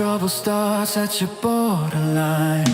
trouble starts at your borderline.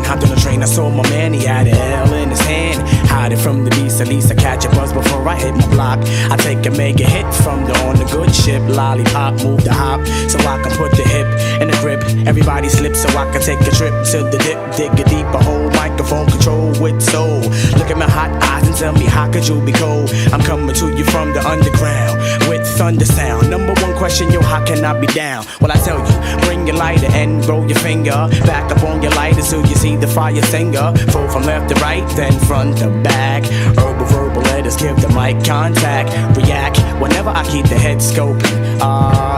Hopped on the train, I saw my man, he had a L in his hand. Hide it from the beast, at least I catch a buzz before I hit my block. I take a mega hit from the on the good ship. Lollipop, move the hop, so I can put the hip in the grip. Everybody slip so I can take a trip to the dip. Dig a deeper hole, microphone control with soul. Look at my hot eyes and tell me how could you be cold. I'm coming to you from the underground with thunder sound. Number one question, yo, how can I be down? Well, I tell you, bring your lighter and roll your finger back up on your lighter so you see the fire singer. Flow from left to right, then front to back. Herbal verbal letters give the mic contact. React whenever I keep the head scoping.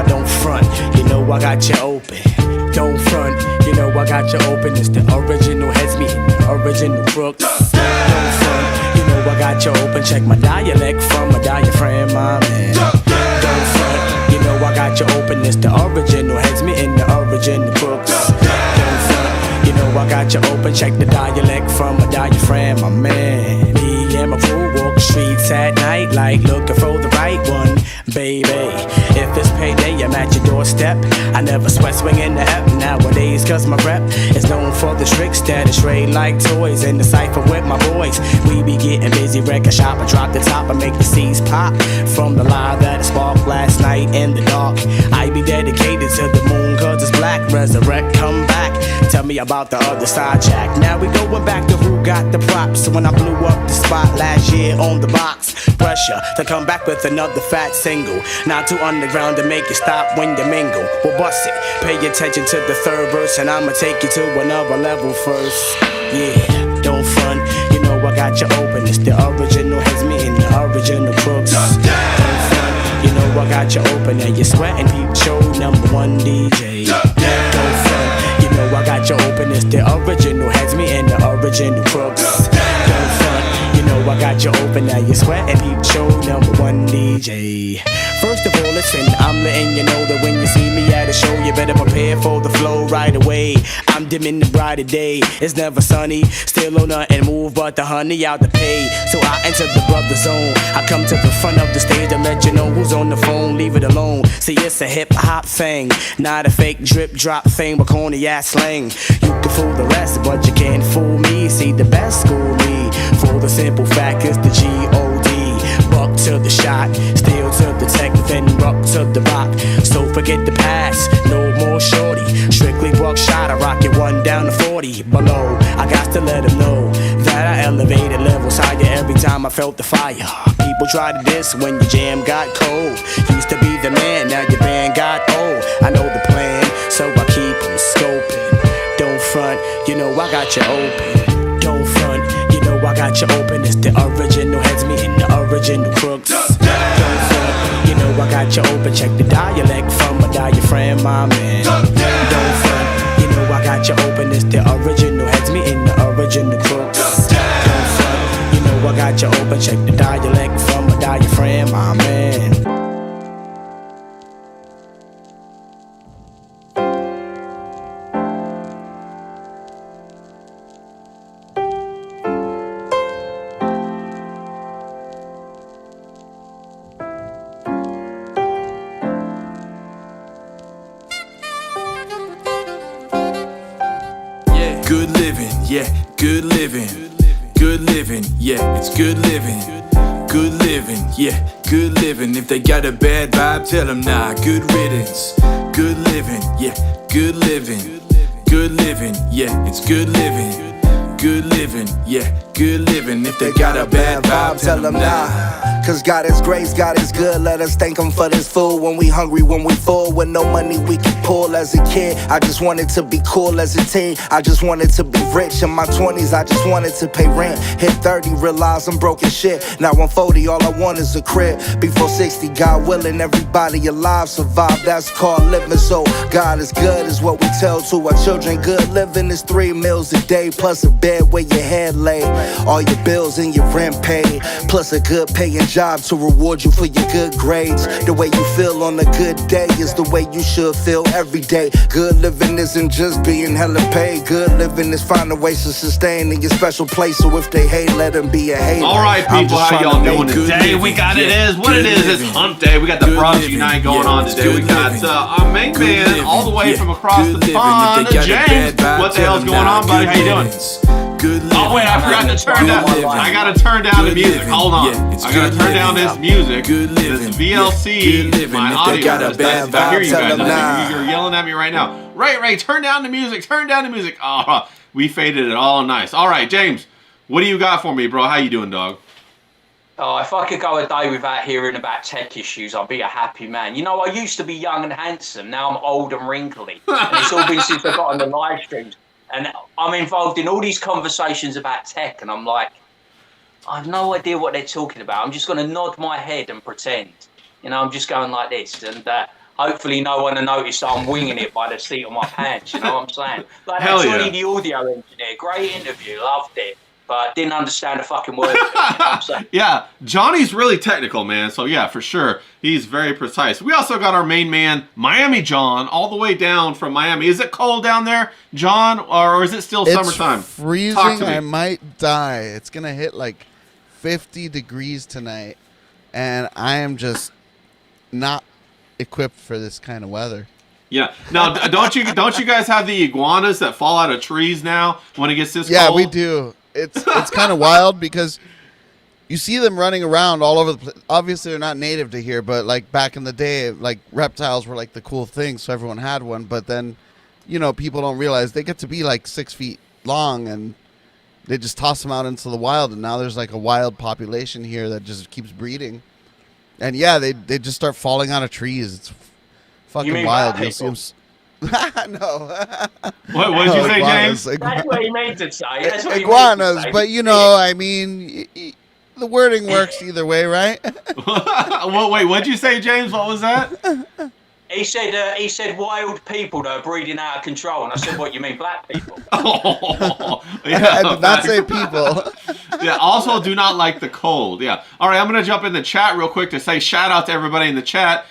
Don't front, you know I got you open. Don't front, you know I got you open. It's the original heads meeting the original crooks. Don't front, you know I got you open. Check my dialect from a diaphragm, my man. Don't front, you know I got you open. It's the original heads meeting the original crooks. Don't front, you know I got you open. Check the dialect from a diaphragm, my man. Me and my crew walk the streets at night like looking for the right one, baby. If it's payday, I'm at your doorstep. I never sweat swinging the app nowadays, cause my rep is known for the strict status. Trade like toys in the cypher with my boys. We be getting busy, wreck a shop and drop the top and make the seeds pop. From the lie that sparked last night in the dark, I be dedicated to the moon cause it's black. Resurrect, come back, tell me about the other side, Jack. Now we going back to who got the props. When I blew up the spot last year on the box, pressure to come back with another fat single. Not too underground to make you stop when you mingle. We'll bust it, pay attention to the third verse, and I'ma take you to another level first. Yeah, don't front, you know I got you open. It's the original heads meeting the original crooks. Don't front, you know I got you open, and you're sweating peep show #1 DJ. Don't front, you know I got you open. It's the original heads meeting the original crooks. Don't front, you know I got you open, now you're sweating peep show #1 DJ. First of all, listen, I'm letting you know that when you see me at a show, you better prepare for the flow right away. I'm dimming the brighter day, it's never sunny. Still on nothing move but the honey out the pay. So I enter the brother zone. I come to the front of the stage to let you know who's on the phone, leave it alone. See, it's a hip hop thing, not a fake drip drop thing with corny ass slang. You can fool the rest, but you can't fool me. See, the best school me, for the simple fact it's the G.O.D. Buck to the shot, steel to the tech, then rock to the rock. So forget the past, no more shorty. Strictly buckshot, I rock it 1 down to 40 below. I got to let them know that I elevated levels higher every time I felt the fire. People try to diss when your jam got cold. Used to be the man, now your band got old. I know the plan, so I keep them scoping. Don't front, you know I got you open. Don't front, you know I got you open. It's the original heads meeting the original crooks. Don't front, you know I got you open. Check the dialect from a diaphragm, my man. Don't front, you know I got you open. It's the original heads meeting the original crooks. Don't front, you know I got you open. Check the dialect from a diaphragm, my man. Good living, yeah, good living. Good living, yeah, it's good living. Good living, yeah, good living. If they got a bad vibe, tell them nah, good riddance. Good living, yeah, good living. Good living, yeah, it's good living. Good living, yeah, good living. If they got a bad vibe, tell them nah. Cause God is grace, God is good, let us thank him for this food. When we hungry, when we full, with no money we can pull. As a kid, I just wanted to be cool. As a teen, I just wanted to be rich. In my 20s, I just wanted to pay rent. Hit 30, realize I'm broke as shit. Now I'm 40, all I want is a crib. Before 60, God willing, everybody alive survive, that's called living. So God is good is what we tell to our children. Good living is 3 meals a day, plus a bed where your head lay. All your bills and your rent paid, plus a good paying job to reward you for your good grades. The way you feel on a good day is the way you should feel every day. Good living isn't just being hella paid. Good living is finding ways to sustain in your special place. So if they hate, let them be a hater. All right, people, how y'all doing today? We got it is what it is. It's hump day. We got the Bruvs Unite going on today. We got our main man all the way from across the pond, James. What the hell's going on, buddy? How you doing? Oh wait, I forgot to turn down. I gotta turn down the music. Hold on. I gotta turn down this music. This VLC. My audio. I hear you guys. You're yelling at me right now. Ray, turn down the music. Turn down the music. Oh, we faded it all nice. All right, James, what do you got for me, bro? How you doing, dog? Oh, if I could go a day without hearing about tech issues, I'd be a happy man. You know, I used to be young and handsome. Now I'm old and wrinkly. And it's all been since I got on the live streams. And I'm involved in all these conversations about tech. And I'm like, I have no idea what they're talking about. I'm just going to nod my head and pretend. You know, I'm just going like this. And hopefully no one will notice that I'm winging it by the seat of my pants. You know what I'm saying? Like Johnny, the audio engineer, great interview. Loved it. But didn't understand a fucking word of it, you know what I'm saying? Yeah, Johnny's really technical, man. So yeah, for sure, he's very precise. We also got our main man, Miami John, all the way down from Miami. Is it cold down there, John, or is it still summertime? It's freezing. I might die. It's gonna hit like 50 degrees tonight, and I am just not equipped for this kind of weather. Yeah. Now, don't you guys have the iguanas that fall out of trees now when it gets this cold? Yeah, we do. It's kind of wild because you see them running around all over the place. Obviously, they're not native to here, but like back in the day, like reptiles were like the cool thing, so everyone had one. But then, you know, people don't realize they get to be like 6 feet long, and they just toss them out into the wild. And now there's like a wild population here that just keeps breeding. And yeah, they just start falling out of trees. It's fucking wild. You'll see them. No. What did you say, James? That's what he meant to say. That's what iguanas, but you know, I mean, the wording works either way, right? Well, wait, what'd you say, James? What was that? He said wild people that are breeding out of control, and I said, what, you mean black people? Oh, yeah, I did not say people. Yeah, also do not like the cold. Yeah. All right, I'm going to jump in the chat real quick to say shout out to everybody in the chat.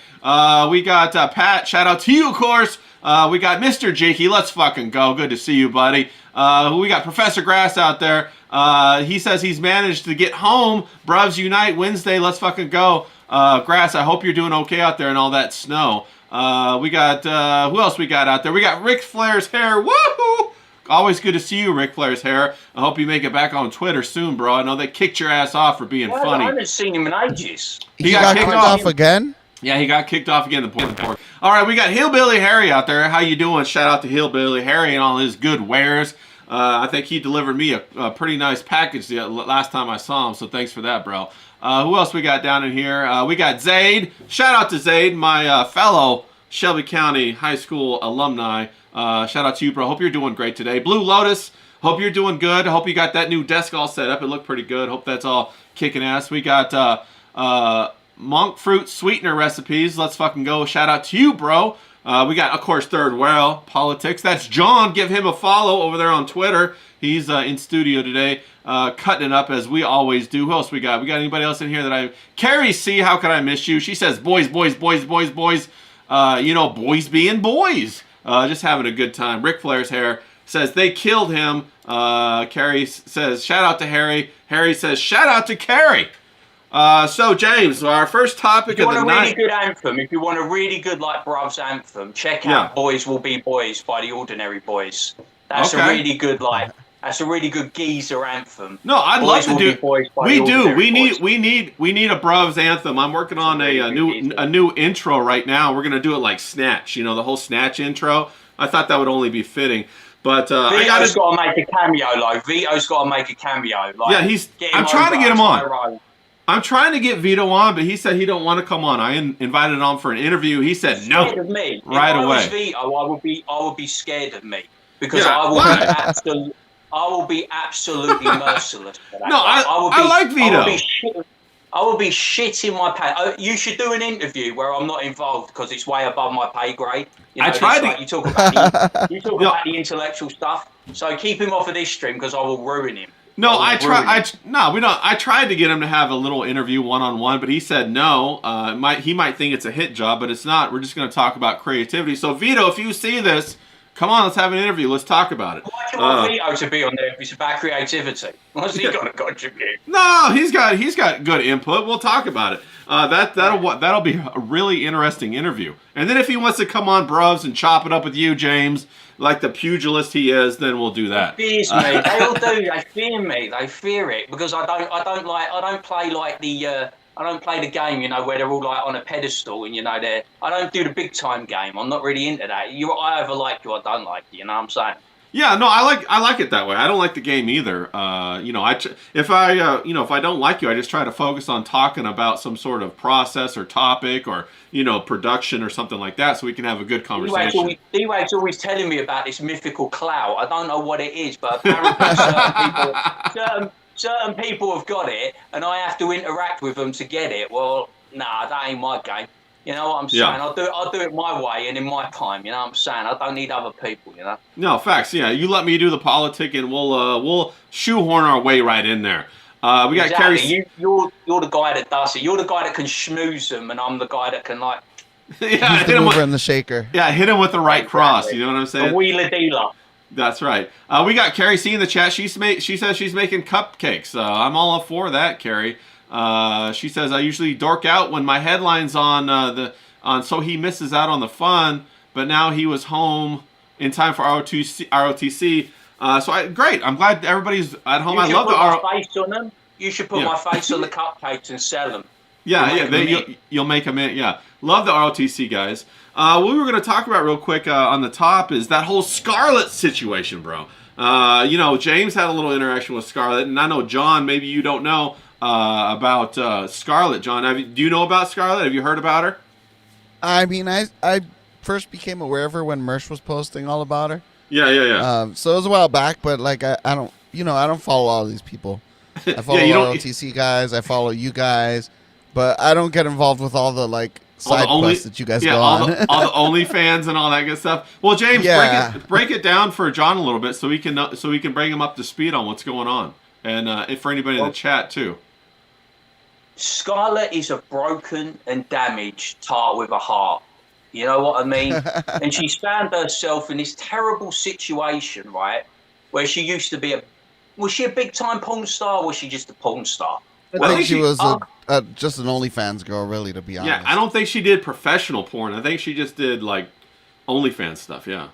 We got Pat, shout out to you, of course. We got Mr. Jakey, let's fucking go. Good to see you, buddy. We got Professor Grass out there. He says he's managed to get home. Bruvs Unite Wednesday, let's fucking go. Grass, I hope you're doing okay out there in all that snow. We got, who else we got out there? We got Ric Flair's hair. Woohoo! Always good to see you, Ric Flair's hair. I hope you make it back on Twitter soon, bro. I know they kicked your ass off for being funny. I haven't seen him in ages. He got kicked off again? Yeah, he got kicked off again. The poor. All right, we got Hillbilly Harry out there. How you doing? Shout out to Hillbilly Harry and all his good wares. I think he delivered me a pretty nice package the last time I saw him, so thanks for that, bro. Who else we got down in here? We got Zaid. Shout out to Zaid, my fellow Shelby County High School alumni. Shout out to you, bro. Hope you're doing great today. Blue Lotus, hope you're doing good. Hope you got that new desk all set up. It looked pretty good. Hope that's all kicking ass. We got monk fruit sweetener recipes. Let's fucking go. Shout out to you, bro. We got, of course, Third Well Politics. That's John. Give him a follow over there on Twitter. He's in studio today, cutting it up as we always do. Who else we got? We got anybody else in here that I... Carrie C., how could I miss you? She says, boys, boys, boys, boys, boys. You know, boys being boys. Just having a good time. Ric Flair's hair says, they killed him. Carrie says, shout out to Harry. Harry says, shout out to Carrie. So, James, our first topic of the night... If you want a really good anthem, if you want a really good, like, Bruvs anthem, check out Boys Will Be Boys by the Ordinary Boys. That's a really good, like... That's a really good geezer anthem. No, I'd love to do. We do. We need a Bruvs anthem. I'm working on a new intro right now. We're gonna do it like Snatch. You know, the whole Snatch intro. I thought that would only be fitting. But Vito's got to make a cameo, though. Vito's got to make a cameo. Like, yeah, I'm trying to get him on. I'm trying to get Vito on, but he said he don't want to come on. I invited him on for an interview. He said no. Of me. Right away. If I was Vito, I would be scared of me because I will be absolutely merciless for that. No, I like Vito. I will be shitting my pants. You should do an interview where I'm not involved because it's way above my pay grade. You know, you talk about the intellectual stuff. So keep him off of this stream because I will ruin him. No, I tried to get him to have a little interview one-on-one, but he said no. He might think it's a hit job, but it's not. We're just going to talk about creativity. So Vito, if you see this, come on, let's have an interview. Let's talk about it. Why do you want Vito to be on there if it's about creativity? What's he going to contribute? No, he's got good input. We'll talk about it. That'll be a really interesting interview. And then if he wants to come on Bruvs and chop it up with you, James, like the pugilist he is, then we'll do that. He fears me. They all do. They fear me. They fear it because I don't play the game, you know, where they're all like on a pedestal and, you know, I don't do the big time game. I'm not really into that. I either like you or don't like you, you know what I'm saying? Yeah, no, I like it that way. I don't like the game either. If I don't like you, I just try to focus on talking about some sort of process or topic or production or something like that, so we can have a good conversation. D-Wag's always telling me about this mythical clout. I don't know what it is, but apparently certain people have got it, and I have to interact with them to get it. Well, nah, that ain't my game. You know what I'm saying? Yeah. I'll do it my way and in my time. You know what I'm saying? I don't need other people. No, facts. Yeah, you let me do the politic, and we'll shoehorn our way right in there. We got exactly. You're the guy that does it. You're the guy that can schmooze them, and I'm the guy that can yeah, hit him and the shaker. Yeah, hit him with the right cross. You know what I'm saying? A wheeler dealer. That's right. We got Carrie C in the chat. She says she's making cupcakes. I'm all up for that, Carrie. She says I usually dork out when my headline's on so he misses out on the fun. But now he was home in time for ROTC. Great. I'm glad everybody's at home. I love the face on them. You should put my face on the cupcakes and sell them. You'll make them in. Yeah, love the ROTC guys. What we were going to talk about real quick on the top is that whole Scarlett situation, bro. James had a little interaction with Scarlett, and I know John. Maybe you don't know about Scarlett, John. Do you know about Scarlett? Have you heard about her? I mean, I first became aware of her when Mersh was posting all about her. Yeah. So it was a while back, but like I don't follow all of these people. I follow ROTC guys. I follow you guys, but I don't get involved with all the side quests that you guys go on. all the OnlyFans and all that good stuff. Well, James, break it down for John a little bit so we can bring him up to speed on what's going on, and for anybody in the chat too. Scarlett is a broken and damaged tart with a heart. You know what I mean? And she's found herself in this terrible situation, right? Where she used to be was she a big time porn star, or was she just a porn star? I think she was just an OnlyFans girl, really, to be honest. Yeah, I don't think she did professional porn. I think she just did OnlyFans stuff. Yeah.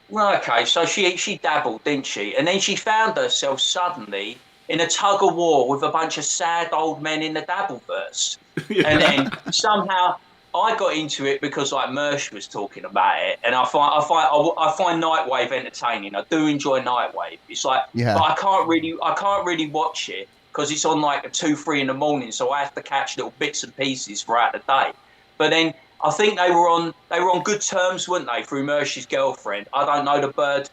Well, okay, so she dabbled, didn't she? And then she found herself suddenly in a tug of war with a bunch of sad old men in the Dabbleverse. Yeah. And then somehow I got into it because Mersh was talking about it, and I find Nightwave entertaining. I do enjoy Nightwave. It's but I can't really watch it because it's on at 2-3 in the morning, so I have to catch little bits and pieces throughout the day. But then I think they were on good terms, weren't they, through Mersh's girlfriend? I don't know the bird.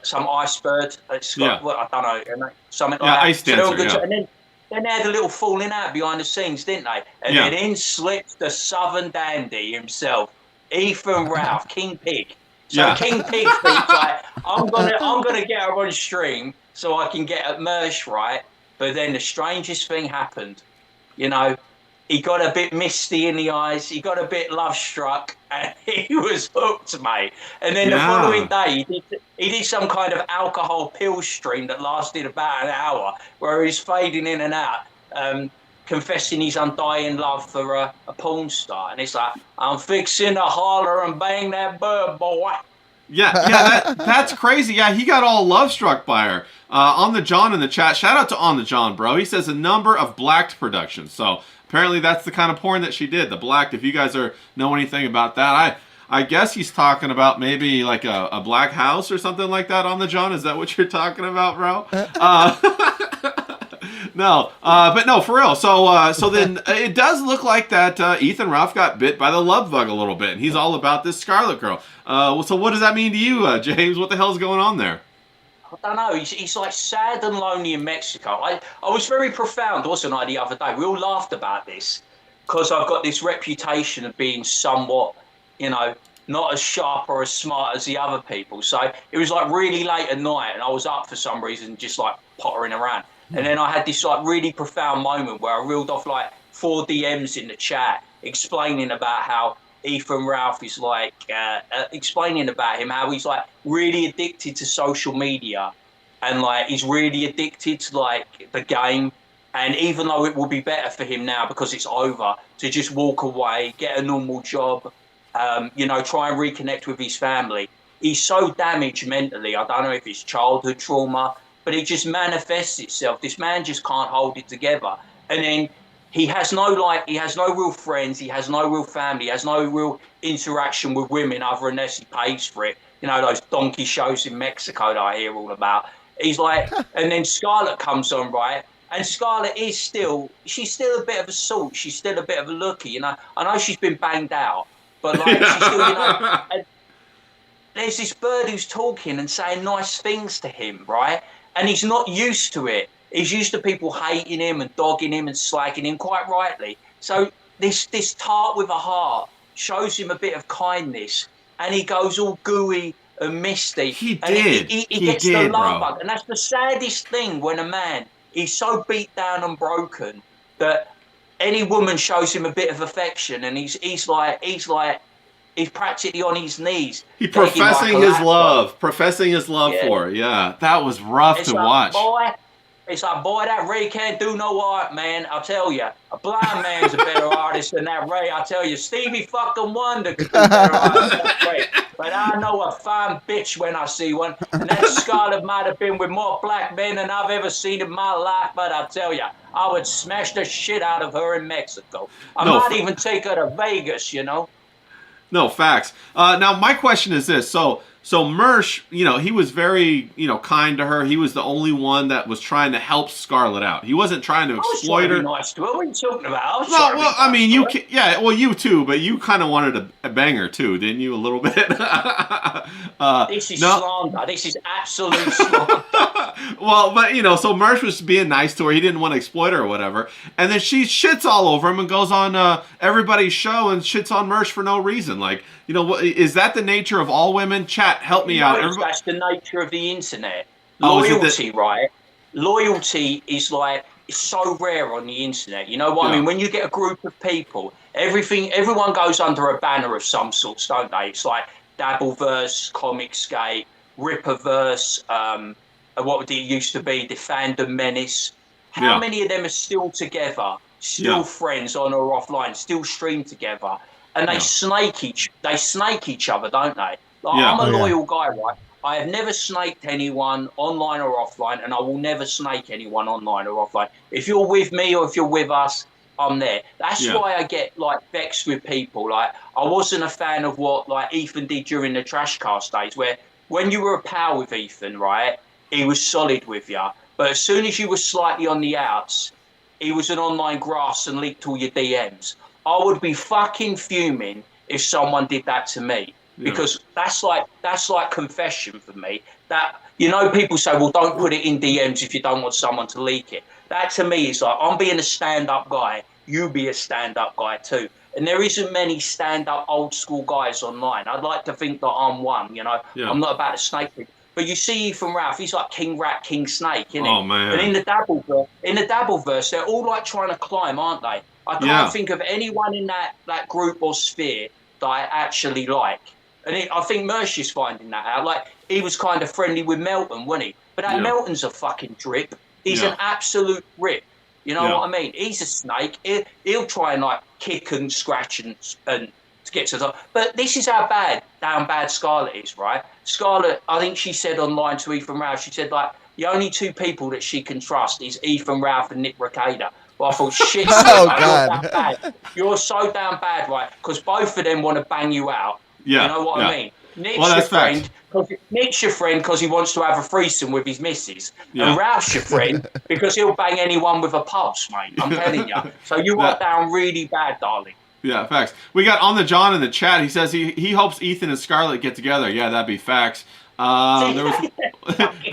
Some ice bird. It's got, I don't know, something like that. Ice dancer, and then they had a little falling out behind the scenes, didn't they? And then in slipped the Southern dandy himself, Ethan Ralph, King Pig. So King Pig thinks I'm gonna get her on stream so I can get at Mersh, right? But then the strangest thing happened. He got a bit misty in the eyes. He got a bit love-struck, and he was hooked, mate. And then the following day, he did some kind of alcohol pill stream that lasted about an hour, where he was fading in and out, confessing his undying love for a porn star. And it's I'm fixing to holler and bang that bird, boy. Yeah, that's crazy. Yeah, he got all love-struck by her. On the John in the chat, shout out to On the John, bro. He says a number of blacked productions. So apparently that's the kind of porn that she did, the blacked. If you guys know anything about that, I guess he's talking about maybe a black house or something like that on the John. Is that what you're talking about, bro? No, but no, for real. So then it does look like that Ethan Ralph got bit by the love bug a little bit, and he's all about this Scarlet girl. So what does that mean to you, James? What the hell's going on there? I don't know. He's sad and lonely in Mexico. I was very profound, wasn't I, the other day? We all laughed about this because I've got this reputation of being somewhat, not as sharp or as smart as the other people. So it was really late at night, and I was up for some reason, just pottering around. And then I had this really profound moment where I reeled off 4 DMs in the chat explaining about how Ethan Ralph is explaining about him, how he's really addicted to social media, and he's really addicted to the game. And even though it will be better for him now because it's over, to just walk away, get a normal job, try and reconnect with his family, he's so damaged mentally. I don't know if it's childhood trauma, but it just manifests itself. This man just can't hold it together. And then he has no real friends, he has no real family, he has no real interaction with women other unless he pays for it. You know, those donkey shows in Mexico that I hear all about. He's like, and then Scarlett comes on, right? And Scarlett she's still a bit of a salt. She's still a bit of a looker, you know. I know she's been banged out, but like she's still, you know. And there's this bird who's talking and saying nice things to him, right? And he's not used to it. He's used to people hating him and dogging him and slagging him, quite rightly. So this tart with a heart shows him a bit of kindness, and he goes all gooey and misty. He and did. He gets the did, love bro. bug, and that's the saddest thing when a man is so beat down and broken that any woman shows him a bit of affection, and he's practically on his knees. He professing his love for her. Yeah, that was rough to watch. It's like, boy, that Ray can't do no art, man. I'll tell you, a blind man's a better artist than that Ray. I'll tell you, Stevie fucking Wonder could do better art than that Ray. But I know a fine bitch when I see one. And that Scarlett might have been with more black men than I've ever seen in my life. But I'll tell you, I would smash the shit out of her in Mexico. I might even take her to Vegas, you know. No, facts. Now, my question is this. So Mersh, you know, he was very, you know, kind to her. He was the only one that was trying to help Scarlett out. He wasn't trying to exploit her. Nice to her. What are you talking about? You too, but you kind of wanted a banger too, didn't you? A little bit. This is slander. This is absolute slander. Well, but you know, so Mersh was being nice to her. He didn't want to exploit her or whatever. And then she shits all over him and goes on everybody's show and shits on Mersh for no reason. Like, you know, is that the nature of all women? Chat, help me out. That's the nature of the internet. Loyalty, right? Loyalty is like, it's so rare on the internet. You know what I mean? When you get a group of people, everyone goes under a banner of some sorts, don't they? It's like Dabbleverse, Comicsgate, Ripperverse, what would it used to be, Defend and Menace. How many of them are still together, still friends on or offline, still stream together? And they snake each other, don't they? Like, I'm a loyal guy, right? I have never snaked anyone online or offline, and I will never snake anyone online or offline. If you're with me or if you're with us, I'm there. That's why I get like vexed with people. Like, I wasn't a fan of what like Ethan did during the Trashcast days, where when you were a pal with Ethan, right, he was solid with you. But as soon as you were slightly on the outs, he was an online grass and leaked all your DMs. I would be fucking fuming if someone did that to me. Because that's like confession for me. That, you know, people say, well, don't put it in DMs if you don't want someone to leak it. That to me is like, I'm being a stand-up guy. You be a stand-up guy too. And there isn't many stand-up old school guys online. I'd like to think that I'm one, you know. I'm not about to snake people. But you see Ethan Ralph, he's like King Rat, King Snake, isn't he? Oh, man. And in the Dabbleverse, they're all like trying to climb, aren't they? I can't think of anyone in that group or sphere that I actually like. And I think Mersh is finding that out. Like, he was kind of friendly with Melton, wasn't he? But that Melton's a fucking drip. He's an absolute rip. You know what I mean? He's a snake. He'll try and, like, kick and scratch and to get to the top. But this is how down bad Scarlett is, right? Scarlett, I think she said online to Ethan Ralph, she said, like, the only two people that she can trust is Ethan Ralph and Nick Recader. Well, I thought, shit, God. You're so damn bad, right? Because both of them want to bang you out. Yeah, you know what I mean? Nick's your friend because he wants to have a threesome with his missus. And Ralph's your friend because he'll bang anyone with a pulse, mate. I'm telling you. So you are down really bad, darling. Yeah, facts. We got On the John in the chat. He says he hopes Ethan and Scarlett get together. Yeah, that'd be facts. There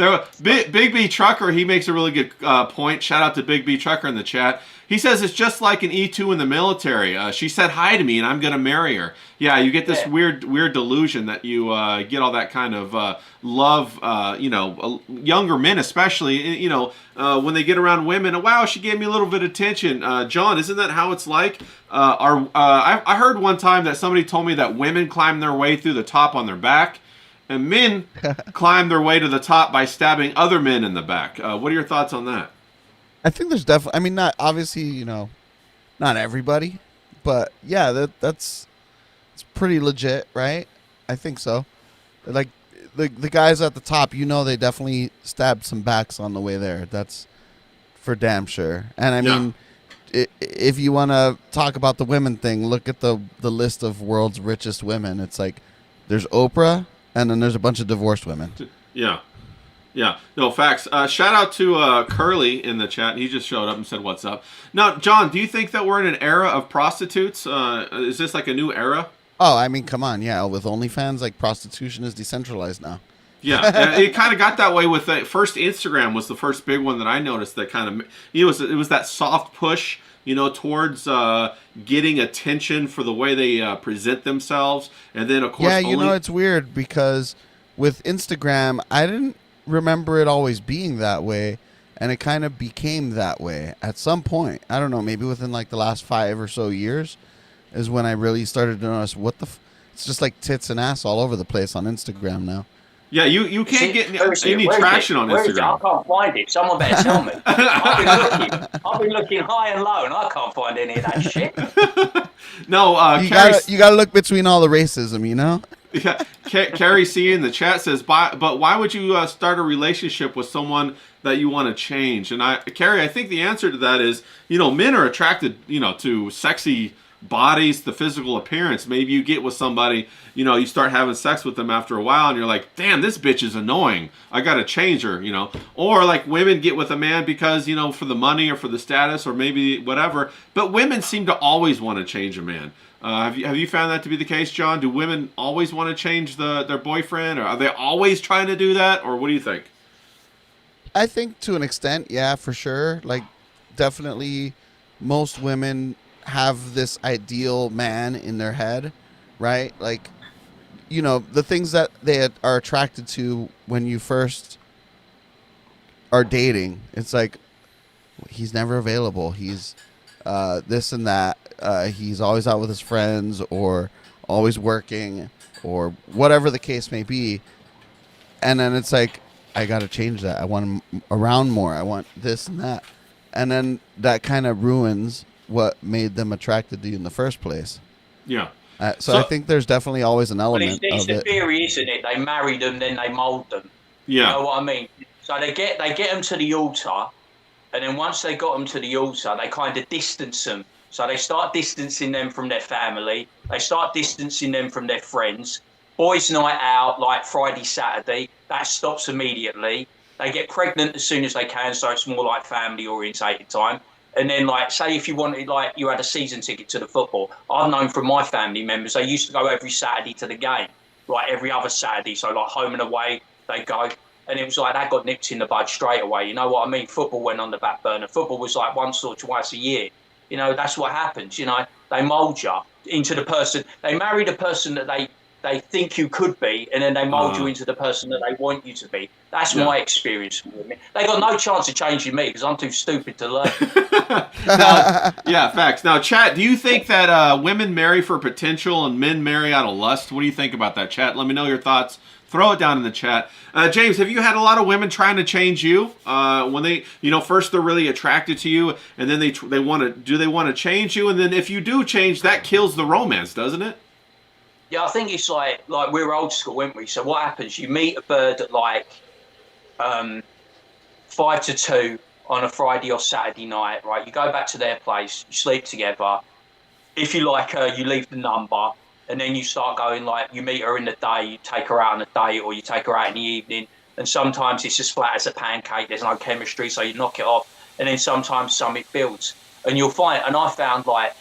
was Big B Trucker. He makes a really good point. Shout out to Big B Trucker in the chat. He says it's just like an E2 in the military. She said hi to me, and I'm gonna marry her. Yeah, you get this weird delusion that you get all that kind of love. You know, younger men especially. You know, when they get around women. Wow, she gave me a little bit of attention. John, isn't that how it's like? I heard one time that somebody told me that women climb their way through the top on their back, and men climb their way to the top by stabbing other men in the back. What are your thoughts on that? I think there's definitely, I mean, not obviously, you know, not everybody, but yeah, it's pretty legit, right? I think so. Like the guys at the top, you know, they definitely stabbed some backs on the way there. That's for damn sure. And I mean, if you want to talk about the women thing, look at the list of world's richest women. It's like there's Oprah, and then there's a bunch of divorced women. Yeah. Yeah, no, facts. Shout out to Curly in the chat. He just showed up and said, "What's up?" Now, John, do you think that we're in an era of prostitutes? Is this like a new era? Oh, I mean, come on, yeah. With OnlyFans, like prostitution is decentralized now. Yeah, it kind of got that way with the first Instagram was the first big one that I noticed that kind of it was that soft push, towards getting attention for the way they present themselves, and then of course, yeah, it's weird because with Instagram, I didn't remember it always being that way, and it kind of became that way at some point. I don't know, maybe within like the last 5 or so years is when I really started to notice it's just like tits and ass all over the place on Instagram now. Yeah, you can't get any traction on Instagram. I can't find it. Someone better tell me. I've been looking high and low, and I can't find any of that shit. No, you gotta look between all the racism, Yeah, Carrie C in the chat says, but why would you start a relationship with someone that you want to change? And Carrie, I think the answer to that is, men are attracted, to sexy bodies, the physical appearance. Maybe you get with somebody, you start having sex with them after a while, and you're like, damn, this bitch is annoying. I gotta change her, Or like women get with a man because, for the money or for the status or maybe whatever. But women seem to always want to change a man. Have you found that to be the case, John? Do women always want to change their boyfriend, or are they always trying to do that, or what do you think? I think to an extent, yeah, for sure. Like, definitely most women have this ideal man in their head, right? Like, the things that they are attracted to when you first are dating. It's like, he's never available. He's this and that. He's always out with his friends or always working or whatever the case may be. And then it's like, I got to change that. I want him around more. I want this and that. And then that kind of ruins what made them attracted to you in the first place. Yeah. So I think there's definitely always an element it's of the it. theory, isn't it? They marry them, then they mould them. Yeah. You know what I mean? So they get them to the altar, and then once they got them to the altar, they kind of distance them. So they start distancing them from their family. They start distancing them from their friends. Boys' night out, like Friday, Saturday, that stops immediately. They get pregnant as soon as they can, so it's more like family-orientated time. And then, like, say if you wanted, like, you had a season ticket to the football. I've known from my family members, they used to go every Saturday to the game, like every other Saturday. So, like, home and away, they go. And it was like, that got nipped in the bud straight away. You know what I mean? Football went on the back burner. Football was like once or twice a year. That's what happens. They mould you into the person. They marry the person that they think you could be, and then they mould you into the person that they want you to be. That's my experience with me. They got no chance of changing me because I'm too stupid to learn. Yeah, facts. Now, chat, do you think that women marry for potential and men marry out of lust? What do you think about that, chat? Let me know your thoughts. Throw it down in the chat. James, have you had a lot of women trying to change you? When they, first they're really attracted to you, and then they want to change you, and then if you do change, that kills the romance, doesn't it? Yeah, I think it's like we're old school, aren't we? So what happens? You meet a bird at like 5 to 2 on a Friday or Saturday night, right? You go back to their place, you sleep together. If you like her, you leave the number, and then you start going, like, you meet her in the day, you take her out on a date, or you take her out in the evening, and sometimes it's as flat as a pancake, there's no chemistry, so you knock it off, and then sometimes something builds. And you'll find, and I found, like,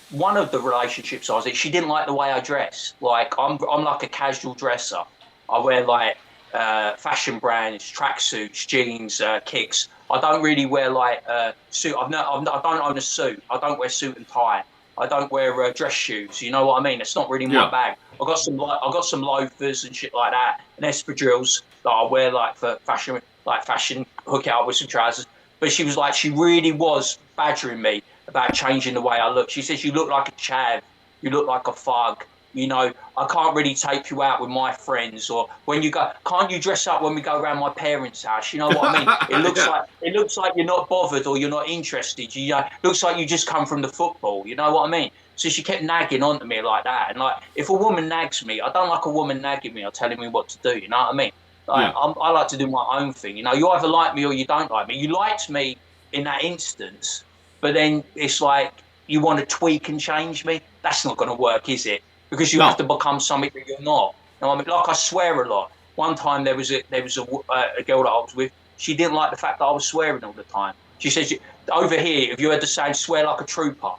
one of the relationships I was in, she didn't like the way I dress. Like, I'm like a casual dresser. I wear, like, fashion brands, tracksuits, jeans, kicks. I don't really wear, like, suit. I don't own a suit. I don't wear suit and tie. I don't wear dress shoes. You know what I mean? It's not really my bag. I got some loafers and shit like that, and espadrilles that I wear, like, for fashion, hook it up with some trousers. But she was like, she really was badgering me about changing the way I look. She says, you look like a chav, you look like a thug. I can't really take you out with my friends, or when you go, can't you dress up when we go around my parents' house? You know what I mean? It looks like you're not bothered or you're not interested. Looks like you just come from the football. You know what I mean? So she kept nagging onto me like that. And like, if a woman nags me, I don't like a woman nagging me or telling me what to do. You know what I mean? Like, I like to do my own thing. You either like me or you don't like me. You liked me in that instance, but then it's like you want to tweak and change me. That's not going to work, is it? Because you have to become something that you're not. Now, I mean, like I swear a lot. One time there was a girl that I was with. She didn't like the fact that I was swearing all the time. She says, over here, if you heard the saying, swear like a trooper.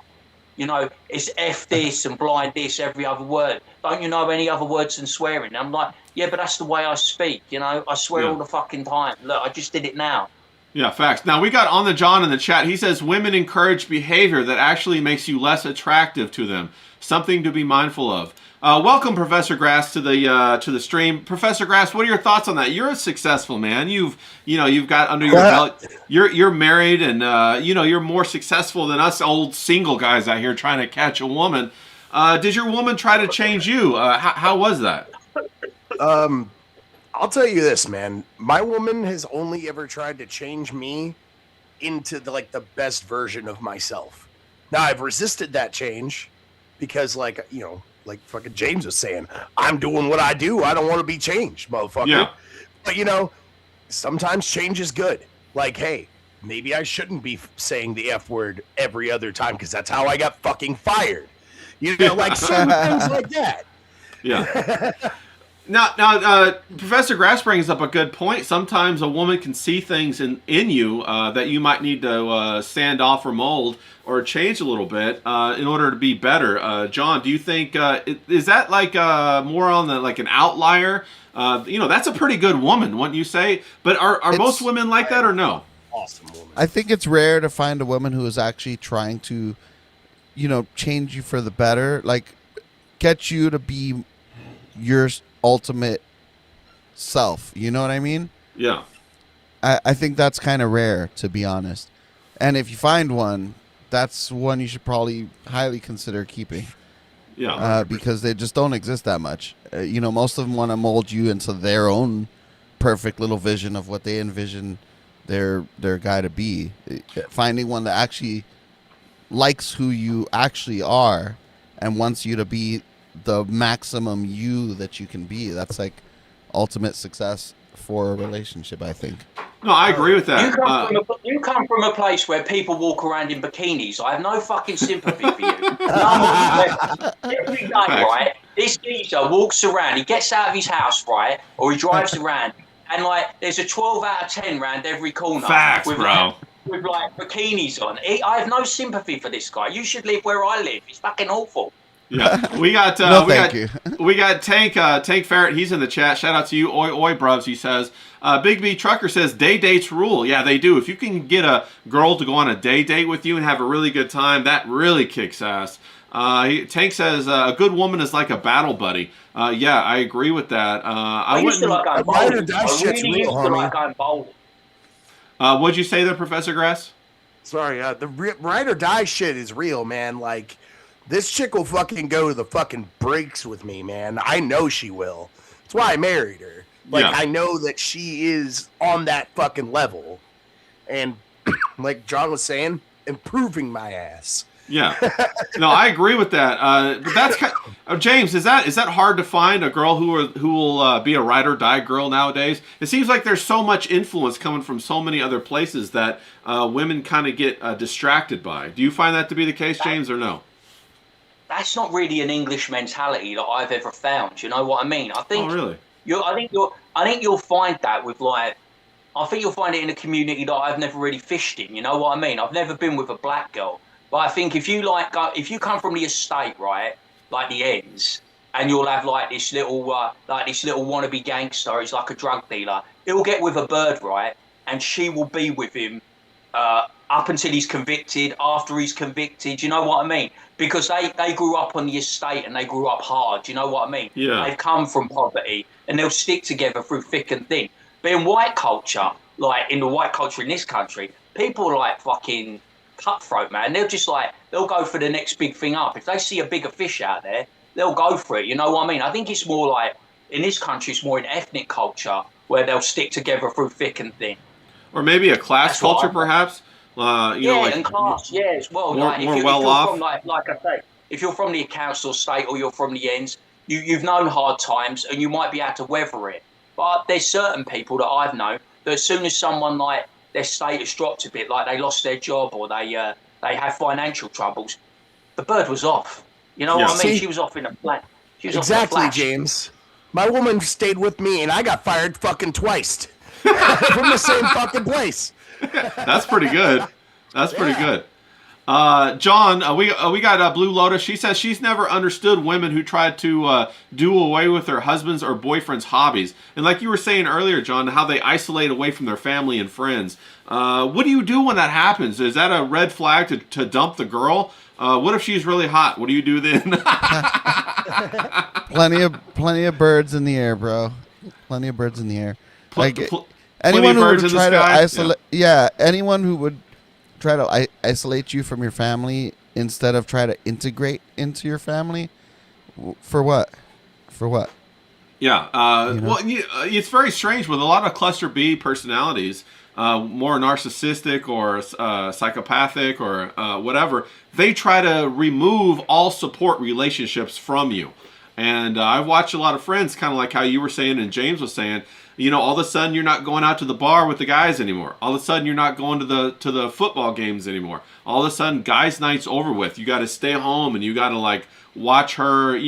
You know, it's F this and blind this, every other word. Don't you know any other words than swearing? And I'm like, yeah, but that's the way I speak. You know, I swear all the fucking time. Look, I just did it now. Yeah, facts. Now, we got On the John in the chat. He says, women encourage behavior that actually makes you less attractive to them. Something to be mindful of. Welcome, Professor Grass, to the stream. Professor Grass, what are your thoughts on that? You're a successful man. You've got under your belt. You're married, and you're more successful than us old single guys out here trying to catch a woman. Did your woman try to change you? How was that? I'll tell you this, man. My woman has only ever tried to change me into the best version of myself. Now, I've resisted that change because, like fucking James was saying, I'm doing what I do. I don't want to be changed, motherfucker. Yeah. But, sometimes change is good. Like, hey, maybe I shouldn't be saying the F word every other time because that's how I got fucking fired. Like certain things like that. Yeah. Now, Professor Grass brings up a good point. Sometimes a woman can see things in you that you might need to sand off or mold or change a little bit in order to be better. John, do you think is that more on an outlier? That's a pretty good woman, wouldn't you say? But are most women like that or no? Awesome woman. I think it's rare to find a woman who is actually trying to, change you for the better, like get you to be your ultimate self. You know what I mean? Yeah. I think that's kind of rare, to be honest. And if you find one, that's one you should probably highly consider keeping. Yeah. Because they just don't exist that much. Most of them want to mold you into their own perfect little vision of what they envision their guy to be. Finding one that actually likes who you actually are and wants you to be the maximum you that you can be. That's like ultimate success for a relationship, I think. No, I agree with that. You come from a place where people walk around in bikinis. I have no fucking sympathy for you. Every day, right, this geezer walks around, he gets out of his house, right, or he drives around, and there's a 12 out of 10 round every corner. Facts, bro. With bikinis on. I have no sympathy for this guy. You should live where I live. It's fucking awful. Yeah, we got we got Tank Ferret. He's in the chat. Shout out to you, oi bruvs. He says, Big B Trucker says day dates rule. Yeah, they do. If you can get a girl to go on a day date with you and have a really good time, that really kicks ass. Tank says a good woman is like a battle buddy. Yeah, I agree with that. I used to like going bowling. I really used to like going bowling. What'd you say there, Professor Grass? Sorry, the ride or die shit is real, man. Like, this chick will fucking go to the fucking breaks with me, man. I know she will. That's why I married her. I know that she is on that fucking level. And like John was saying, improving my ass. Yeah. No, I agree with that. But that's James, is that hard to find a girl who will be a ride or die girl nowadays? It seems like there's so much influence coming from so many other places that women kind of get distracted by. Do you find that to be the case, James, or no? That's not really an English mentality that I've ever found. You know what I mean? I think. Oh, really? I think you'll find that with I think you'll find it in a community that I've never really fished in. You know what I mean? I've never been with a black girl, but I think if you come from the estate, right, like the ends, and you'll have this little wannabe gangster. He's like a drug dealer. He'll get with a bird, right, and she will be with him up until he's convicted, after he's convicted. You know what I mean? Because they grew up on the estate and they grew up hard. You know what I mean? Yeah. They've come from poverty and they'll stick together through thick and thin. But in white culture, in the white culture in this country, people are fucking cutthroat, man. They'll just they'll go for the next big thing up. If they see a bigger fish out there, they'll go for it. You know what I mean? I think it's more in this country, it's more an ethnic culture where they'll stick together through thick and thin. Or maybe a class culture, perhaps. And class, yeah, as well. If you're off. Like I say, if you're from the council estate or you're from the ends, you've known hard times and you might be able to weather it. But there's certain people that I've known that as soon as someone their status dropped a bit, they lost their job or they they have financial troubles. The bird was off. You know what I mean? See? She was off in a flat. She was Exactly, off in a flash. James. My woman stayed with me, and I got fired fucking twice from the same fucking place. That's pretty good. That's pretty good. John, we got Blue Lotus. She says she's never understood women who tried to do away with their husbands' or boyfriends' hobbies. And like you were saying earlier, John, how they isolate away from their family and friends. What do you do when that happens? Is that a red flag to dump the girl? What if she's really hot? What do you do then? Plenty of birds in the air, bro. Plenty of birds in the air. Like anyone who would try to isolate, anyone who would try to isolate you from your family instead of try to integrate into your family, for what? For what? Yeah. Well, it's very strange with a lot of cluster B personalities, more narcissistic or psychopathic or whatever. They try to remove all support relationships from you. And I've watched a lot of friends, kind of like how you were saying and James was saying, all of a sudden you're not going out to the bar with the guys anymore. All of a sudden you're not going to the football games anymore. All of a sudden guys' night's over with. You got to stay home and you got to watch her,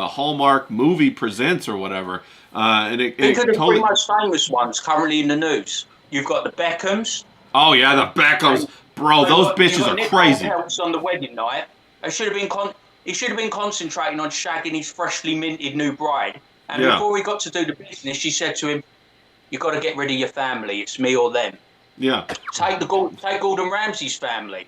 Hallmark movie presents or whatever. And it Think of the totally... three most famous ones currently in the news. You've got the Beckhams. Oh yeah, the Beckhams, bro. Those bitches are crazy. On the wedding night, he should have been concentrating on shagging his freshly minted new bride. And before he got to do the business, she said to him, "You got to get rid of your family. It's me or them." Yeah. Take Gordon Ramsay's family.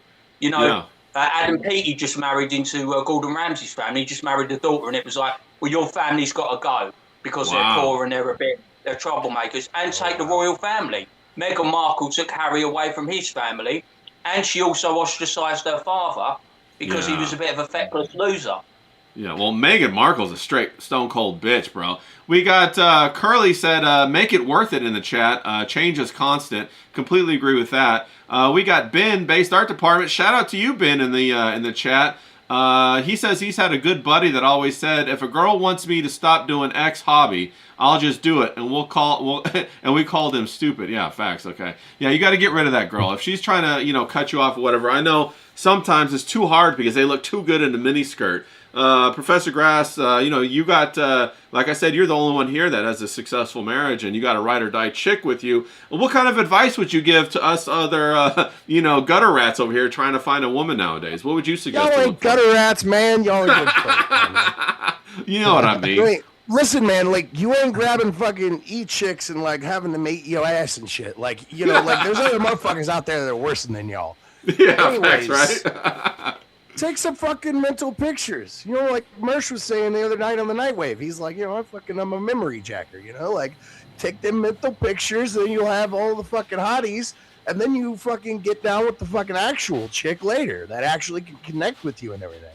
Adam Peaty just married into Gordon Ramsay's family. He just married the daughter, and it was like, well, your family's got to go because they're poor and they're troublemakers. And take the royal family. Meghan Markle took Harry away from his family, and she also ostracised her father because he was a bit of a feckless loser. Yeah, well, Meghan Markle's a straight stone cold bitch, bro. We got Curly said, make it worth it in the chat. Change is constant. Completely agree with that. We got Ben, Based Art Department. Shout out to you, Ben, in the chat. He says he's had a good buddy that always said, if a girl wants me to stop doing X hobby, I'll just do it, and we called him stupid. Yeah, facts. Okay. Yeah, you got to get rid of that girl if she's trying to cut you off or whatever. I know sometimes it's too hard because they look too good in the miniskirt. Professor Grass, you got, like I said, you're the only one here that has a successful marriage, and you got a ride or die chick with you. What kind of advice would you give to us other, gutter rats over here trying to find a woman nowadays? What would you suggest? Y'all ain't gutter rats, man. Y'all ain't good You know what I mean. Listen, man, you ain't grabbing fucking chicks and having them eat your ass and shit. There's other motherfuckers out there that are worse than y'all. Yeah, anyways, facts, right? Take some fucking mental pictures. Like Mersh was saying the other night on the Nightwave. He's like, I'm a memory jacker, take them mental pictures, then you'll have all the fucking hotties, and then you fucking get down with the fucking actual chick later that actually can connect with you and everything.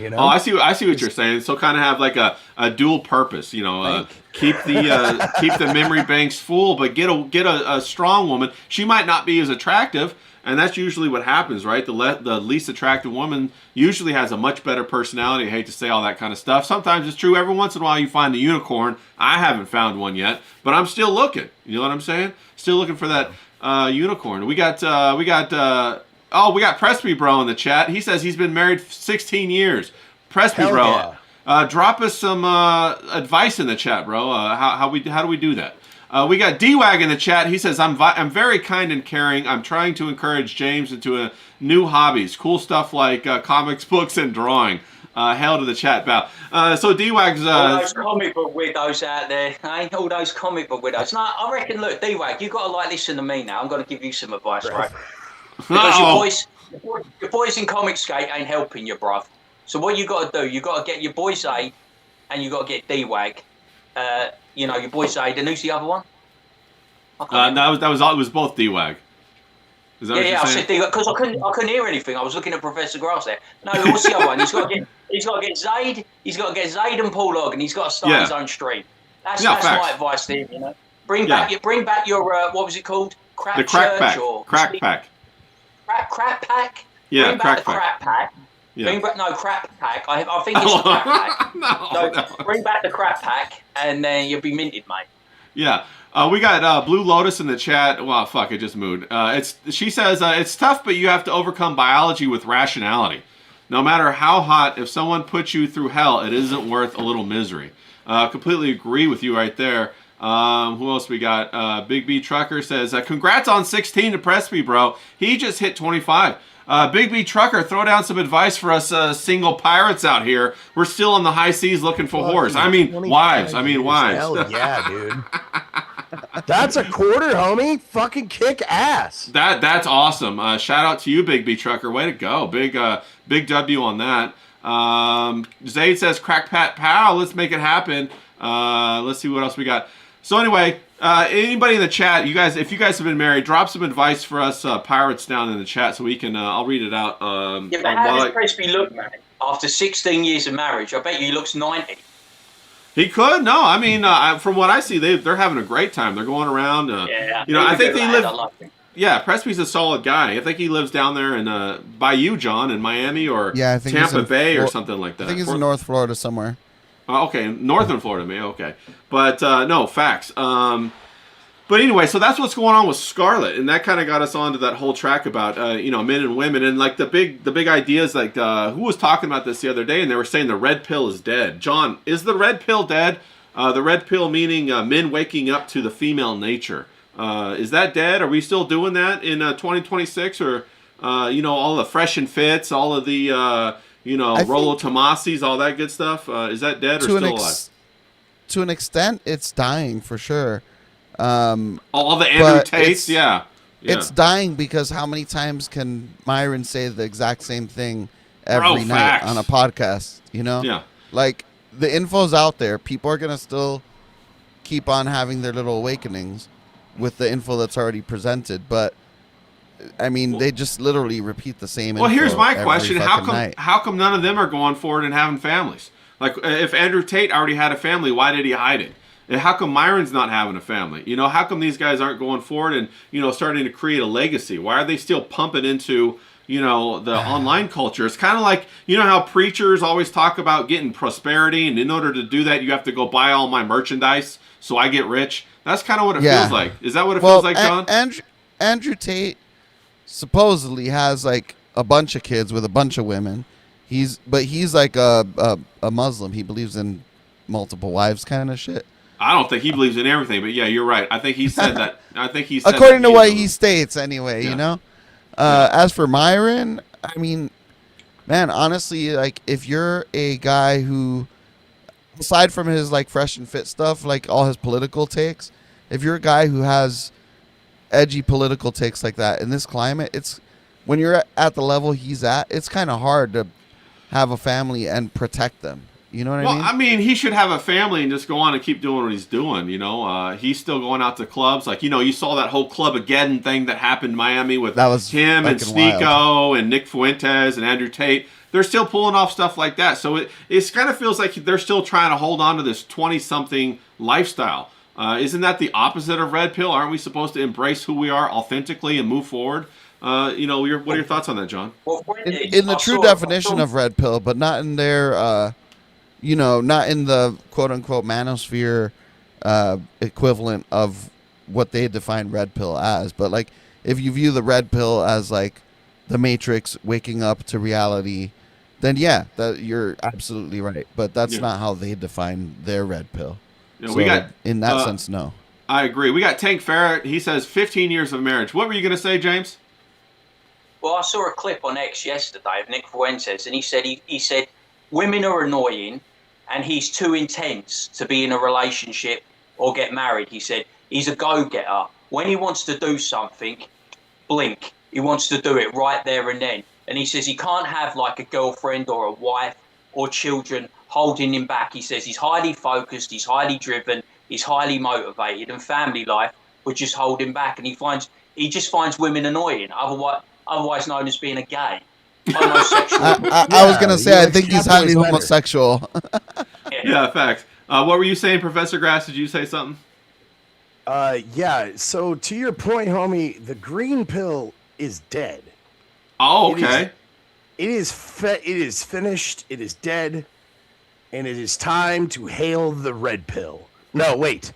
Oh, I see what you're saying. So kind of have a dual purpose, keep the memory banks full, but get a strong woman. She might not be as attractive, and that's usually what happens, right? The least attractive woman usually has a much better personality. I hate to say all that kind of stuff. Sometimes it's true. Every once in a while you find a unicorn. I haven't found one yet, but I'm still looking. You know what I'm saying? Still looking for that unicorn. We got Presby Bro in the chat. He says he's been married 16 years. Presby Bro, drop us some advice in the chat, bro. How do we do that? We got D-Wag in the chat. He says, I'm very kind and caring. I'm trying to encourage James into new hobbies. Cool stuff like comics, books, and drawing. Hail to the chat, pal. So D-Wag's... all those comic book widows out there. All those comic book widows. No, I reckon, look, D-Wag, you've got to listen to me now. I'm going to give you some advice, right? Because your boys in Comicsgate ain't helping you, bruv. So what you got to do, you got to get your boy Zaid and you got to get D-Wag. Your boy Zaid, and who's the other one? It was both D-Wag. Is that what you're I saying? said D-Wag because I couldn't hear anything. I was looking at Professor Grass there. No, what's the other one? He's got to get Zaid. He's got to get Zaid and Paul Ogg, and he's got to start his own stream. That's my advice to him. Bring back your what was it called? The crack pack. Crack pack. Crap pack. Yeah, bring back the crap pack. Yeah. Crap pack. I think it's a crap pack. Bring back the crap pack, and then you'll be minted, mate. Yeah. We got Blue Lotus in the chat. Well, fuck, it just moved. She says, it's tough, but you have to overcome biology with rationality. No matter how hot, if someone puts you through hell, it isn't worth a little misery. Completely agree with you right there. Who else we got? Big B Trucker says, congrats on 16 to Presby, bro. He just hit 25. Big B Trucker, throw down some advice for us single pirates out here. We're still on the high seas looking for whores. I mean, wives. Hell yeah, dude. That's a quarter, homie. Fucking kick ass. That's awesome. Shout out to you, Big B Trucker. Way to go. Big W on that. Zayd says, crack pat pow. Let's make it happen. Let's see what else we got. So anyway, anybody in the chat, you guys, if you guys have been married, drop some advice for us pirates down in the chat so we can. I'll read it out. Yeah, but how does Presby look, man? After 16 years of marriage, I bet you he looks 90. He could. No, I mean, from what I see, they're having a great time. They're going around. I think they live. Yeah, Presby's a solid guy. I think he lives down there in by you, John, in Miami or Tampa Bay or something like that. I think he's in North Florida somewhere. Okay, northern Florida, maybe. Okay, but no facts. But anyway, so that's what's going on with Scarlet, and that kind of got us onto that whole track about men and women, and like the big ideas. Like who was talking about this the other day, and they were saying the red pill is dead. John, is the red pill dead? The red pill meaning men waking up to the female nature. Is that dead? Are we still doing that in 2026, or all the fresh and fits, all of the Rolo Tomasis, all that good stuff? Is that dead or still alive? To an extent, it's dying for sure. All the Andrew Tates, yeah. It's dying because how many times can Myron say the exact same thing every night on a podcast? Yeah. Like the info's out there. People are gonna still keep on having their little awakenings with the info that's already presented, but I mean, they just literally repeat the same. Well, here's my question: How come none of them are going forward and having families? Like, if Andrew Tate already had a family, why did he hide it? And how come Myron's not having a family? How come these guys aren't going forward and starting to create a legacy? Why are they still pumping into the online culture? It's kind of like how preachers always talk about getting prosperity, and in order to do that, you have to go buy all my merchandise so I get rich. That's kind of what it feels like. Is that what it feels like, John? Andrew Tate supposedly has like a bunch of kids with a bunch of women. He's like a Muslim. He believes in multiple wives kind of shit. I don't think he believes in everything, but yeah, you're right. I think he said that. According to what he states, anyway. As for Myron, I mean, man, honestly, like if you're a guy who, aside from his like fresh and fit stuff, like all his political takes, if you're a guy who has edgy political takes like that in this climate, it's when you're at the level he's at, it's kind of hard to have a family and protect them. You know what I mean? Well, I mean, he should have a family and just go on and keep doing what he's doing. He's still going out to clubs. Like, you saw that whole Clubageddon thing that happened in Miami with him and Sneeko and Nick Fuentes and Andrew Tate. They're still pulling off stuff like that. So it kind of feels like they're still trying to hold on to this 20-something lifestyle. Isn't that the opposite of red pill? Aren't we supposed to embrace who we are authentically and move forward? What are your thoughts on that, John? In the true definition of red pill, but not in their... not in the quote-unquote manosphere equivalent of what they define red pill as. But, like, if you view the red pill as, like, the Matrix waking up to reality, then, yeah, you're absolutely right. But that's not how they define their red pill. So, in that sense, no. I agree. We got Tank Ferret. He says 15 years of marriage. What were you going to say, James? Well, I saw a clip on X yesterday of Nick Fuentes, and he said women are annoying, and he's too intense to be in a relationship or get married. He said he's a go-getter. When he wants to do something, blink. He wants to do it right there and then. And he says he can't have like a girlfriend or a wife or children holding him back. He says he's highly focused, he's highly driven, he's highly motivated, and family life would just hold him back. And he just finds women annoying, otherwise known as being a gay. Homosexual. I was gonna say I think he's highly homosexual. Yeah, facts. What were you saying, Professor Grass? Did you say something? Yeah. So to your point, homie, the green pill is dead. Oh, okay. It is finished. It is dead, and it is time to hail the red pill. No, wait.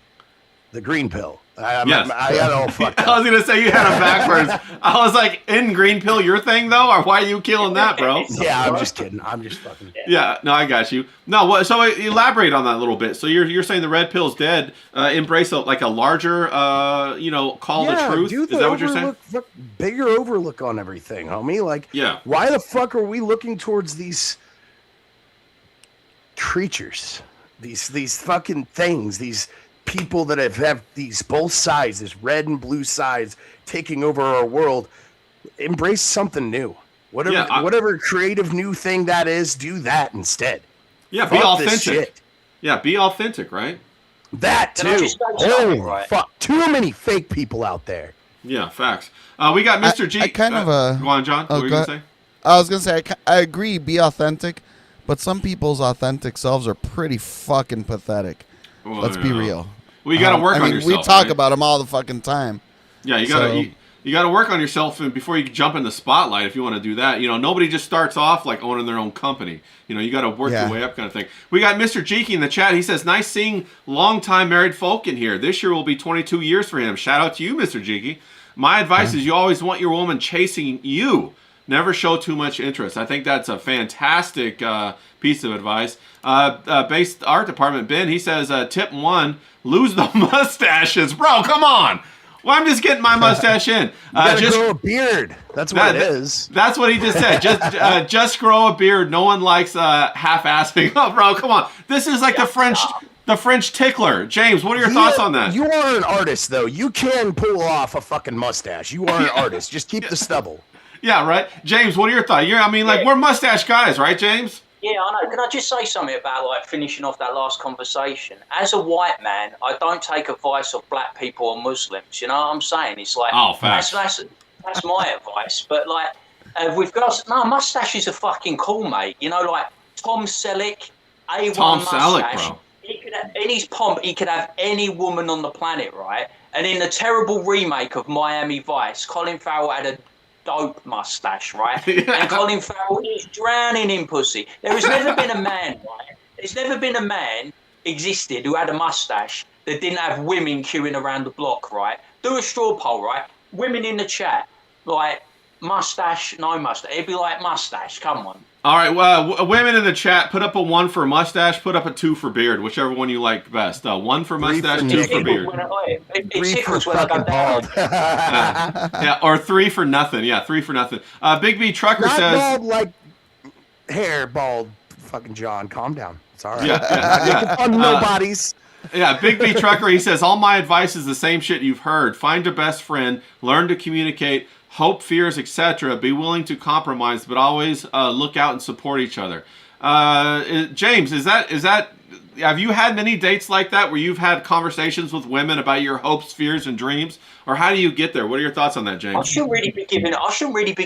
The green pill. Yes. I got all fucked up. I was gonna say you had them backwards. I was like, "In green pill, your thing though, or why are you killing that, bro?" Yeah, I'm just kidding. I'm just fucking. Yeah, no, I got you. No, what? So elaborate on that a little bit. So you're saying the red pill's dead. Embrace a larger, call to truth. Do Is that what you're saying? Bigger overlook on everything, homie. Like, yeah. Why the fuck are we looking towards these creatures, these fucking things, these people that have these both sides, this red and blue sides taking over our world? Embrace something new. Whatever creative new thing that is, do that instead. Yeah, be authentic. Yeah, be authentic, right? That too. Oh, fuck. Too many fake people out there. Yeah, facts. We got Mr. G. I kind of go on, John. What were you going to say? I was going to say, I agree, be authentic, but some people's authentic selves are pretty fucking pathetic. Well, Let's be real. Well, you got to work on yourself. We talk about them all the fucking time. Yeah, you got to you got to work on yourself before you jump in the spotlight. If you want to do that, nobody just starts off like owning their own company. You got to work your way up, kind of thing. We got Mr. Jeeky in the chat. He says, "Nice seeing long-time married folk in here. This year will be 22 years for him." Shout out to you, Mr. Jeeky. My advice is you always want your woman chasing you. Never show too much interest. I think that's a fantastic piece of advice. Based art department, Ben, he says, tip 1, lose the mustaches. Bro, come on. Well, I'm just getting my mustache in. You gotta grow a beard. That's what it is. That's what he just said. Just grow a beard. No one likes half-assing. Oh, bro, come on. This is like the French tickler. James, what are your thoughts on that? You are an artist, though. You can pull off a fucking mustache. You are an artist. Just keep the stubble. Yeah, right. James, what are your thoughts? We're mustache guys, right, James? Yeah, I know. Can I just say something about finishing off that last conversation? As a white man, I don't take advice of black people or Muslims. You know what I'm saying? It's like, facts. That's my advice. But with girls, mustaches are fucking cool, mate. Tom Selleck, A1 Tom mustache. Selleck, bro. He could have, in his pomp, he could have any woman on the planet, right? And in the terrible remake of Miami Vice, Colin Farrell had a dope mustache, right? Yeah. And Colin Farrell is drowning in pussy. There has never been a man, right? There's never been a man existed who had a mustache that didn't have women queuing around the block, right? Do a straw poll, right? Women in the chat, mustache, no mustache. It'd be like mustache, come on. All right, well, women in the chat, put up a 1 for mustache, put up a 2 for beard, whichever one you like best. 1 for mustache, 2 for beard. It's tickles when I go down. Yeah, or 3 for nothing. Yeah, 3 for nothing. Big B Trucker says... Not bald like hair, bald. Fucking John, calm down. It's all right. Yeah. Nobody's. Yeah, Big B Trucker, he says, all my advice is the same shit you've heard. Find your best friend, learn to communicate, hope, fears, etc. Be willing to compromise, but always look out and support each other. James, is that? Have you had many dates like that where you've had conversations with women about your hopes, fears, and dreams, or how do you get there? What are your thoughts on that, James? I shouldn't really be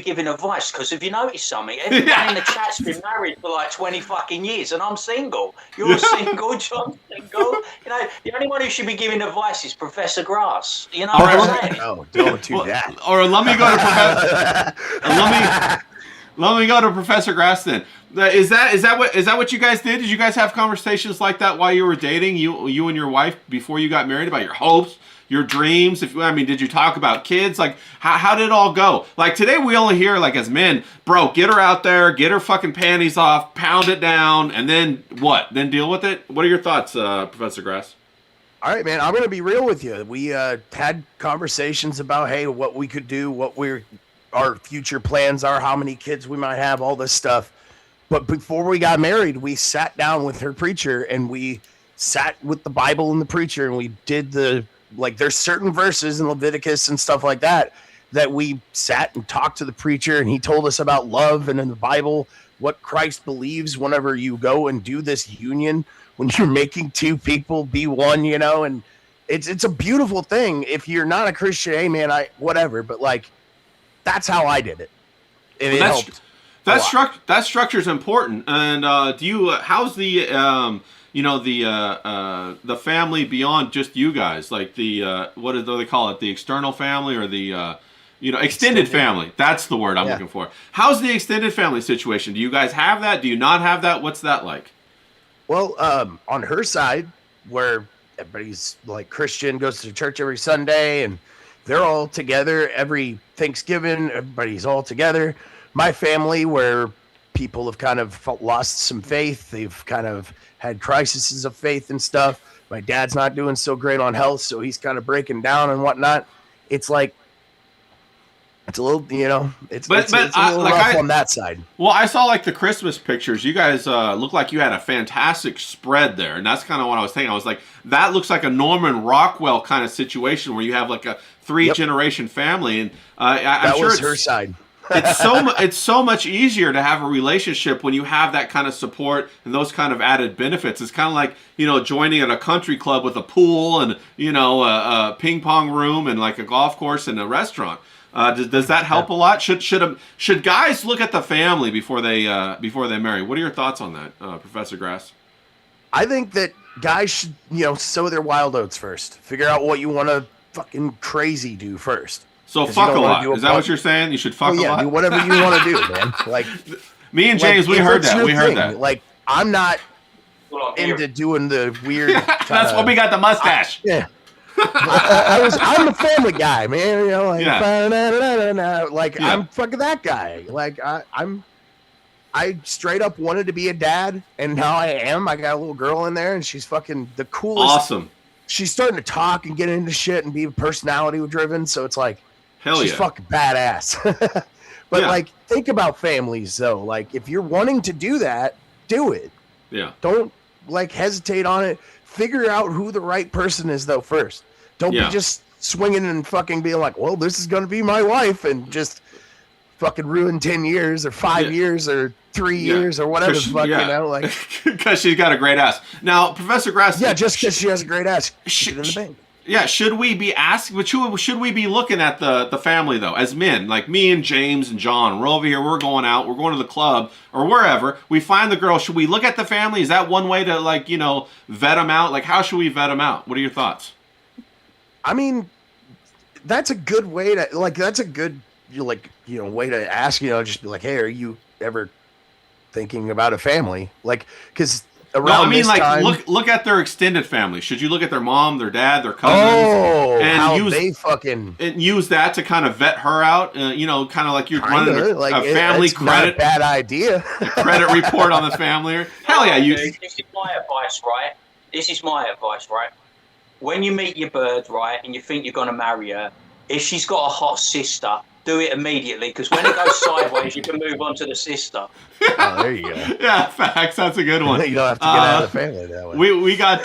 giving advice because if you notice something, everyone in the chat's been married for 20 fucking years, and I'm single. You're single, John's single. The only one who should be giving advice is Professor Grass. You know what I'm saying? No, don't do that. Or let me go to Professor. Let me go to Professor Grass then. Is that what you guys did? Did you guys have conversations like that while you were dating, you and your wife, before you got married, about your hopes, your dreams? Did you talk about kids? How did it all go? Today we only hear as men, bro, get her out there, get her fucking panties off, pound it down, and then what? Then deal with it? What are your thoughts, Professor Grass? All right, man, I'm going to be real with you. We had conversations about, hey, what we could do, what our future plans are, how many kids we might have, all this stuff. But before we got married, we sat down with her preacher and we sat with the Bible and the preacher and we did there's certain verses in Leviticus and stuff like that we sat and talked to the preacher and he told us about love and in the Bible, what Christ believes whenever you go and do this union, when you're making two people be one, and it's a beautiful thing. If you're not a Christian, hey man, whatever, but that's how I did it. And it helped. That structure is important. And how's the the family beyond just you guys? What do they call it? The external family or the extended family? That's the word I'm looking for. How's the extended family situation? Do you guys have that? Do you not have that? What's that like? Well, on her side, where everybody's like Christian, goes to church every Sunday, and they're all together every Thanksgiving. Everybody's all together. My family, where people have kind of lost some faith, they've kind of had crises of faith and stuff. My dad's not doing so great on health, so he's kind of breaking down and whatnot. It's like, it's a little, it's a little rough on that side. Well, I saw like the Christmas pictures. You guys look like you had a fantastic spread there, and that's kind of what I was thinking. I was like, that looks like a Norman Rockwell kind of situation where you have like a 3-generation family, and I'm sure was her side. It's so much easier to have a relationship when you have that kind of support and those kind of added benefits. It's kind of like, joining at a country club with a pool and, a ping pong room and like a golf course and a restaurant. Does that help a lot? Should guys look at the family before they marry? What are your thoughts on that, Professor Grass? I think that guys should, sow their wild oats first. Figure out what you want to fucking crazy do first. So fuck a lot. Is that what you're saying? You should fuck a lot? Do whatever you want to do, man. Like me and James, we heard that. We heard that. Like I'm not into doing the weird. That's why we got the mustache. Yeah. I'm a family guy, man. I'm fucking that guy. Like I straight up wanted to be a dad, and now I am. I got a little girl in there, and she's fucking the coolest. Awesome. She's starting to talk and get into shit and be personality driven. So it's like, she's fucking badass. But like, think about families though. Like, if you're wanting to do that, do it. Yeah. Don't like hesitate on it. Figure out who the right person is though first. Don't be just swinging and fucking being like, well, this is going to be my wife, and just fucking ruin 10 years or 5 years or 3 years or whatever the fuck, like. Because she's got a great ass. Now, Professor Grass. Yeah, just because she has a great ass. She's in the bank. Yeah, should we be asking, but should we be looking at the family, though, as men? Like me and James and John, we're over here, we're going out, we're going to the club, or wherever. We find the girl. Should we look at the family? Is that one way to, like, vet them out? Like, how should we vet them out? What are your thoughts? I mean, that's a good way to, like, that's a good, way to ask, just be like, hey, are you ever thinking about a family? Like, because around look at their extended family. Should you look at their mom, their dad, their cousins? And use that to kind of vet her out. Kind of like you're running a family credit. Not a bad idea. A credit report on the family. Hell yeah, This is my advice, right? When you meet your bird, right, and you think you're going to marry her, if she's got a hot sister, do it immediately, because when it goes sideways, you can move on to the sister. Oh, there you go. Yeah, facts. That's a good one. You don't have to get out of the family that way. We got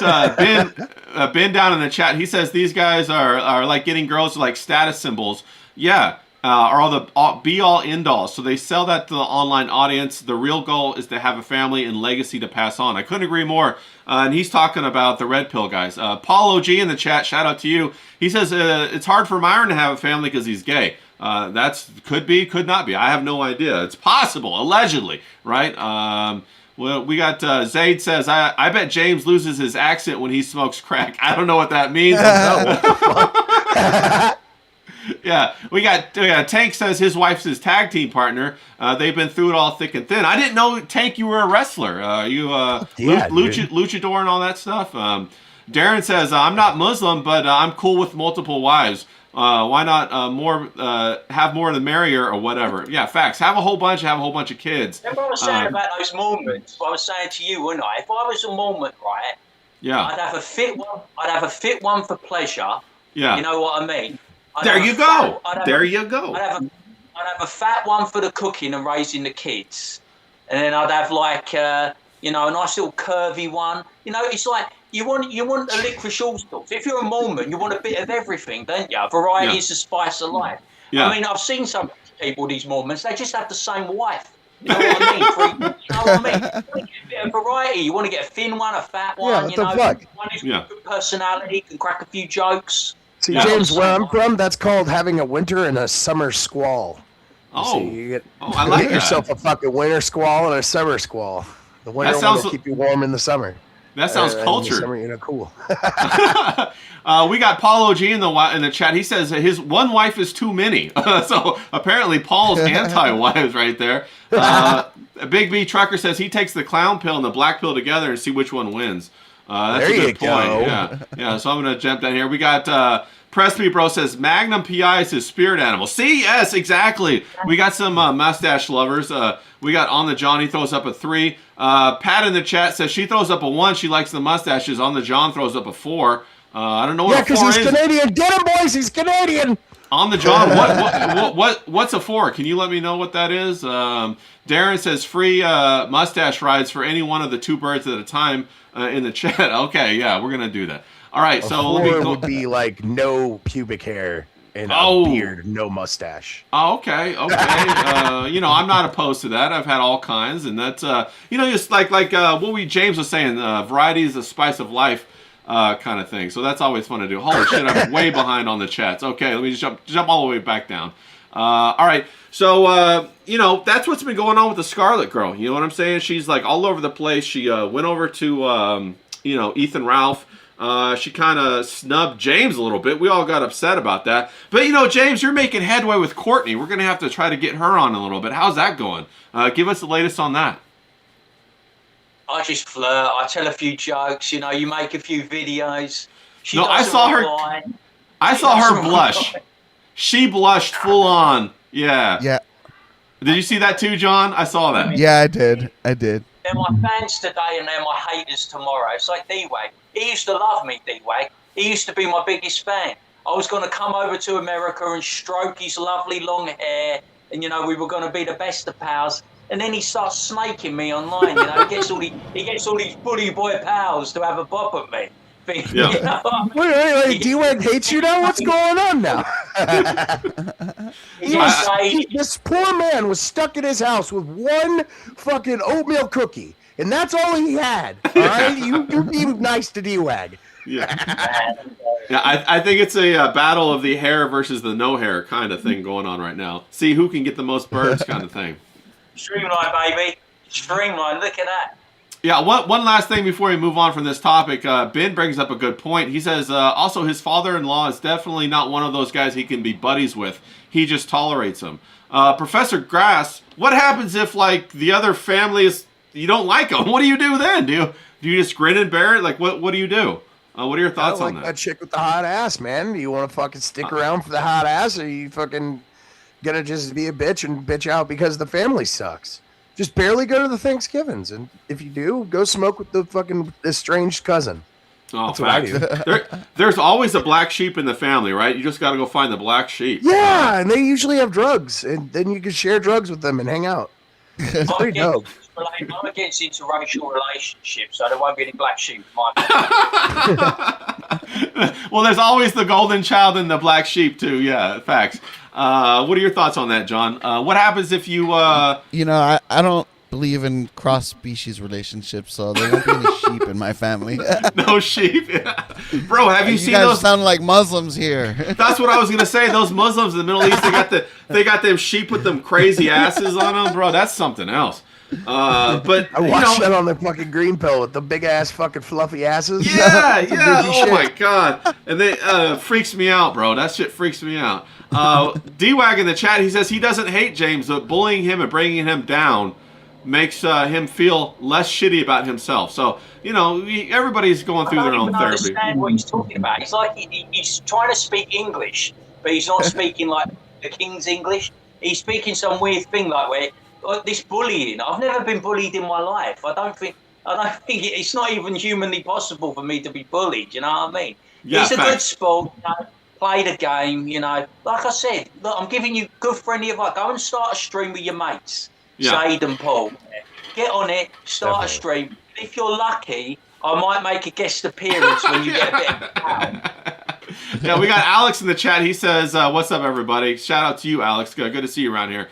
Ben down in the chat. He says these guys are like getting girls to like status symbols. Yeah. Are all the be-all, end-all. So they sell that to the online audience. The real goal is to have a family and legacy to pass on. I couldn't agree more. And he's talking about the red pill guys. Paul OG in the chat, shout out to you. He says it's hard for Myron to have a family because he's gay. That's could be, could not be. I have no idea. It's possible, allegedly, right? Well, we got Zaid says, I bet James loses his accent when he smokes crack. I don't know what that means. Yeah, we got Tank says his wife's his tag team partner. They've been through it all thick and thin. I didn't know, Tank, you were a wrestler. You luchador and all that stuff. Darren says I'm not Muslim, but I'm cool with multiple wives. Why not have more the merrier or whatever? Yeah, facts. Have a whole bunch of kids. Remember what I was saying about those Mormons? What I was saying to you, wouldn't I? If I was a Mormon, right? Yeah. I'd have a fit one. I'd have a fit one for pleasure. Yeah. You know what I mean? There you go. I'd have a fat one for the cooking and raising the kids, and then I'd have like a nice little curvy one. It's like you want a licorice all sorts. If you're a Mormon, you want a bit of everything, don't you? Variety is the spice of life. Yeah. I mean, I've seen some people, these Mormons, they just have the same wife. You know what I mean? You know what I mean? You want to get a bit of variety. You want to get a thin one, a fat one. Yeah, what the fuck? One who's got good personality, can crack a few jokes. See, James, where I'm from, that's called having a winter and a summer squall. I like that. yourself a fucking winter squall and a summer squall. The winter one will keep you warm in the summer. That sounds cultured. In the summer, cool. We got Paul OG in the chat. He says his one wife is too many. So apparently Paul's anti-wives right there. Big B Trucker says he takes the clown pill and the black pill together and see which one wins. That's There a you good point. go. Yeah. So I'm gonna jump down here. We got Presby Bro says Magnum PI is his spirit animal. See, yes, exactly. We got some mustache lovers. We got On the John. He throws up a 3. Pat in the chat says she throws up a 1. She likes the mustaches. On the John throws up a 4. I don't know what a 4 is. Yeah, because he's Canadian. Get him, boys. He's Canadian. On the John, what's a 4? Can you let me know what that is? Darren says free mustache rides for any one of the 2 birds at a time in the chat. Okay, yeah, we're gonna do that. All right, so let me go. Would be like no pubic hair and a beard, no mustache. Oh, okay. I'm not opposed to that. I've had all kinds, and that's just like what James was saying, variety is the spice of life. Kind of thing. So that's always fun to do. Holy shit, I'm way behind on the chats. Okay, let me just jump all the way back down. All right. So, that's what's been going on with the Scarlet Girl. You know what I'm saying? She's like all over the place. She went over to, Ethan Ralph. She kind of snubbed James a little bit. We all got upset about that. But, James, you're making headway with Courtney. We're going to have to try to get her on a little bit. How's that going? Give us the latest on that. I just flirt. I tell a few jokes. You make a few videos. I saw her blush. She blushed full on. Yeah. Yeah. Did you see that too, John? I saw that. Yeah, I did. They're my fans today and they're my haters tomorrow. It's like D-Wag. He used to love me, D-Wag. He used to be my biggest fan. I was going to come over to America and stroke his lovely long hair. And, we were going to be the best of pals. And then he starts snaking me online, He gets all these bully boy pals to have a pop at me. Yeah. Wait, D-Wag hates you now? What's going on now? This poor man was stuck in his house with one fucking oatmeal cookie, and that's all he had. All right? You be nice to D-Wag. Yeah. Yeah, I think it's a battle of the hair versus the no hair kind of thing going on right now. See who can get the most birds kind of thing. Streamline, baby. Streamline. Look at that. Yeah, one last thing before we move on from this topic. Ben brings up a good point. He says, also, his father-in-law is definitely not one of those guys he can be buddies with. He just tolerates him. Professor Grass, what happens if, the other family you don't like them? What do you do then? Do you just grin and bear it? What do you do? What are your thoughts on that? That chick with the hot ass, man. Do you want to fucking stick around for the hot ass, or are you fucking gonna just be a bitch and bitch out because the family sucks? Just barely go to the Thanksgivings, and if you do, go smoke with the fucking estranged cousin. Oh, that's what I do. There's always a black sheep in the family, right? You just got to go find the black sheep. Yeah, and they usually have drugs, and then you can share drugs with them and hang out. It's pretty dope. I'm against interracial relationships, so there won't be any black sheep. Well, there's always the golden child and the black sheep too. Yeah, facts. What are your thoughts on that, John? What happens if you? I don't believe in cross-species relationships, so there won't be any sheep in my family. No sheep, bro. Have you seen guys those? Sound like Muslims here. That's what I was gonna say. Those Muslims in the Middle East, they got them sheep with them crazy asses on them, bro. That's something else. But I watched that on the fucking green pill with the big ass fucking fluffy asses. Yeah. Oh my god, and they freaks me out, bro. That shit freaks me out. D-Wag in the chat, he says he doesn't hate James, but bullying him and bringing him down makes him feel less shitty about himself. So, everybody's going through their own therapy. I don't understand what he's talking about. It's like he's trying to speak English, but he's not speaking like the King's English. He's speaking some weird thing like this bullying. I've never been bullied in my life. I don't think it's not even humanly possible for me to be bullied. You know what I mean? Yeah, he's a good sport. Play the game. Like I said, look, I'm giving you good friendly advice. Go and start a stream with your mates. Jade and Paul. Get on it, start a stream. If you're lucky, I might make a guest appearance when you get a bit of power. Yeah, we got Alex in the chat. He says, what's up, everybody? Shout out to you, Alex. Good to see you around here.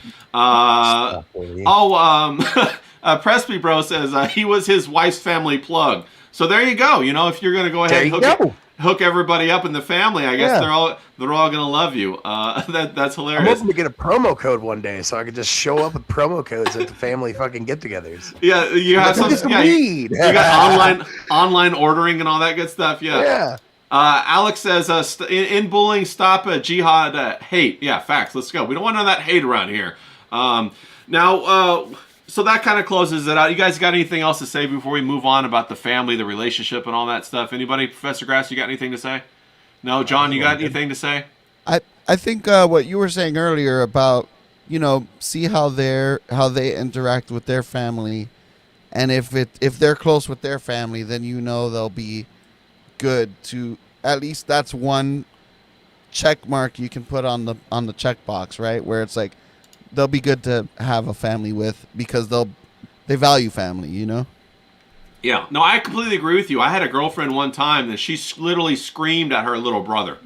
Presby Bro says he was his wife's family plug. So there you go. If you're going to go ahead and hook everybody up in the family, I guess they're all gonna love you. That's hilarious. I'm hoping to get a promo code one day so I could just show up with promo codes at the family fucking get-togethers. Yeah, you have some. Yeah, you got online ordering and all that good stuff. Yeah. Alex says, in bullying, stop jihad hate. Yeah, facts. Let's go. We don't want none of that hate around here. Now, So that kind of closes it out. You guys got anything else to say before we move on about the family, the relationship, and all that stuff? Anybody? Professor Grass, you got anything to say? No? John, you got anything to say? I think what you were saying earlier about, see how they interact with their family, and if they're close with their family, then they'll be good to, at least that's one check mark you can put on the checkbox, right? Where it's like they'll be good to have a family with because they value family, Yeah. No, I completely agree with you. I had a girlfriend one time that she literally screamed at her little brother.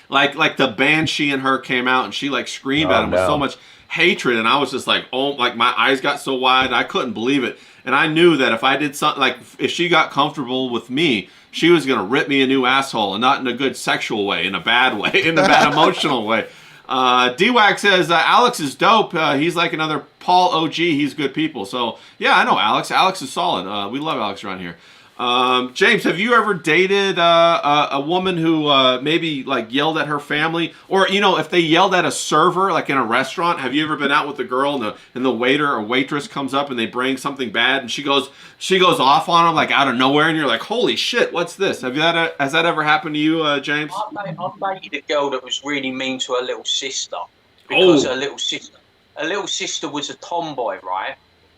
Like the banshee in her came out and she like screamed at him with so much hatred, and I was just like, oh, like my eyes got so wide, I couldn't believe it. And I knew that if I did something, like if she got comfortable with me, she was going to rip me a new asshole, and not in a good sexual way, in a bad way, in a bad emotional way. D-Wack says, Alex is dope. He's like another Paul OG. He's good people. So, yeah, I know Alex. Alex is solid. We love Alex around here. James, have you ever dated a woman who maybe like yelled at her family, or if they yelled at a server like in a restaurant? Have you ever been out with a girl and the waiter or waitress comes up and they bring something bad and she goes off on them like out of nowhere, and you're like, holy shit, what's this? Has that ever happened to you, James? I've dated a girl that was really mean to her little sister because her little sister was a tomboy, right?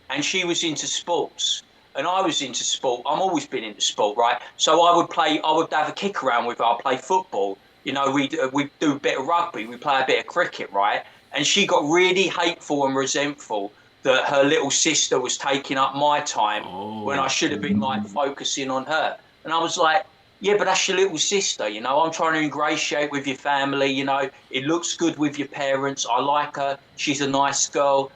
And she was into sports. And I was into sport. I've always been into sport, right? So I would have a kick around with her. I'd play football. We do a bit of rugby. We play a bit of cricket, right? And she got really hateful and resentful that her little sister was taking up my time when I should have been like focusing on her. And I was like, yeah, but that's your little sister, I'm trying to ingratiate with your family, it looks good with your parents. I like her. She's a nice girl,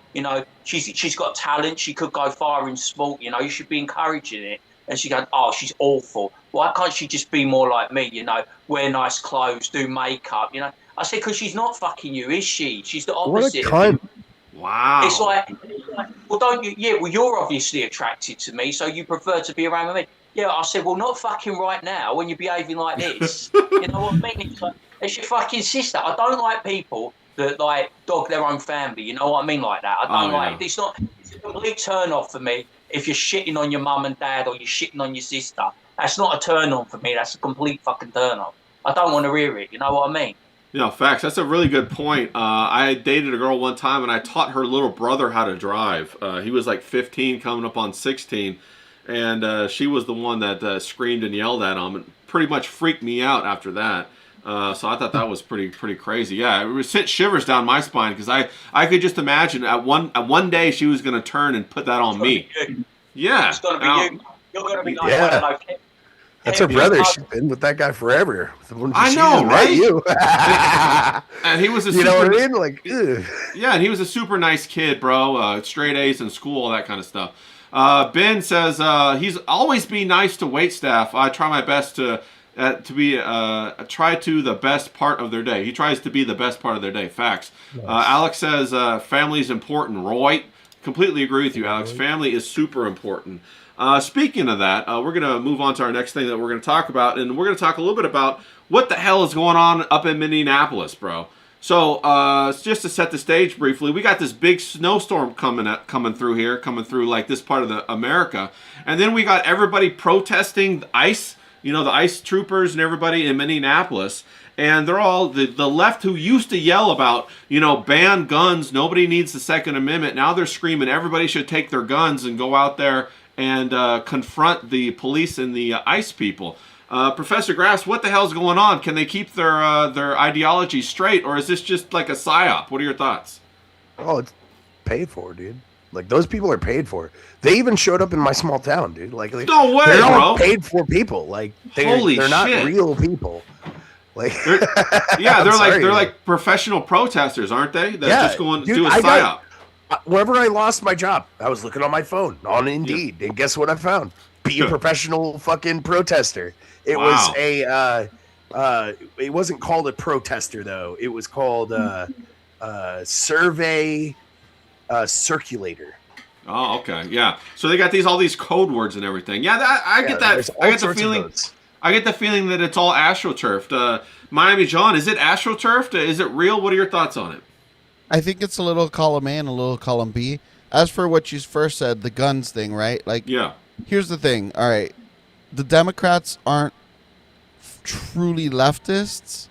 she's got talent. She could go far in sport, you should be encouraging it. And she goes, oh, she's awful. Why can't she just be more like me, wear nice clothes, do makeup, I said, because she's not fucking you, is she? She's the opposite. What a cunt. Wow. It's like, well, don't you? Yeah, well, you're obviously attracted to me, so you prefer to be around with me. Yeah, I said, well, not fucking right now when you're behaving like this. You know what I mean? It's like, it's your fucking sister. I don't like people that like dog their own family. You know what I mean? Like that. I don't like. It's a complete turn off for me if you're shitting on your mum and dad or you're shitting on your sister. That's not a turn on for me. That's a complete fucking turn off. I don't want to hear it. You know what I mean? Facts. That's a really good point. I dated a girl one time, and I taught her little brother how to drive. He was like 15, coming up on 16. And she was the one that screamed and yelled at him, and pretty much freaked me out after that. So I thought that was pretty crazy. Yeah, it sent shivers down my spine because I could just imagine at one day she was going to turn and put that on me. Yeah, it's going to be you. You're going to be like one of those. That's her brother. She's been with that guy forever. I know, right? You. And he was know what I mean? Like, ugh. Yeah, and he was a super nice kid, bro. Straight A's in school, all that kind of stuff. Ben says he's always be nice to waitstaff. I try my best to try to the best part of their day. He tries to be the best part of their day. Facts. Yes. Alex says family is important. Roy, completely agree with you, Alex. Family is super important. Speaking of that, we're going to move on to our next thing that we're going to talk about, and we're going to talk a little bit about what the hell is going on up in Minneapolis, bro. So, just to set the stage briefly, we got this big snowstorm coming through like this part of the America, and then we got everybody protesting the ICE, the ICE troopers and everybody in Minneapolis, and they're all the left who used to yell about, ban guns, nobody needs the Second Amendment. Now they're screaming everybody should take their guns and go out there and confront the police and the ICE people. Professor Grass, what the hell's going on? Can they keep their ideology straight, or is this just like a psyop? What are your thoughts? Oh, it's paid for, dude. Like, those people are paid for. They even showed up in my small town, dude. Like no way, they're all bro. paid for people. Like, they're not real people. Like, they're like professional protesters, aren't they? That just going to do a psyop. Wherever I lost my job, I was looking on my phone on Indeed, and guess what I found? Be a professional fucking protester. It was it wasn't called a protester though. It was called survey circulator. Oh, okay, yeah. So they got all these code words and everything. Yeah, I get that. I get the feeling. I get the feeling that it's all AstroTurfed. Miami John, is it AstroTurfed? Is it real? What are your thoughts on it? I think it's a little column A and a little column B. as for what you first said, the guns thing, right? Like, Yeah. here's the thing. All right, the Democrats aren't truly leftists,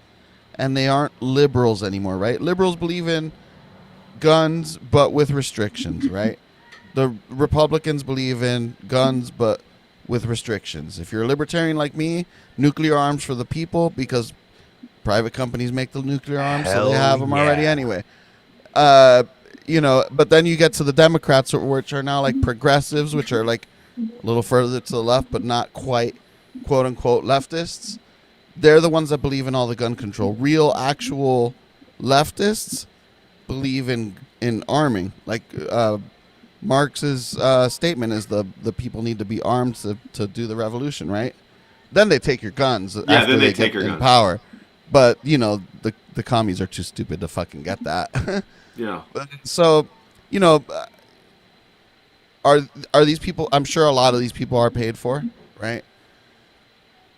and they aren't liberals anymore, right? Liberals believe in guns, but with restrictions, right? The Republicans believe in guns, but with restrictions. If you're a libertarian like me, nuclear arms for the people, because private companies make the nuclear arms, so they have them already anyway. You know, but then you get to the Democrats, which are now like progressives, which are like a little further to the left, but not quite, quote unquote, leftists. They're the ones that believe in all the gun control. Real, actual leftists believe in arming. Like Marx's statement is the people need to be armed to do the revolution, right? Then they take your guns after then they get take your in guns. power. But, you know, the commies are too stupid to fucking get that. Yeah. So, you know, are these people, I'm sure a lot of these people are paid for, right?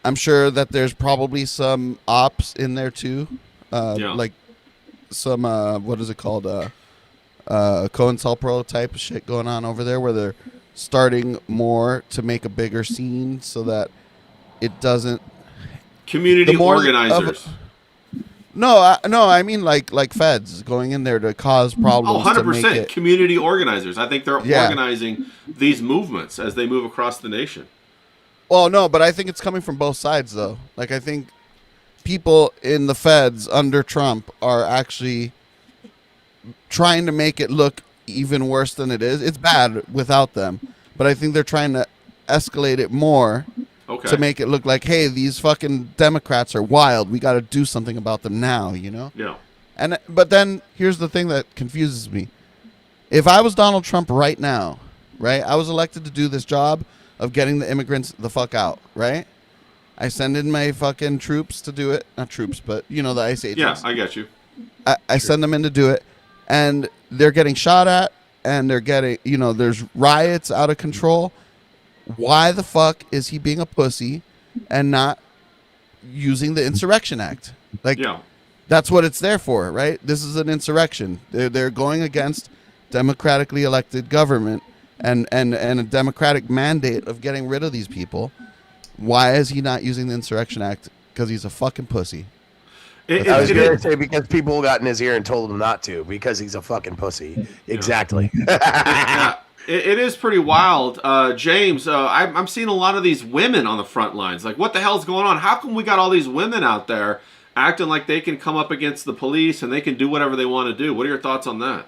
I'm sure that there's probably some ops in there too. Like some, what is it called? COINTELPRO type of shit going on over there where they're starting more to make a bigger scene so that it doesn't. Community organizers. No, I mean like feds going in there to cause problems. 100% community organizers. I think they're organizing these movements as they move across the nation. Well, no, but I think it's coming from both sides, though. Like, I think people in the feds under Trump are actually trying to make it look even worse than it is. It's bad without them, but I think they're trying to escalate it more to make it look like, hey, these fucking Democrats are wild. We got to do something about them now, you know? Yeah. But then here's the thing that confuses me. If I was Donald Trump right now, right, I was elected to do this job of getting the immigrants the fuck out, right? I send in my fucking troops to do it. Not troops, but, you know, the ICE agents. Yeah, I get you. I send them in to do it, and they're getting shot at, and they're getting, you know, there's riots out of control. Why the fuck is he being a pussy and not using the Insurrection Act? Like, that's what it's there for, right? This is an insurrection. They're going against democratically elected government and a democratic mandate of getting rid of these people. Why is he not using the Insurrection Act? Because he's a fucking pussy. I was going to say because people got in his ear and told him not to because he's a fucking pussy. Exactly. It is pretty wild. James, I'm seeing a lot of these women on the front lines. Like, what the hell's going on? How come we got all these women out there acting like they can come up against the police and they can do whatever they want to do? What are your thoughts on that?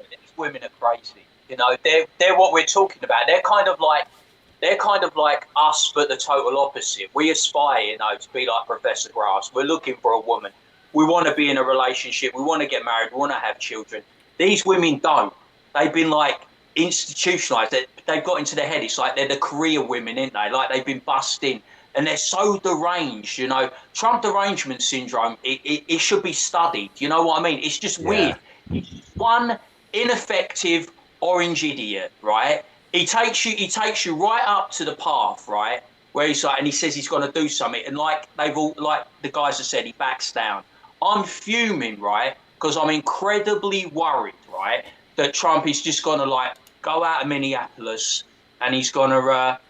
These women are crazy. You know, they're what we're talking about. They're kind of like us, but the total opposite. We aspire, you know, to be like Professor Grass. We're looking for a woman. We want to be in a relationship. We want to get married. We want to have children. These women don't. They've been like institutionalized. They've got into their head. It's like they're the career women, aren't they? Like they've been bussed in. And they're so deranged, you know. Trump derangement syndrome, it should be studied. You know what I mean? It's just weird. It's just one ineffective orange idiot, right? He takes you right up to the path, right? Where he's like, and he says he's going to do something. And like the guys have said, he backs down. I'm fuming, right? Because I'm incredibly worried, right? That Trump is just going to like go out of Minneapolis and he's going to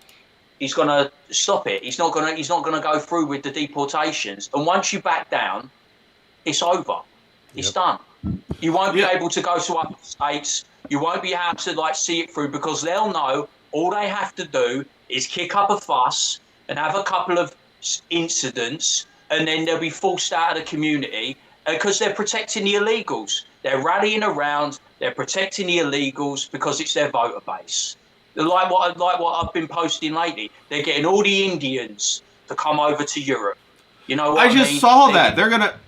stop it. He's not going to go through with the deportations. And once you back down, it's over. It's done. You won't be able to go to other states. You won't be able to like see it through because they'll know all they have to do is kick up a fuss and have a couple of incidents, and then they'll be forced out of the community because they're protecting the illegals. They're rallying around. They're protecting the illegals because it's their voter base. Like what I've been posting lately. They're getting all the Indians to come over to Europe. You know what I just mean? saw that they're gonna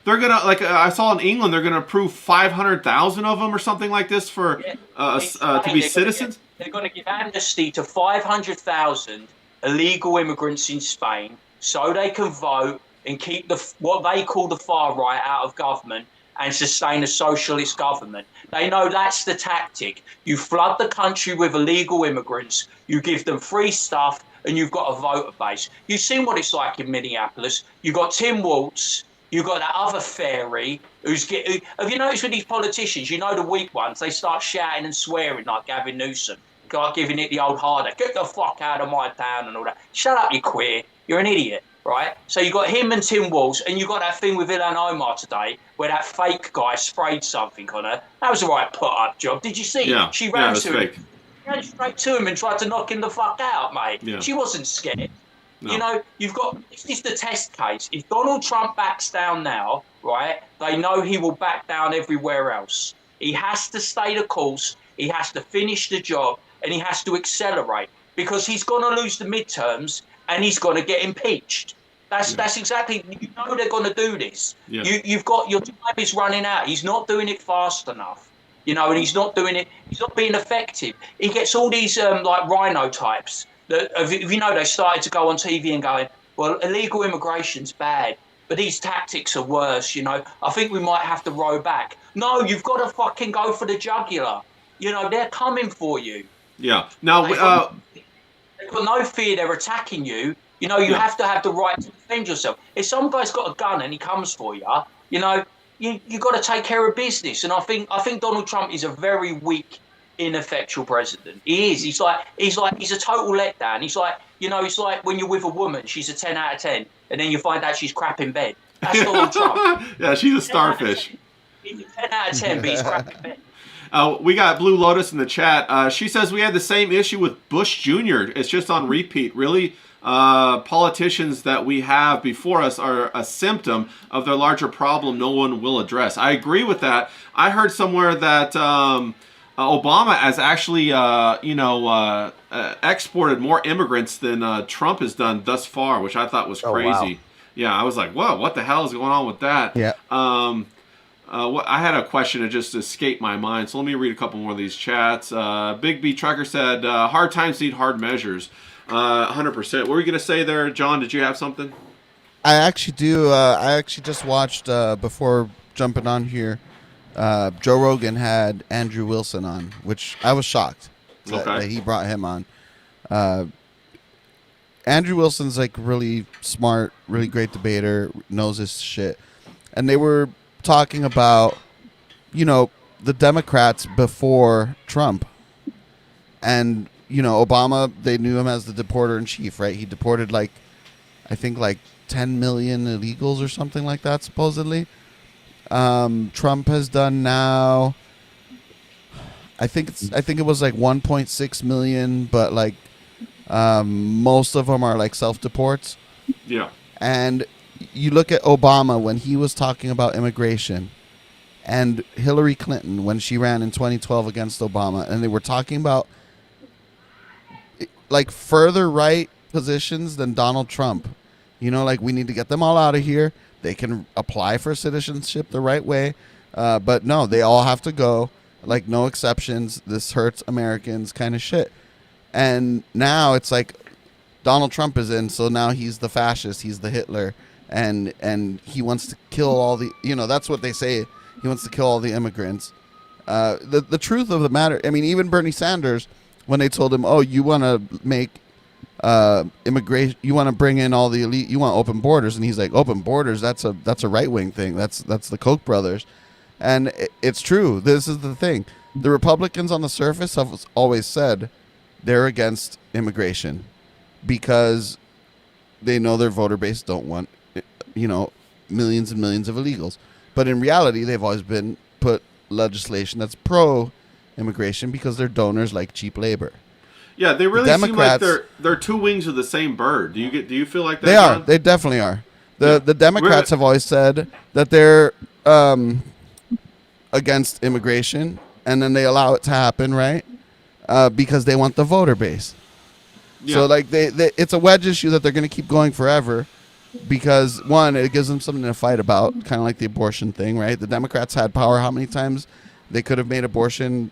like I saw in England they're gonna approve 500,000 of them or something like this for to be citizens. They're going to give amnesty to 500,000 illegal immigrants in Spain so they can vote and keep what they call the far right out of government and sustain a socialist government. They know that's the tactic. You flood the country with illegal immigrants, you give them free stuff, and you've got a voter base. You've seen what it's like in Minneapolis. You've got Tim Walz, You got that other fairy who's getting. Have you noticed with these politicians? You know the weak ones. They start shouting and swearing like Gavin Newsom, like giving it the old harder. Get the fuck out of my town and all that. Shut up, you queer. You're an idiot, right? So you got him and Tim Walz, and you got that thing with Ilhan Omar today, where that fake guy sprayed something on her. That was a right put-up job. Did you see? Yeah, She ran it was to fake. him. She ran straight to him and tried to knock him the fuck out, mate. Yeah. She wasn't scared. No. You know, this is the test case. If Donald Trump backs down now, right, they know he will back down everywhere else. He has to stay the course, he has to finish the job, and he has to accelerate, because he's going to lose the midterms and he's going to get impeached. That's exactly, you know they're going to do this. Yeah. You've got, your time is running out. He's not doing it fast enough. You know, and he's not doing it, he's not being effective. He gets all these like rhino types. You know, they started to go on TV and going, well, illegal immigration's bad, but these tactics are worse, you know. I think we might have to row back. No, you've got to fucking go for the jugular. You know, they're coming for you. Yeah. Now, They've got no fear, they're attacking you. You know, you have to have the right to defend yourself. If some guy's got a gun and he comes for you, you know, you got to take care of business. And I think Donald Trump is a very weak, ineffectual president. He is. He's a total letdown. He's like, you know, it's like when you're with a woman, she's a 10 out of 10, and then you find out she's crap in bed. That's Donald Trump. Yeah, she's a starfish. He's a 10 out of 10, but he's crap in bed. We got Blue Lotus in the chat. She says we had the same issue with Bush Jr. It's just on repeat. Really, politicians that we have before us are a symptom of their larger problem no one will address. I agree with that. I heard somewhere that Obama has actually, exported more immigrants than Trump has done thus far, which I thought was crazy. Wow. Yeah, I was like, whoa, what the hell is going on with that? Yeah. I had a question that just escaped my mind, so let me read a couple more of these chats. Big B Trucker said, hard times need hard measures. 100%. What were you going to say there, John? Did you have something? I actually do. I actually just watched, before jumping on here, Joe Rogan had Andrew Wilson on, which I was shocked that he brought him on. Andrew Wilson's like really smart, really great debater, knows his shit. And they were talking about, you know, the Democrats before Trump. And, you know, Obama, they knew him as the deporter in chief, right? He deported like 10 million illegals or something like that, supposedly. Trump has done now, I think it was like 1.6 million, but like most of them are like self-deports. Yeah. And you look at Obama when he was talking about immigration, and Hillary Clinton when she ran in 2012 against Obama, and they were talking about like further right positions than Donald Trump. You know, like we need to get them all out of here. They can apply for citizenship the right way, but no, they all have to go. Like no exceptions. This hurts Americans, kind of shit. And now it's like Donald Trump is in, so now he's the fascist, he's the Hitler, and he wants to kill all the, you know, that's what they say. He wants to kill all the immigrants. The truth of the matter, I mean, even Bernie Sanders, when they told him, oh, you want to make immigration, you want to bring in all the elite, you want open borders, and he's like, open borders, that's a right-wing thing, that's the Koch brothers. And it's true. This is the thing. The Republicans on the surface have always said they're against immigration because they know their voter base don't want, you know, millions and millions of illegals. But in reality, they've always been put legislation that's pro-immigration because their donors like cheap labor. Yeah, they really seem like they're two wings of the same bird. Do you feel like that? They are. John? They definitely are. The Democrats have always said that they're against immigration, and then they allow it to happen, right? Because they want the voter base. Yeah. So like it's a wedge issue that they're going to keep going forever because one, it gives them something to fight about, kind of like the abortion thing, right? The Democrats had power. How many times they could have made abortion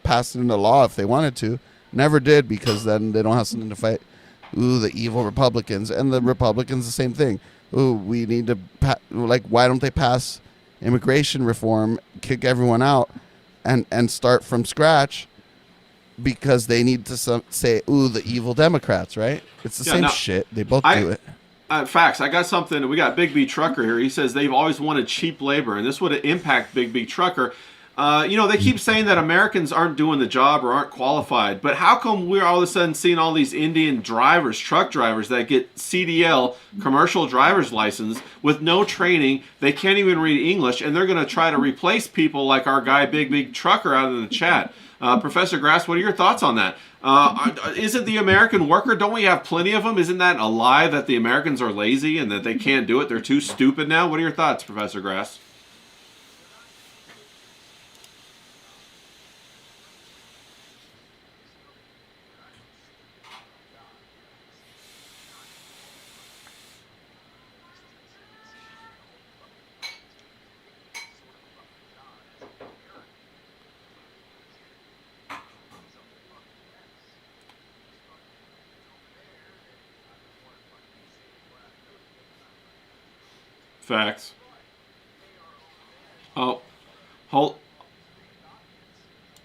passed into law if they wanted to? Never did, because then they don't have something to fight. Ooh, the evil Republicans. And the Republicans, the same thing. Ooh, we need to, why don't they pass immigration reform, kick everyone out, and start from scratch? Because they need to say, ooh, the evil Democrats, right? It's the same shit. They both do it. Facts. I got something. We got Big B Trucker here. He says they've always wanted cheap labor, and this would impact Big B Trucker. They keep saying that Americans aren't doing the job or aren't qualified, but how come we're all of a sudden seeing all these Indian drivers, truck drivers that get CDL, commercial driver's license, with no training? They can't even read English, and they're going to try to replace people like our guy Big B Trucker out in the chat. Professor Grass, what are your thoughts on that? Isn't the American worker, don't we have plenty of them? Isn't that a lie that the Americans are lazy and that they can't do it? They're too stupid now? What are your thoughts, Professor Grass? Facts. Oh, hold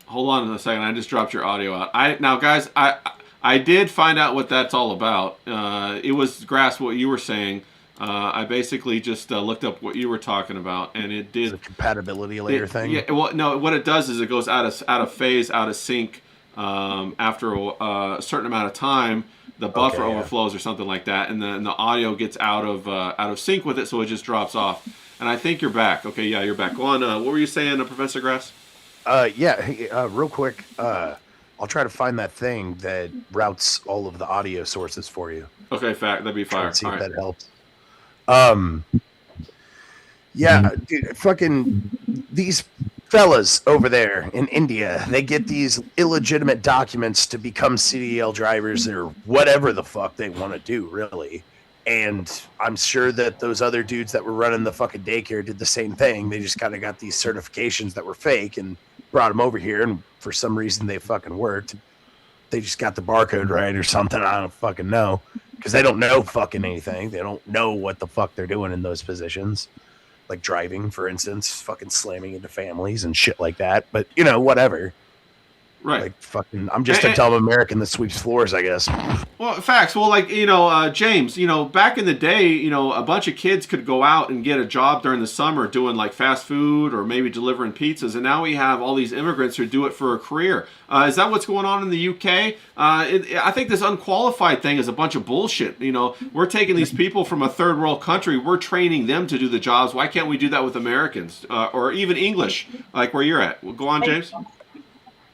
on a second. I just dropped your audio out. I did find out what that's all about. It was Grass, what you were saying. I basically just looked up what you were talking about, and it did. It's a compatibility layer thing. Yeah. Well, no. What it does is it goes out of phase, out of sync after a certain amount of time. The buffer overflows or something like that, and the audio gets out of sync with it, so it just drops off. And I think you're back. Okay, yeah, you're back. Go on. What were you saying, Professor Grass? Real quick. I'll try to find that thing that routes all of the audio sources for you. Okay, that'd be fire. See all if right. that helps. Dude, fucking these fellas over there in India, they get these illegitimate documents to become CDL drivers or whatever the fuck they want to do, really. And I'm sure that those other dudes that were running the fucking daycare did the same thing. They just kind of got these certifications that were fake and brought them over here, and for some reason they fucking worked. They just got the barcode right or something. I don't fucking know, because they don't know fucking anything. They don't know what the fuck they're doing in those positions. Like driving, for instance, fucking slamming into families and shit like that. But, whatever. Right. Like, fucking, I'm just a dumb American that sweeps floors, I guess. Well, facts. Well, James, back in the day, a bunch of kids could go out and get a job during the summer doing like fast food or maybe delivering pizzas. And now we have all these immigrants who do it for a career. Is that what's going on in the UK? I think this unqualified thing is a bunch of bullshit. We're taking these people from a third world country. We're training them to do the jobs. Why can't we do that with Americans or even English, like where you're at? Well, go on, James.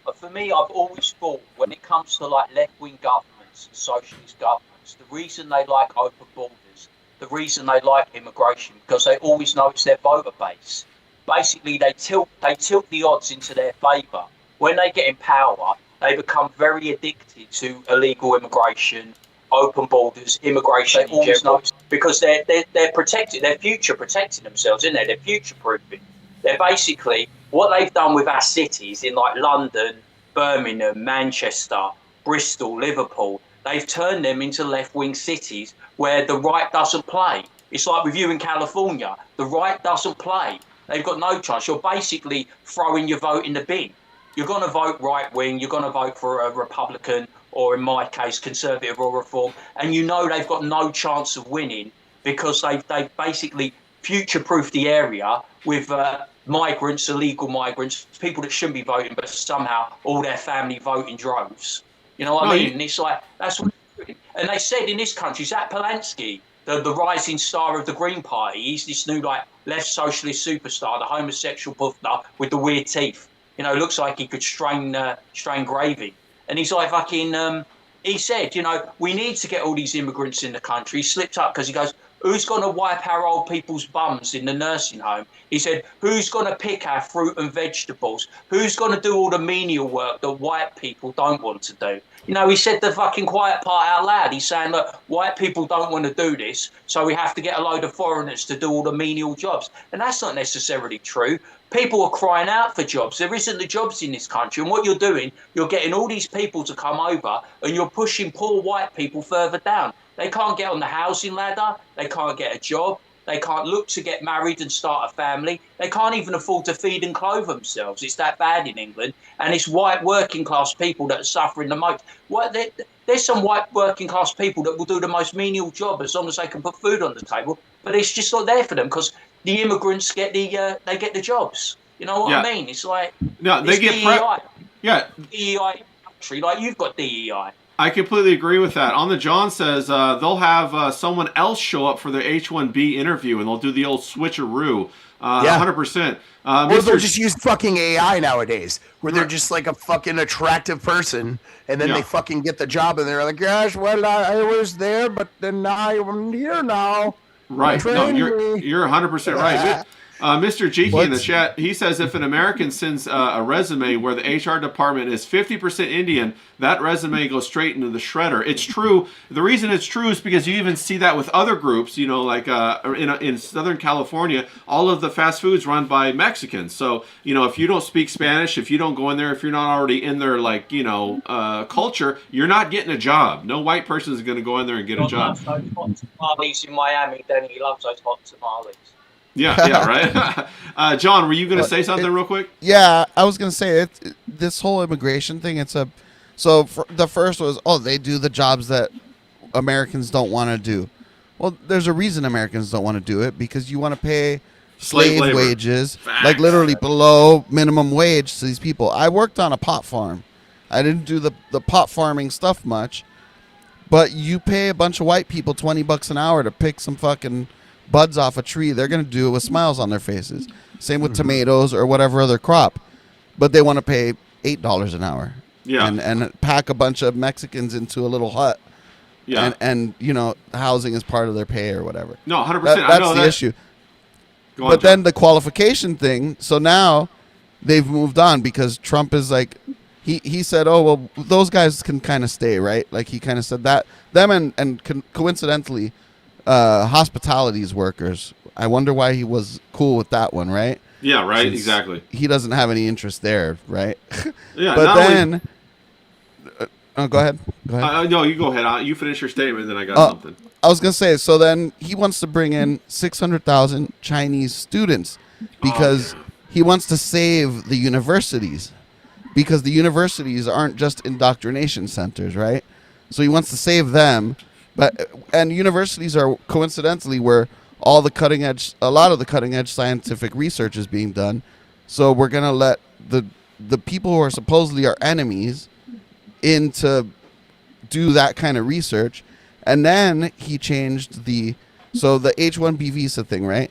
But for me, I've always thought when it comes to like left-wing governments, socialist governments, the reason they like open borders, the reason they like immigration, because they always know it's their voter base. Basically, they tilt the odds into their favour. When they get in power, they become very addicted to illegal immigration, open borders, immigration. They always know because they're protected, they're future protecting themselves, isn't they? They're future proofing. They're basically what they've done with our cities in like London, Birmingham, Manchester, Bristol, Liverpool. They've turned them into left-wing cities where the right doesn't play. It's like with you in California, the right doesn't play. They've got no chance. You're basically throwing your vote in the bin. You're going to vote right-wing. You're going to vote for a Republican or, in my case, Conservative or Reform. And they've got no chance of winning because they've basically future-proofed the area with migrants, illegal migrants, people that shouldn't be voting, but somehow all their family vote in droves. You know what I mean? And it's like, that's what they're doing. And they said in this country, Zach Polanski, the rising star of the Green Party, he's this new like left socialist superstar, the homosexual buffner with the weird teeth. Looks like he could strain gravy. And he's like fucking, he said, we need to get all these immigrants in the country. He slipped up because he goes, who's going to wipe our old people's bums in the nursing home? He said, who's going to pick our fruit and vegetables? Who's going to do all the menial work that white people don't want to do? He said the fucking quiet part out loud. He's saying, look, white people don't want to do this, so we have to get a load of foreigners to do all the menial jobs. And that's not necessarily true. People are crying out for jobs. There isn't the jobs in this country. And what you're doing, you're getting all these people to come over and you're pushing poor white people further down. They can't get on the housing ladder. They can't get a job. They can't look to get married and start a family. They can't even afford to feed and clothe themselves. It's that bad in England. And it's white working class people that are suffering the most. There's some white working class people that will do the most menial job as long as they can put food on the table, but it's just not there for them because the immigrants get the jobs. You know what I mean? It's like they get DEI. DEI country, like you've got DEI. I completely agree with that. On the John says they'll have someone else show up for their H-1B interview, and they'll do the old switcheroo. 100%. Or they'll just use fucking AI nowadays, where they're just like a fucking attractive person, and then they fucking get the job, and they're like, "Gosh, well, I was there, but then I'm here now." Right. No, you're 100% right. Mr. Jiki in the chat, he says if an American sends a resume where the HR department is 50% Indian, that resume goes straight into the shredder. It's true. The reason it's true is because you even see that with other groups, you know, like in Southern California, all of the fast foods run by Mexicans. So, you know, if you don't speak Spanish, if you don't go in there, if you're not already in their, like, you know, culture, you're not getting a job. No white person is going to go in there and get a job. Those hot tamales in Miami, then he loves those hot tamales. Yeah, right. John, were you going to say something real quick? Yeah, I was going to say this whole immigration thing. The first was, they do the jobs that Americans don't want to do. Well, there's a reason Americans don't want to do it, because you want to pay slave wages, like literally below minimum wage to these people. I worked on a pot farm. I didn't do the pot farming stuff much, but you pay a bunch of white people $20 an hour to pick some fucking buds off a tree. They're going to do it with smiles on their faces. Same with tomatoes or whatever other crop, but they want to pay $8 an hour. Yeah, and pack a bunch of Mexicans into a little hut. Yeah, and you know, housing is part of their pay or whatever. No, 100%. That's the issue. But then the qualification thing. So now they've moved on because Trump is like, he said, oh well, those guys can kind of stay, right? Like he kind of said that them and coincidentally. Hospitalities workers. I wonder why he was cool with that one, right? Yeah, right. Since exactly. He doesn't have any interest there, right? Yeah. But then, go ahead. No, you go ahead. You finish your statement, then I got something. I was gonna say. So then he wants to bring in 600,000 Chinese students because he wants to save the universities, because the universities aren't just indoctrination centers, right? So he wants to save them. And universities are coincidentally where a lot of the cutting edge scientific research is being done. So we're gonna let the people who are supposedly our enemies in to do that kind of research. And then he changed the H-1B visa thing, right?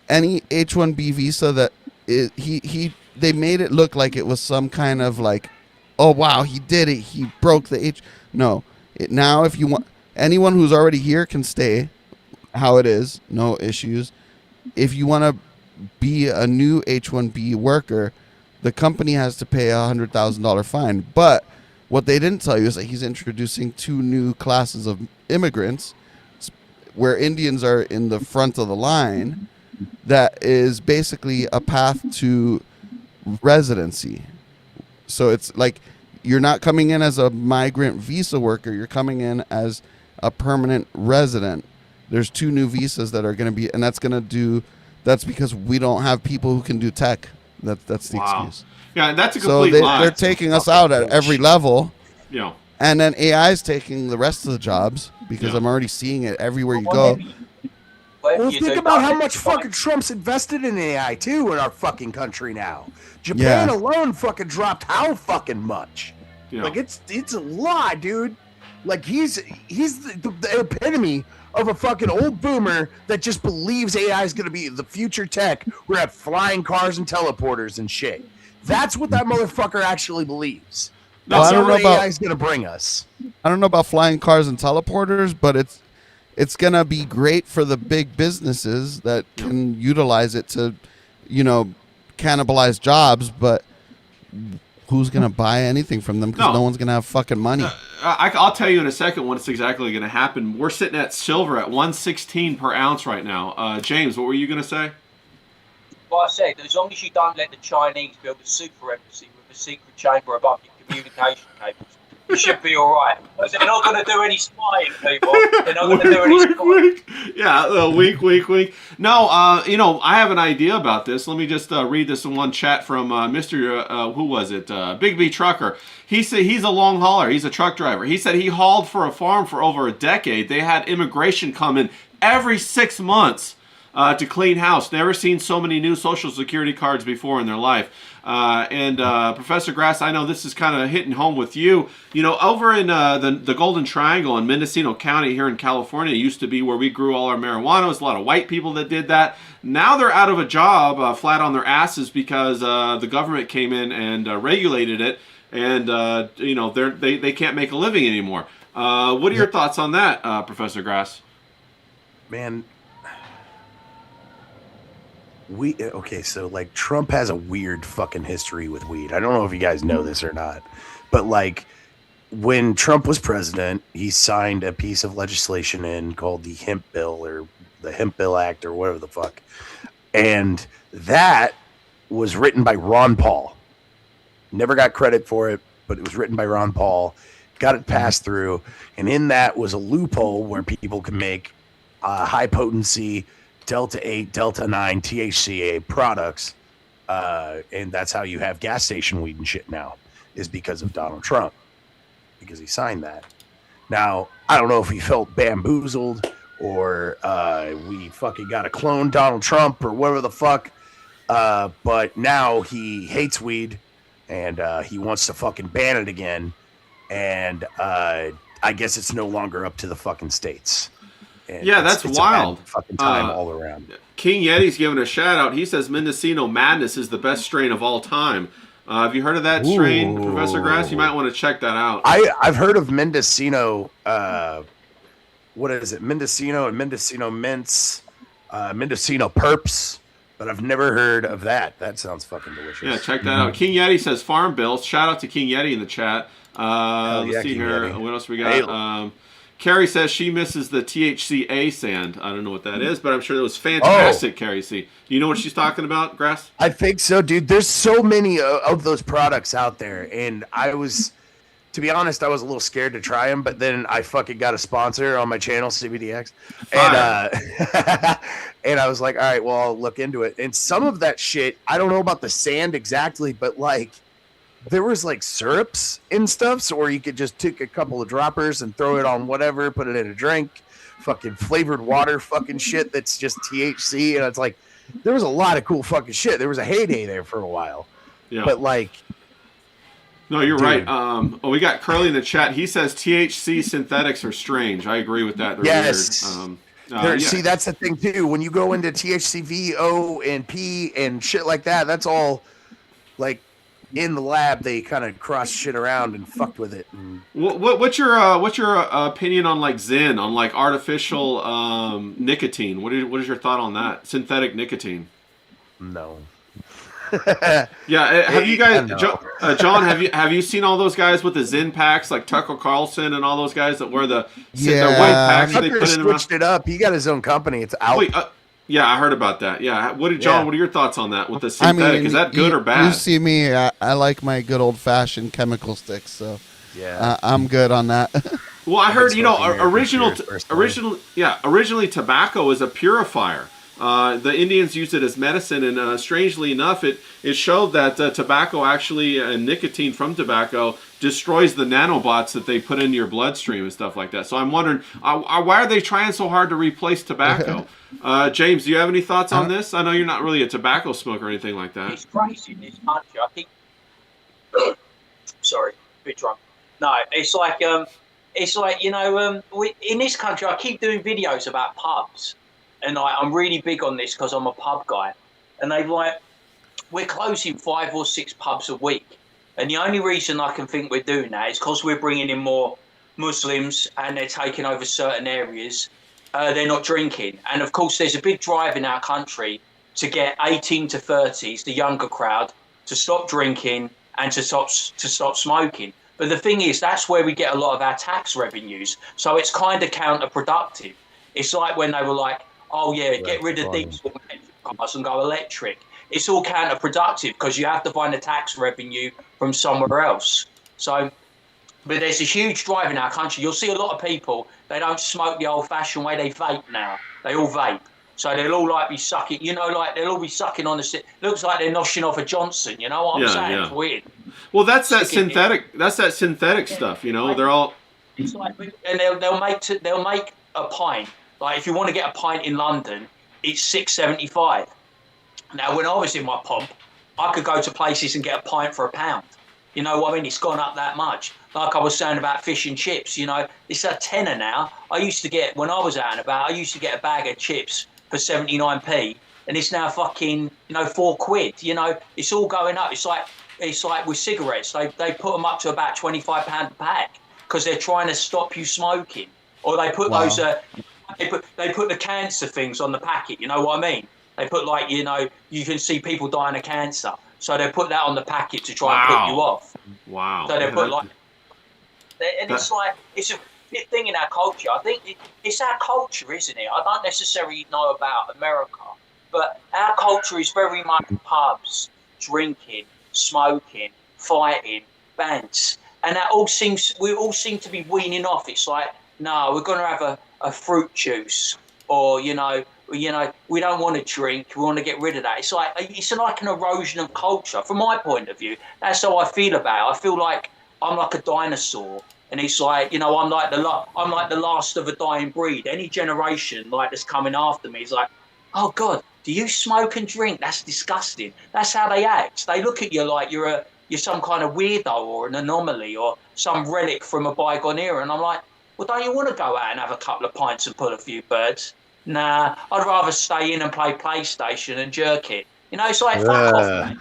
Any H-1B visa that they made it look like it was some kind of like, oh wow, he did it, he broke the H. No. Now, if you want, anyone who's already here can stay how it is, no issues. If you want to be a new H-1B worker, the company has to pay $100,000 fine. But what they didn't tell you is that he's introducing 2 new classes of immigrants where Indians are in the front of the line. That is basically a path to residency. So it's like, you're not coming in as a migrant visa worker. You're coming in as a permanent resident. There's 2 new visas that are going to be, and that's because we don't have people who can do tech. That's the excuse. Yeah, that's a complete lie. So they're taking us out at every level. Yeah. And then AI is taking the rest of the jobs because I'm already seeing it everywhere you go. Well, think about how much fucking Trump's invested in AI too in our fucking country now. Japan alone fucking dropped how fucking much? Yeah. Like it's a lot, dude. Like he's the epitome of a fucking old boomer that just believes AI is gonna be the future tech. We're gonna have flying cars and teleporters and shit. That's what that motherfucker actually believes. That's what AI is gonna bring us. I don't know about flying cars and teleporters, but it's going to be great for the big businesses that can utilize it to, you know, cannibalize jobs, but who's going to buy anything from them because no one's going to have fucking money. I'll tell you in a second what's exactly going to happen. We're sitting at silver at $116 per ounce right now. James, what were you going to say? Well, I said, as long as you don't let the Chinese build a super embassy with a secret chamber above your communication cables, You should be all right. They're not going to do any spying, people. They're not going to do any spying. Yeah, wink. No, I have an idea about this. Let me just read this in one chat from Mr. Who was it? Big B Trucker. He said he's a long hauler. He's a truck driver. He said he hauled for a farm for over a decade. They had immigration come in every 6 months to clean house. Never seen so many new Social Security cards before in their life. And Professor Grass, I know this is kind of hitting home with you. Over in the Golden Triangle in Mendocino County here in California, it used to be where we grew all our marijuana. It was a lot of white people that did that. Now they're out of a job, flat on their asses, because the government came in and regulated it, and they can't make a living anymore. What are your thoughts on that, Professor Grass? Man, so like Trump has a weird fucking history with weed. I don't know if you guys know this or not, but like when Trump was president, he signed a piece of legislation in called the Hemp Bill or the Hemp Bill Act or whatever the fuck. And that was written by Ron Paul. Never got credit for it, but it was written by Ron Paul. Got it passed through. And in that was a loophole where people can make high potency Delta 8, Delta 9 THCA products, and that's how you have gas station weed and shit now, is because of Donald Trump, because he signed that. Now, I don't know if he felt bamboozled or we fucking got to clone Donald Trump or whatever the fuck, but now he hates weed and he wants to fucking ban it again, and I guess it's no longer up to the fucking states. And yeah, that's wild. Fucking time all around. King Yeti's giving a shout out. He says Mendocino Madness is the best strain of all time. Have you heard of that strain, Professor Grass? You might want to check that out. I've heard of Mendocino. What is it? Mendocino and Mendocino Mints, Mendocino Perps. But I've never heard of that. That sounds fucking delicious. Yeah, check that out. King Yeti says Farm Bills. Shout out to King Yeti in the chat. Let's see King here. Yeti. What else we got? Carrie says she misses the THCA sand. I don't know what that is, but I'm sure it was fantastic, Carrie C. Do you know what she's talking about, Grass? I think so, dude. There's so many of those products out there, and to be honest, I was a little scared to try them, but then I fucking got a sponsor on my channel, CBDX, and and I was like, all right, well, I'll look into it. And some of that shit, I don't know about the sand exactly, but like, there was like syrups and stuff, so where you could just take a couple of droppers and throw it on whatever, put it in a drink, fucking flavored water fucking shit that's just THC. And it's like, there was a lot of cool fucking shit. There was a heyday there for a while. Yeah. But like, no, you're right. We got Curly in the chat. He says THC synthetics are strange. I agree with that. They're yes. Weird. See, that's the thing too. When you go into THCV, O, and P and shit like that, that's all like, in the lab, they kind of crossed shit around and fucked with it. What's your opinion on like Zen, on like artificial nicotine? What is your thought on that? Synthetic nicotine? No. Yeah, have you guys, John? Have you seen all those guys with the Zen packs, like Tucker Carlson and all those guys that wear the their white packs? Tucker switched it up. He got his own company. It's out. Wait, yeah, I heard about that. Yeah, what are your thoughts on that with the synthetic? Is that good or bad? You see me, I like my good old fashioned chemical sticks, so yeah, I'm good on that. Well, I heard originally tobacco is a purifier. The Indians used it as medicine, and strangely enough, it showed that tobacco actually, and nicotine from tobacco, destroys the nanobots that they put into your bloodstream and stuff like that. So I'm wondering, why are they trying so hard to replace tobacco? James, do you have any thoughts on this? I know you're not really a tobacco smoker or anything like that. It's crazy in this country. I think. Sorry, a bit drunk. No, it's like in this country, I keep doing videos about pubs. And I'm really big on this because I'm a pub guy. And we're closing 5 or 6 pubs a week. And the only reason I can think we're doing that is because we're bringing in more Muslims and they're taking over certain areas. They're not drinking. And of course, there's a big drive in our country to get 18 to 30s, the younger crowd, to stop drinking and to stop smoking. But the thing is, that's where we get a lot of our tax revenues. So it's kind of counterproductive. It's like when they were like, oh yeah, get rid of diesel cars and go electric. It's all counterproductive because you have to find the tax revenue from somewhere else. So But there's a huge drive in our country. You'll see a lot of people, they don't smoke the old-fashioned way, they vape now. They all vape. So they'll all like be sucking, like they'll all be sucking on the... Looks like they're noshing off a Johnson, you know what I'm saying? Yeah. It's weird. Well, that's that synthetic stuff, They're all... It's like, and they'll make a pint. Like if you want to get a pint in London, it's $6.75. Now, when I was in my pump, I could go to places and get a pint for £1. You know what I mean? It's gone up that much. Like I was saying about fish and chips, it's a tenner now. I used to get, when I was out and about, I used to get a bag of chips for 79p, and it's now fucking, £4. It's all going up. It's like with cigarettes. They put them up to about £25 a pack because they're trying to stop you smoking. Or they put those, they put the cancer things on the packet. You know what I mean? They put you can see people dying of cancer. So they put that on the packet to try and put you off. Wow. So they put it's a thing in our culture. I think it's our culture, isn't it? I don't necessarily know about America, but our culture is very much pubs, drinking, smoking, fighting, bands, and we all seem to be weaning off. It's like, no, we're going to have a fruit juice, or we don't want to drink. We want to get rid of that. It's like an erosion of culture. From my point of view, that's how I feel about it. I feel like I'm like a dinosaur, and it's like I'm like the last of a dying breed. Any generation that's coming after me is like, oh God, do you smoke and drink? That's disgusting. That's how they act. They look at you like you're some kind of weirdo or an anomaly or some relic from a bygone era. And I'm like, well, don't you want to go out and have a couple of pints and pull a few birds? Nah, I'd rather stay in and play PlayStation and jerk it. It's like, fuck off, man.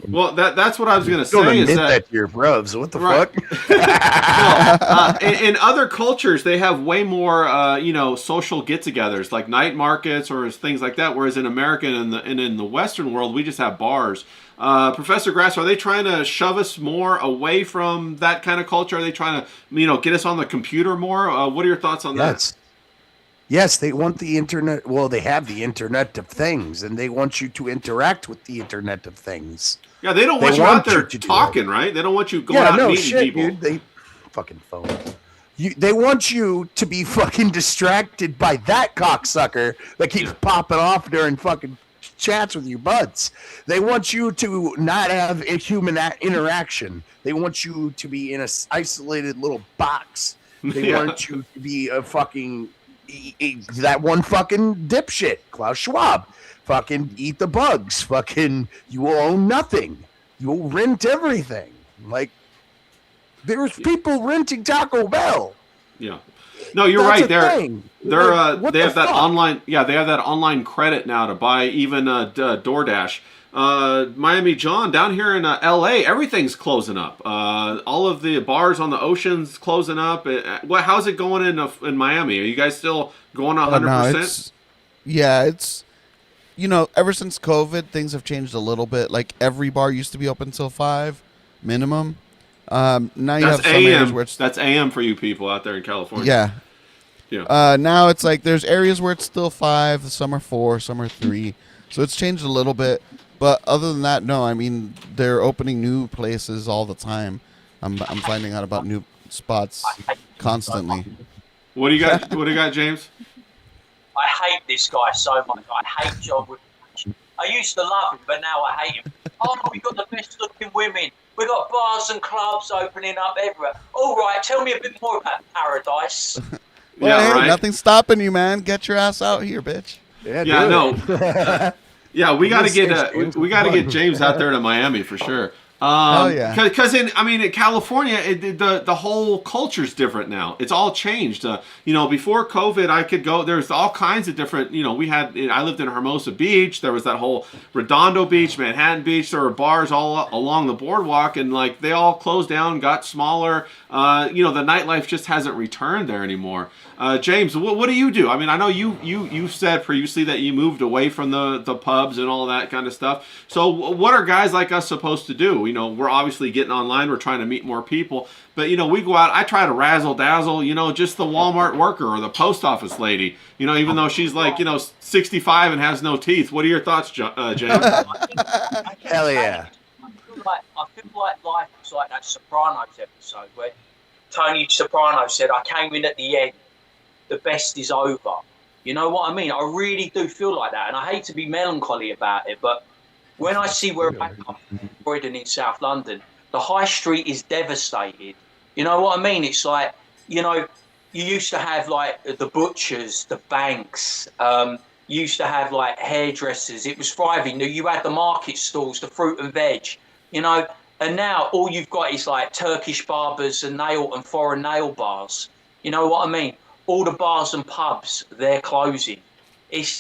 Well, that's what I was going to say. Don't admit that to your bruvs. What the fuck? Well, in other cultures, they have way more, social get-togethers, like night markets or things like that. Whereas in America and in the Western world, we just have bars. Professor Grass, are they trying to shove us more away from that kind of culture? Are they trying to, get us on the computer more? What are your thoughts on that? Yes, they want the internet. Well, they have the Internet of Things, and they want you to interact with the Internet of Things. Yeah, they don't want you out there talking, right? They don't want you going out and meeting people. Dude, they fucking phone. They want you to be fucking distracted by that cocksucker that keeps popping off during fucking chats with your buds. They want you to not have a human interaction. They want you to be in a isolated little box. They want you to be a fucking... that one fucking dipshit, Klaus Schwab. Fucking eat the bugs. Fucking, you will own nothing. You will rent everything. Like, there's people renting Taco Bell. Yeah. No, you're right. They have that online. Yeah, they have that online credit now to buy even DoorDash. Miami John, down here in L.A., everything's closing up. All of the bars on the ocean's closing up. How's it going in Miami? Are you guys still going 100%? It's ever since COVID, things have changed a little bit. Like every bar used to be open till 5 minimum. Now you have some areas where that's AM for you people out there in California. Yeah. Now it's like there's areas where it's still 5, some are 4, some are 3. So it's changed a little bit. But other than that, no. I mean, they're opening new places all the time. I'm finding out about new spots constantly. What do you got? What do you got, James? I hate this guy so much. I hate John. I used to love him, but now I hate him. Oh, we got the best looking women. We got bars and clubs opening up everywhere. All right, tell me a bit more about Paradise. Hey, nothing's stopping you, man. Get your ass out here, bitch. Yeah, no. Yeah, we got to get James out there to Miami for sure. Oh yeah, because in California, the whole culture's different now. It's all changed. Before COVID, I could go. There's all kinds of different. I lived in Hermosa Beach. There was that whole Redondo Beach, Manhattan Beach. There were bars all along the boardwalk, and they all closed down, got smaller. The nightlife just hasn't returned there anymore. James, what do you do? I mean, I know you said previously that you moved away from the pubs and all that kind of stuff. So what are guys like us supposed to do? We're obviously getting online. We're trying to meet more people. But, we go out. I try to razzle dazzle, just the Walmart worker or the post office lady, even though she's 65 and has no teeth. What are your thoughts, James? Hell yeah. I feel like life is like that Sopranos episode where Tony Soprano said, I came in at the end. The best is over. You know what I mean? I really do feel like that. And I hate to be melancholy about it, but when I see where I come from, Croydon in South London, the high street is devastated. You know what I mean? It's like, you know, you used to have like the butchers, the banks, you used to have like hairdressers. It was thriving. You had the market stalls, the fruit and veg, you know, and now all you've got is like Turkish barbers and foreign nail bars. You know what I mean? All the bars and pubs, they're closing. It's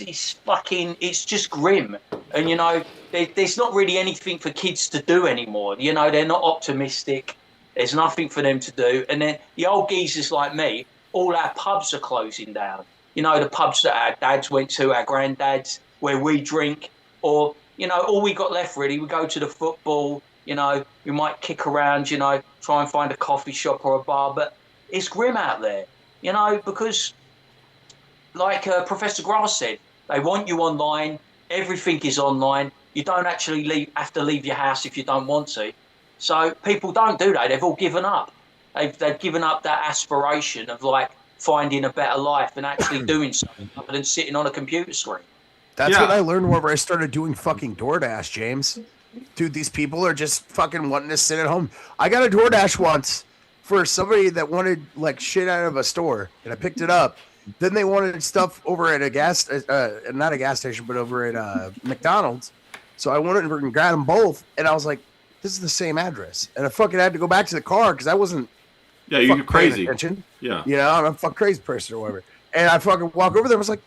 just grim. And, you know, there's not really anything for kids to do anymore. You know, they're not optimistic. There's nothing for them to do. And then the old geezers like me, all our pubs are closing down. You know, the pubs that our dads went to, our granddads, where we drink. Or, you know, all we got left really, we go to the football, you know, we might kick around, you know, try and find a coffee shop or a bar. But it's grim out there, you know, because like Professor Grass said, they want you online. Everything is online. You don't actually have to leave your house if you don't want to. So people don't do that. They've all given up. They've given up that aspiration of like finding a better life and actually doing something other than sitting on a computer screen. That's what I learned whenever I started doing fucking DoorDash, James. Dude, these people are just fucking wanting to sit at home. I got a DoorDash once for somebody that wanted like shit out of a store, and I picked it up. Then they wanted stuff over at a not a gas station, but over at McDonald's. So I went over and grabbed them both, and I was like, this is the same address. And I fucking had to go back to the car because I wasn't you're crazy. Attention. Yeah. You know, I'm a fucking crazy person or whatever. And I fucking walk over there, I was like,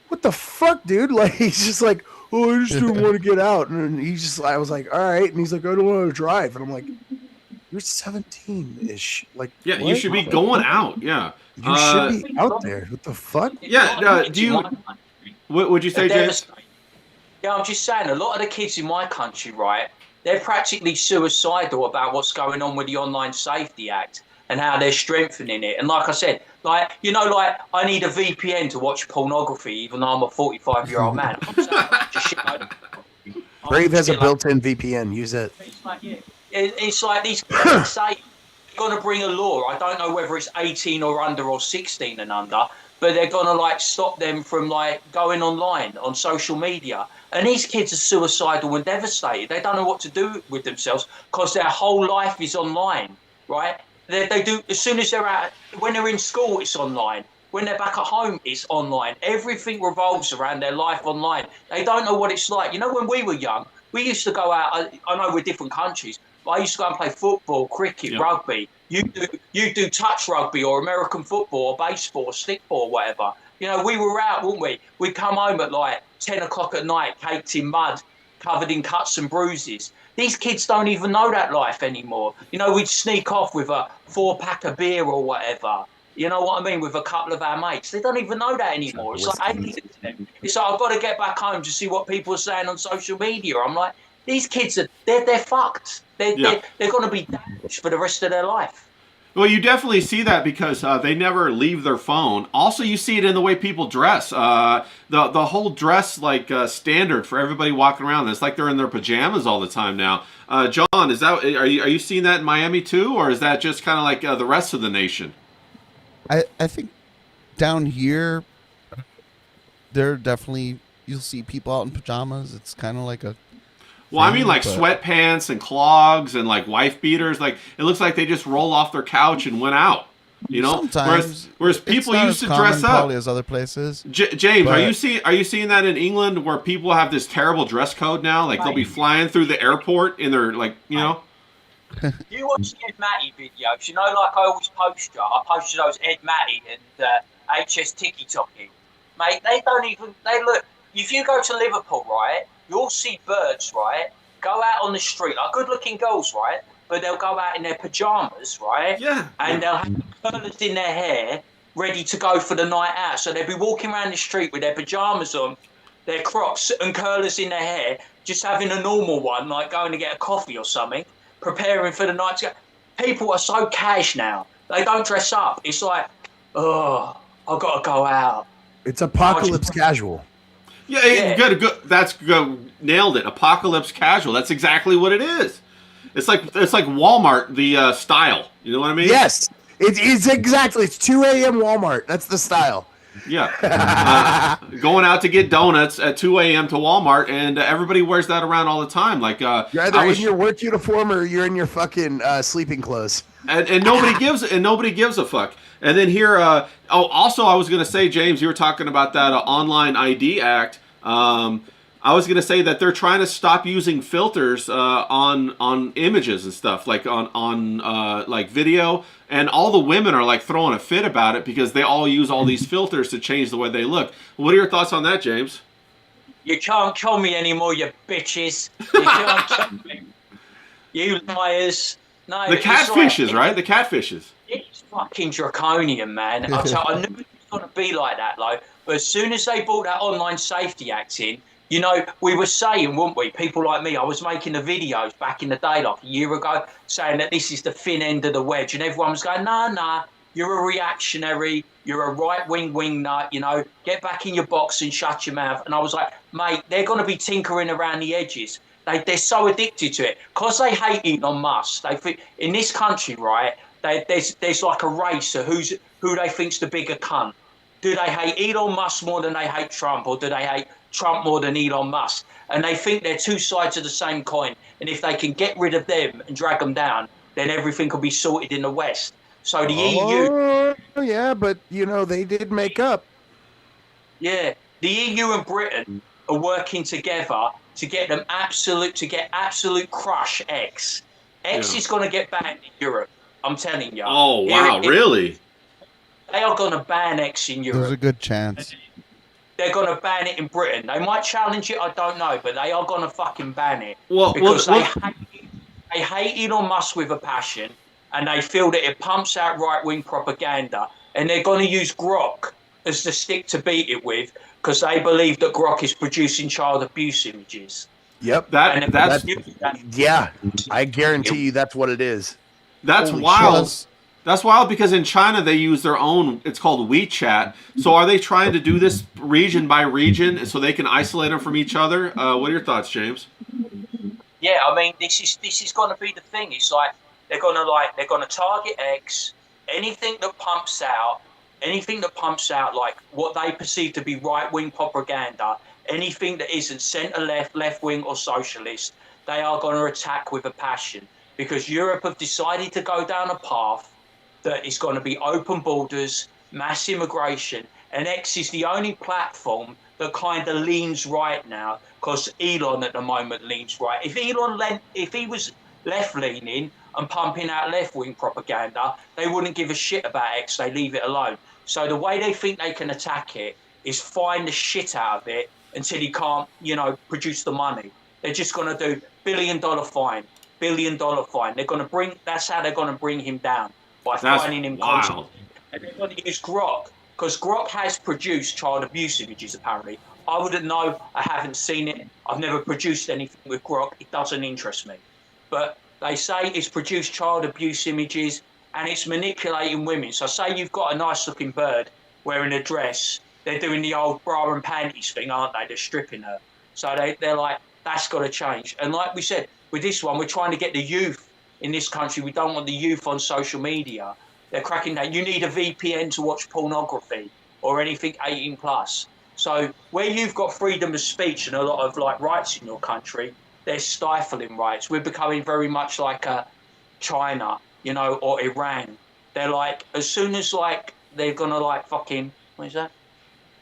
what the fuck, dude? Like, he's just like, oh, I just didn't want to get out. And I was like, all right. And he's like, I don't want to drive. And I'm like, you're 17-ish. Like, yeah, what? you should be going out. Yeah. You should be out there. What the fuck? Yeah. What would you say, James? Yeah, I'm just saying, a lot of the kids in my country, right, they're practically suicidal about what's going on with the Online Safety Act and how they're strengthening it. And like I said, like, you know, like, I need a VPN to watch pornography, even though I'm a 45-year-old man. Brave has a built-in VPN. Use it. It's like these kids say they're going to bring a law. I don't know whether it's 18 or under or 16 and under, but they're going to like stop them from like going online on social media. And these kids are suicidal and devastated. They don't know what to do with themselves because their whole life is online, right? They do, as soon as they're out, when they're in school, it's online. When they're back at home, it's online. Everything revolves around their life online. They don't know what it's like. You know, when we were young, we used to go out, I know we're different countries, but I used to go and play football, cricket, rugby. You do touch rugby or American football or baseball or stickball or whatever. You know, we were out, weren't we? We'd come home at like 10 o'clock at night, caked in mud, covered in cuts and bruises. These kids don't even know that life anymore. You know, we'd sneak off with a 4-pack of beer or whatever. You know what I mean? With a couple of our mates. They don't even know that anymore. It's like alien to them. It's like, I've got to get back home to see what people are saying on social media. I'm like, these kids they're fucked. They're going to be damaged for the rest of their life. Well, you definitely see that because they never leave their phone. Also, you see it in the way people dress. The whole dress like standard for everybody walking around. It's like they're in their pajamas all the time now. John, are you seeing that in Miami too, or is that just kind of like the rest of the nation? I think down here, there definitely you'll see people out in pajamas. It's kind of like a well, I mean, like sweatpants and clogs and like wife beaters. Like it looks like they just rolled off their couch and went out. You know, sometimes whereas people used to dress up probably as other places. James, are you seeing that in England where people have this terrible dress code now? Like they'll be flying through the airport in their like you know. You watch the Ed Matty videos, you know, like I always post you. I posted those Ed Matty and HS Tiki Toki. Mate, they look, if you go to Liverpool, right, you'll see birds, right, go out on the street, like good looking girls, right, but they'll go out in their pajamas, right, and they'll have curlers in their hair ready to go for the night out. So they'll be walking around the street with their pajamas on, their Crocs and curlers in their hair, just having a normal one, like going to get a coffee or something, preparing for the night to go. People are so cash now. They don't dress up. It's like, oh, I've got to go out. It's apocalypse casual. Yeah. Good. That's good. Nailed it. Apocalypse casual. That's exactly what it is. It's like Walmart, the style. You know what I mean? Yes. It's exactly. It's 2 a.m. Walmart. That's the style. Yeah, going out to get donuts at 2 a.m. to Walmart, and everybody wears that around all the time. Like, You're either in your work uniform or you're in your fucking sleeping clothes. and nobody gives a fuck. And then here, also I was gonna say, James, you were talking about that online ID act. I was gonna say that they're trying to stop using filters on images and stuff, like on like video. And all the women are like throwing a fit about it because they all use all these filters to change the way they look. What are your thoughts on that, James? You can't kill me anymore, you bitches. You can't kill me. You liars. No, The catfishes, right? The catfishes. It's fucking draconian, man. I knew it was going to be like that, though. But as soon as they brought that Online Safety Act in, you know, we were saying, weren't we? People like me, I was making the videos back in the day, like a year ago, saying that this is the thin end of the wedge. And everyone was going, nah, you're a reactionary. You're a right-wing wingnut, you know. Get back in your box and shut your mouth. And I was like, mate, they're going to be tinkering around the edges. They're so addicted to it. Because they hate Elon Musk. They think, in this country, right, there's like a race of who they think's the bigger cunt. Do they hate Elon Musk more than they hate Trump, or do they hate Trump more than Elon Musk? And they think they're two sides of the same coin. And if they can get rid of them and drag them down, then everything will be sorted in the West. So the EU... Oh, yeah, but, you know, they did make up. Yeah, the EU and Britain are working together to get absolute crush X. X is going to get banned in Europe. I'm telling you. Oh, wow, really? They are going to ban X in Europe. There's a good chance. They're going to ban it in Britain. They might challenge it, I don't know, but they are going to fucking ban it. They hate Elon Musk with a passion, and they feel that it pumps out right-wing propaganda, and they're going to use Grok as the stick to beat it with, because they believe that Grok is producing child abuse images. Yep. Yeah, I guarantee you that's what it is. That's wild. That's wild because in China they use their own, it's called WeChat. So are they trying to do this region by region so they can isolate them from each other? What are your thoughts, James? Yeah, I mean, this is going to be the thing. It's like they're going to target X, anything that pumps out like what they perceive to be right-wing propaganda, anything that isn't centre-left, left-wing or socialist, they are going to attack with a passion, because Europe have decided to go down a path that is going to be open borders, mass immigration, and X is the only platform that kind of leans right now, because Elon at the moment leans right. If he was left-leaning and pumping out left-wing propaganda, they wouldn't give a shit about X. They leave it alone. So the way they think they can attack it is find the shit out of it until he can't, produce the money. They're just going to do $1 billion fine. That's how they're going to bring him down, by finding him content. And they're going to use Grok, because Grok has produced child abuse images, apparently. I wouldn't know. I haven't seen it. I've never produced anything with Grok. It doesn't interest me. But they say it's produced child abuse images, and it's manipulating women. So say you've got a nice-looking bird wearing a dress. They're doing the old bra and panties thing, aren't they? They're stripping her. So they're like, that's got to change. And like we said, with this one, we're trying to get the youth in this country. We don't want the youth on social media. They're cracking down. You need a VPN to watch pornography or anything 18+. So where you've got freedom of speech and a lot of rights in your country, they're stifling rights. We're becoming very much like China, or Iran. They're like, as soon as they're gonna fucking, what is that?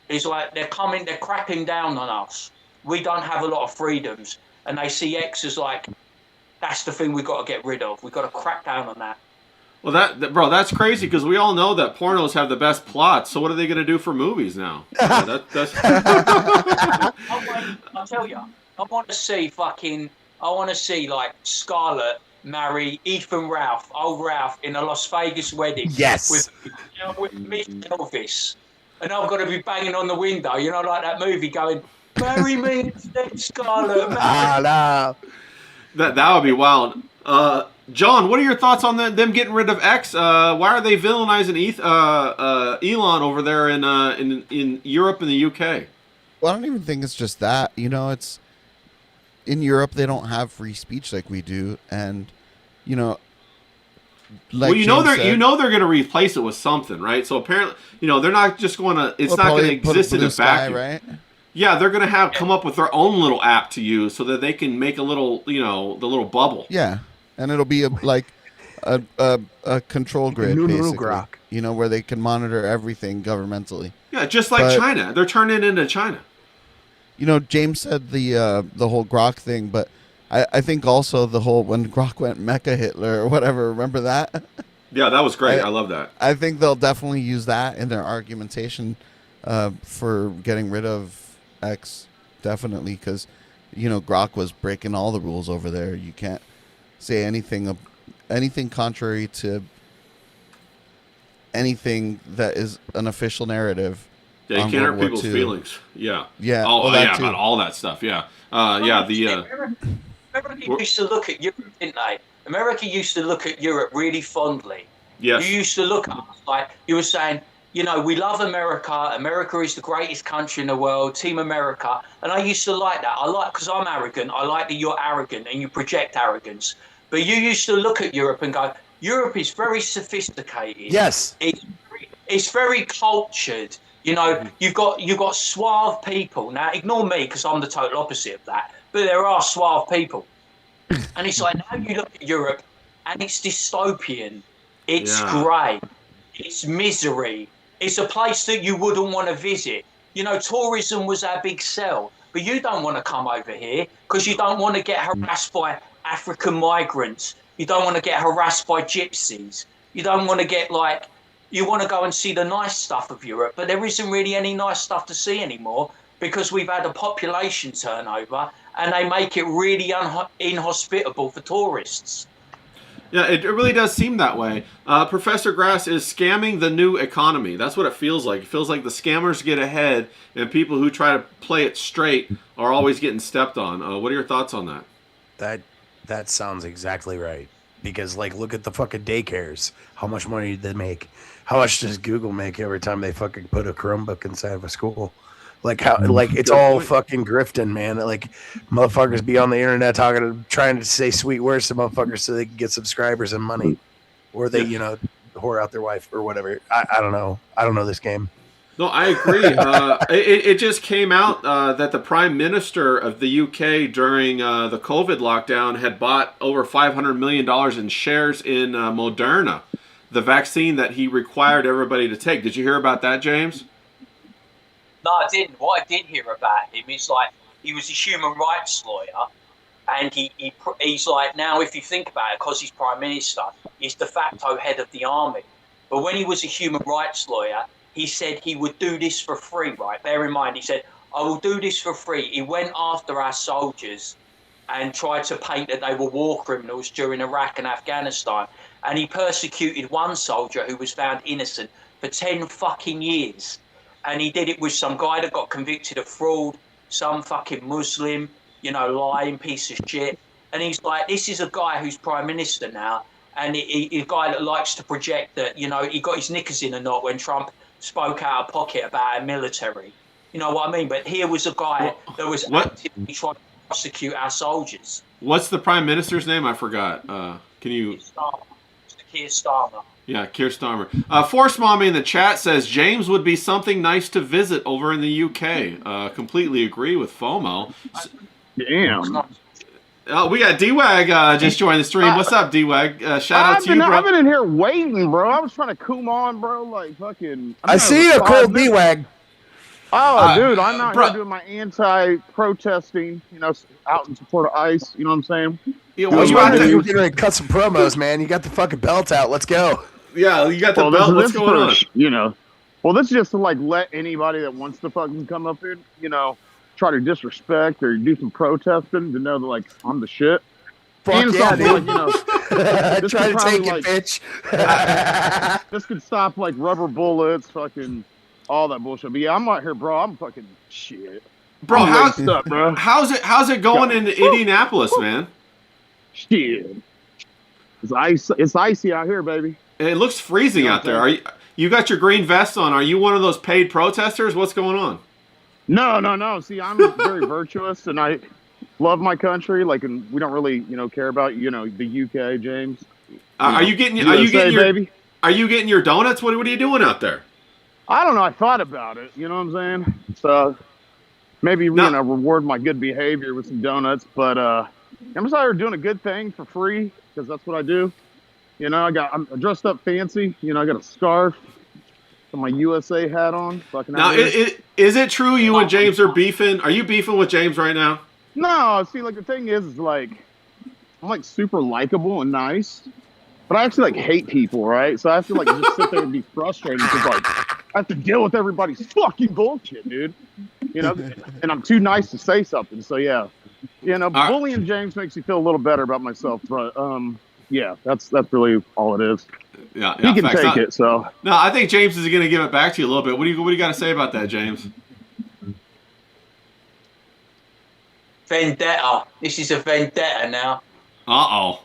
It's like they're cracking down on us. We don't have a lot of freedoms, and they see X as that's the thing we've got to get rid of. We've got to crack down on that. Well, bro, that's crazy, because we all know that pornos have the best plots. So what are they going to do for movies now? I'll tell you, I want to see Scarlett marry Ethan Ralph, old Ralph, in a Las Vegas wedding. Yes. With Miss Elvis. And I've got to be banging on the window, like that movie going, marry me instead, Scarlett. No. That would be wild. John, what are your thoughts on them getting rid of X? Why are they villainizing Elon over there in Europe and the UK? Well, I don't even think it's just that. It's in Europe they don't have free speech like we do, and like well, you know James said, they're going to replace it with something, right? So apparently, they're not just going to. It's not going to exist in a vacuum, right? Yeah, they're going to come up with their own little app to use so that they can make a little, the little bubble. Yeah, and it'll be like a control grid, basically. Where they can monitor everything governmentally. Yeah, just like China. They're turning into China. James said the whole Grok thing, but I think also the whole when Grok went Mecha Hitler or whatever. Remember that? Yeah, that was great. I love that. I think they'll definitely use that in their argumentation for getting rid of X, definitely, because Grok was breaking all the rules over there. You can't say anything contrary to anything that is an official narrative. Yeah, you can't hurt people's feelings. Yeah. Yeah. Oh, yeah, about all that stuff. Yeah. America used to look at Europe, didn't they? America used to look at Europe really fondly. Yes. You used to look at us like you were saying, we love America. America is the greatest country in the world, Team America. And I used to like that. Because I'm arrogant. I like that you're arrogant and you project arrogance. But you used to look at Europe and go, Europe is very sophisticated. Yes. It's very cultured. You've got suave people. Now, ignore me because I'm the total opposite of that. But there are suave people. And it's like, now you look at Europe and it's dystopian. It's grey. It's misery. It's a place that you wouldn't want to visit. Tourism was our big sell. But you don't want to come over here because you don't want to get harassed by African migrants. You don't want to get harassed by gypsies. You don't want to get you want to go and see the nice stuff of Europe, but there isn't really any nice stuff to see anymore because we've had a population turnover and they make it really inhospitable for tourists. Yeah, it really does seem that way. Professor Grass is scamming the new economy. That's what it feels like. It feels like the scammers get ahead and people who try to play it straight are always getting stepped on. What are your thoughts on that? That sounds exactly right. Because, look at the fucking daycares. How much money did they make? How much does Google make every time they fucking put a Chromebook inside of a school? It's all fucking grifting, man. Motherfuckers be on the internet trying to say sweet words to motherfuckers so they can get subscribers and money. Or they, whore out their wife or whatever. I don't know. I don't know this game. No, I agree. It just came out that the Prime Minister of the UK during the COVID lockdown had bought over $500 million in shares in Moderna, the vaccine that he required everybody to take. Did you hear about that, James? No, I didn't. What I did hear about him is he was a human rights lawyer, and he's now, if you think about it, because he's Prime Minister, he's de facto head of the army. But when he was a human rights lawyer, he said he would do this for free, right? Bear in mind, he said, I will do this for free. He went after our soldiers and tried to paint that they were war criminals during Iraq and Afghanistan. And he persecuted one soldier who was found innocent for 10 fucking years. And he did it with some guy that got convicted of fraud, some fucking Muslim, lying piece of shit. And he's like, this is a guy who's Prime Minister now. And he's a guy that likes to project that, he got his knickers in a knot when Trump spoke out of pocket about our military. You know what I mean? But here was a guy that was actively trying to prosecute our soldiers. What's the Prime Minister's name? I forgot. Can you... Keir Starmer. Yeah, Keir Starmer. Force Mommy in the chat says, James would be something nice to visit over in the UK. Completely agree with FOMO. Damn. We got D-Wag just joined the stream. What's up, D-Wag? Shout out to you, bro. I've been in here waiting, bro. I was trying to come on, bro. I see a cold D-Wag. Oh, dude, I'm out here doing my anti-protesting, out in support of ICE. You know what I'm saying? Yeah, you out there? You were getting ready to cut some promos, man. You got the fucking belt out. Let's go. Yeah, you got the belt. What's going on? Well, this is just to let anybody that wants to fucking come up here, try to disrespect or do some protesting to know that I'm the shit. Fuck and yeah, dude. Try to take it, bitch. This could stop rubber bullets, fucking all that bullshit. But yeah, I'm out here, bro. I'm fucking shit. Bro, how's it going in Indianapolis, man? Shit. It's icy out here, baby. It looks freezing out there. You got your green vest on? Are you one of those paid protesters? What's going on? No. See, I'm very virtuous, and I love my country. And we don't really, care about, the UK, James. Are you getting your donuts? What are you doing out there? I don't know. I thought about it. You know what I'm saying? So maybe reward my good behavior with some donuts. But I'm just out here doing a good thing for free because that's what I do. You know, I'm dressed up fancy. You know, I got a scarf, and my USA hat on. Now, is it true you and James are beefing? Are you beefing with James right now? No. See, like the thing is like I'm like super likable and nice. But I actually like hate people, right? So I have to like just sit there and be frustrated because like I have to deal with everybody's fucking bullshit, dude. You know, and I'm too nice to say something. So yeah, you know, bullying James makes me feel a little better about myself. But yeah, that's really all it is. Yeah, he can take it. So no, I think James is going to give it back to you a little bit. What do you got to say about that, James? Vendetta. This is a vendetta now. Uh-oh.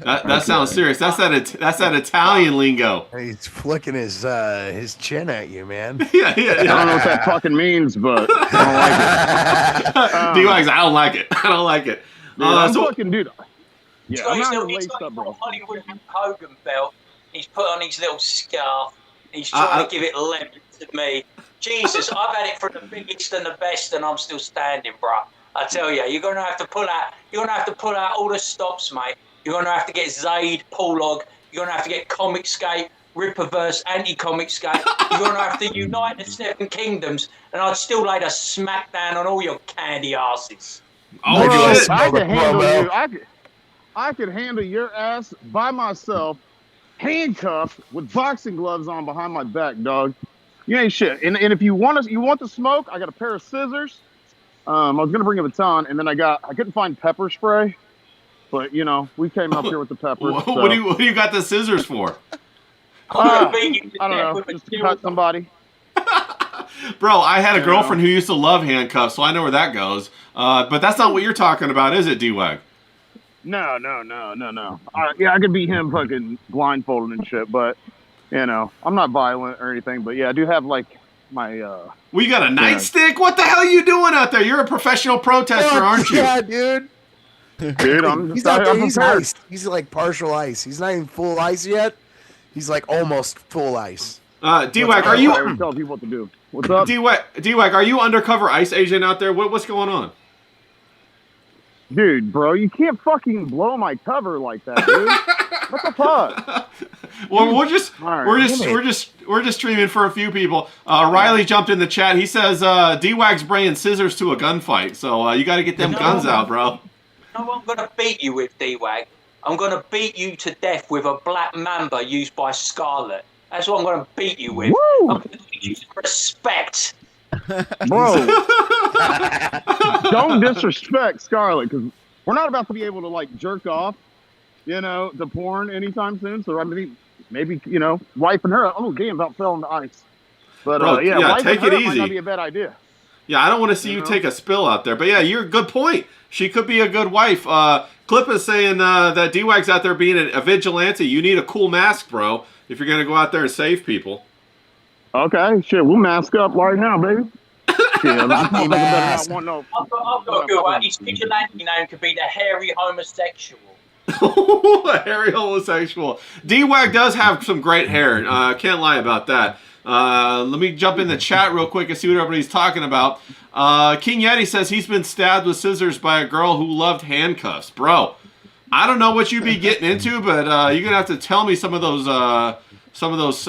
That sounds serious. That's that Italian lingo. He's flicking his chin at you, man. yeah. I don't know what that fucking means, but I don't like it. D-Wags, I don't like it. I don't like it. Fucking dude. Yeah, I'm not he's laced up, bro. Hollywood Hogan belt. He's put on his little scarf. He's trying to give it lemon to me. Jesus, I've had it from the biggest and the best, and I'm still standing, bro. I tell you, you're gonna have to pull out all the stops, mate. You're going to have to get Zaid, Paulog. You're going to have to get Comicscape, Rippaverse, Anti-Comicscape. You're going to have to unite the Seven Kingdoms, and I'd still lay the smackdown on all your candy asses. Oh, bro, shit. I could handle you. I could handle your ass by myself, handcuffed with boxing gloves on behind my back, dog. You ain't shit. And if you want the smoke, I got a pair of scissors. I was going to bring a baton, and then I couldn't find pepper spray. But, you know, we came up here with the peppers. What do you got the scissors for? I don't know. Just to cut somebody. Bro, I had a girlfriend who used to love handcuffs, so I know where that goes. But that's not what you're talking about, is it, D-Wag? No. Yeah, I could beat him fucking blindfolded and shit, but, you know, I'm not violent or anything. But, yeah, I do have, like, my... Well, you got a nightstick? What the hell are you doing out there? You're a professional protester, aren't you? Yeah, dude. Dude, he's out there. He's iced. He's like partial ice. He's not even full ice yet. He's like almost full ice. D-Wag, are you? I tell people what to do. What's up? D-Wag, are you undercover ICE agent out there? What's going on? Dude, bro, you can't fucking blow my cover like that, dude. What the fuck? Well, we're just streaming for a few people. Riley jumped in the chat. He says D-Wag's bringing scissors to a gunfight, so you got to get them guns out, bro. No, I'm going to beat you with D-Wag. I'm going to beat you to death with a black mamba used by Scarlet. That's what I'm going to beat you with. Woo! I'm going to teach you some respect. Bro, don't disrespect Scarlet, because we're not about to be able to, like, jerk off, you know, to porn anytime soon. So, I mean, maybe, you know, wiping her up. Oh, damn, about fell in the ice. But, bro, yeah, take it easy. Might not be a bad idea. Yeah, I don't want to see you take a spill out there. But, yeah, you're a good point. She could be a good wife. Clip is saying that D-Wag's out there being a vigilante. You need a cool mask, bro, if you're going to go out there and save people. Okay, shit, we'll mask up right now, baby. I've got a good one. His vigilante name could be the hairy homosexual. Hairy homosexual. D-Wag does have some great hair. Can't lie about that. Let me jump in the chat real quick and see what everybody's talking about. King Yeti says he's been stabbed with scissors by a girl who loved handcuffs. Bro, I don't know what you'd be getting into, but you're going to have to tell me some of those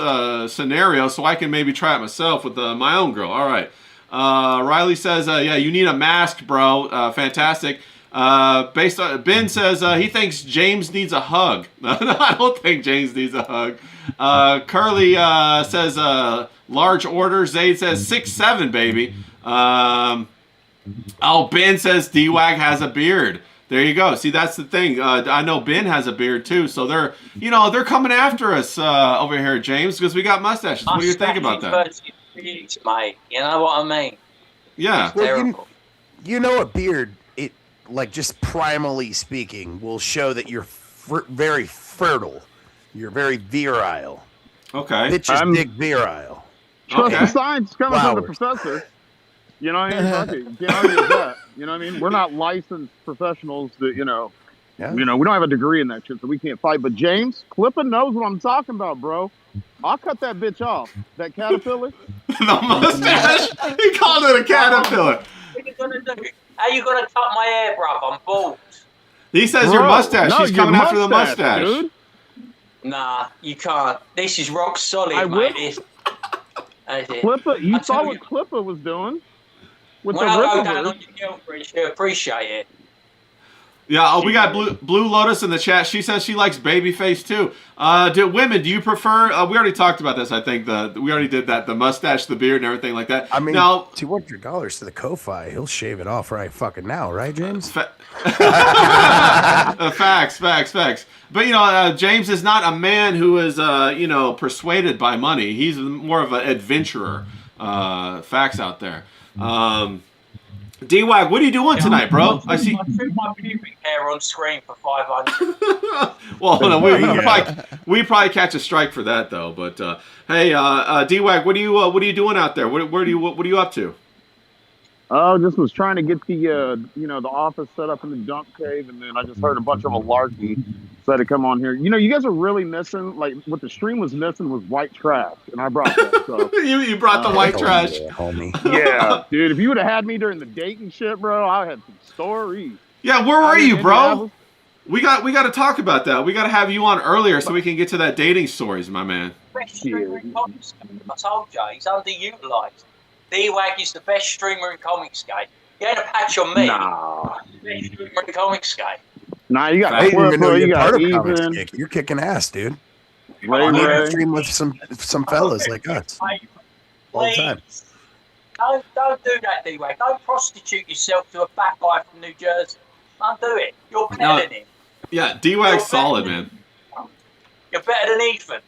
scenarios so I can maybe try it myself with my own girl. All right. Riley says, yeah, you need a mask, bro. Fantastic. Ben says he thinks James needs a hug. No, I don't think James needs a hug. Curly says large order. Zayd says 6'7", baby. Ben says D-Wag has a beard. There you go. See, that's the thing. I know Ben has a beard too, so they're coming after us over here, James, because we got mustaches. What do you think about that? Mate, you know what I mean? Yeah. Well, you know, a beard, it like just primally speaking, will show that you're very fertile. You're very virile. Okay. Bitches dig virile. Trust the science coming from the professor. You know what I mean? You can't argue with that. You know what I mean? We're not licensed professionals that, you know, Yeah. You know, we don't have a degree in that shit, so we can't fight. But James, Clipper knows what I'm talking about, bro. I'll cut that bitch off. That caterpillar. The mustache. He called it a caterpillar. What are you gonna do? How you gonna cut my hair, bruv? I'm bald. He says Bro, your mustache. no, He's your coming after the mustache. dude. Nah, you can't. This is rock solid, I will. mate. This. That's it. Clipper, you I saw tell what you. Clipper was doing with When the I go ripper. down on your girlfriend, she'll appreciate it. Yeah, we got Blue Lotus in the chat. She says she likes Babyface too. Do you prefer? We already talked about this. I think we already did that. The mustache, the beard, and everything like that. I mean, now $200 to the Ko-Fi. He'll shave it off right fucking now, right, James? Facts. But James is not a man who is persuaded by money. He's more of an adventurer. Facts out there. D-Wag, what are you doing tonight, bro? I see. I threw my pubic hair on screen for 500. Well, no, we probably catch a strike for that though. But hey, D-Wag, what are you doing out there? What are you up to? Just was trying to get the the office set up in the dump cave, and then I just heard a bunch of malarkey. So I had to come on here. You guys are really missing, like what the stream was missing was white trash, and I brought that. So you brought the white trash, homie. yeah, dude. If you would have had me during the dating shit, bro, I had some stories. Yeah, where were you, bro? We got to talk about that. We got to have you on earlier so we can get to that dating stories, my man. Best streamer in comics. I told you, he's underutilized. D-Wag is the best streamer in comics game. You ain't a patch on me. Nah. The best streamer in comics game. Nah, you got I didn't even know you you're got part of Comics Ethan, Kick. You're kicking ass, dude. Ray You need to Ray. stream with some fellas like us all the time. Please. Don't do that, D-Wag. Don't prostitute yourself to a fat guy from New Jersey. Don't do it. You're better than him. Yeah, D-Wag's solid, man. You're better than Ethan.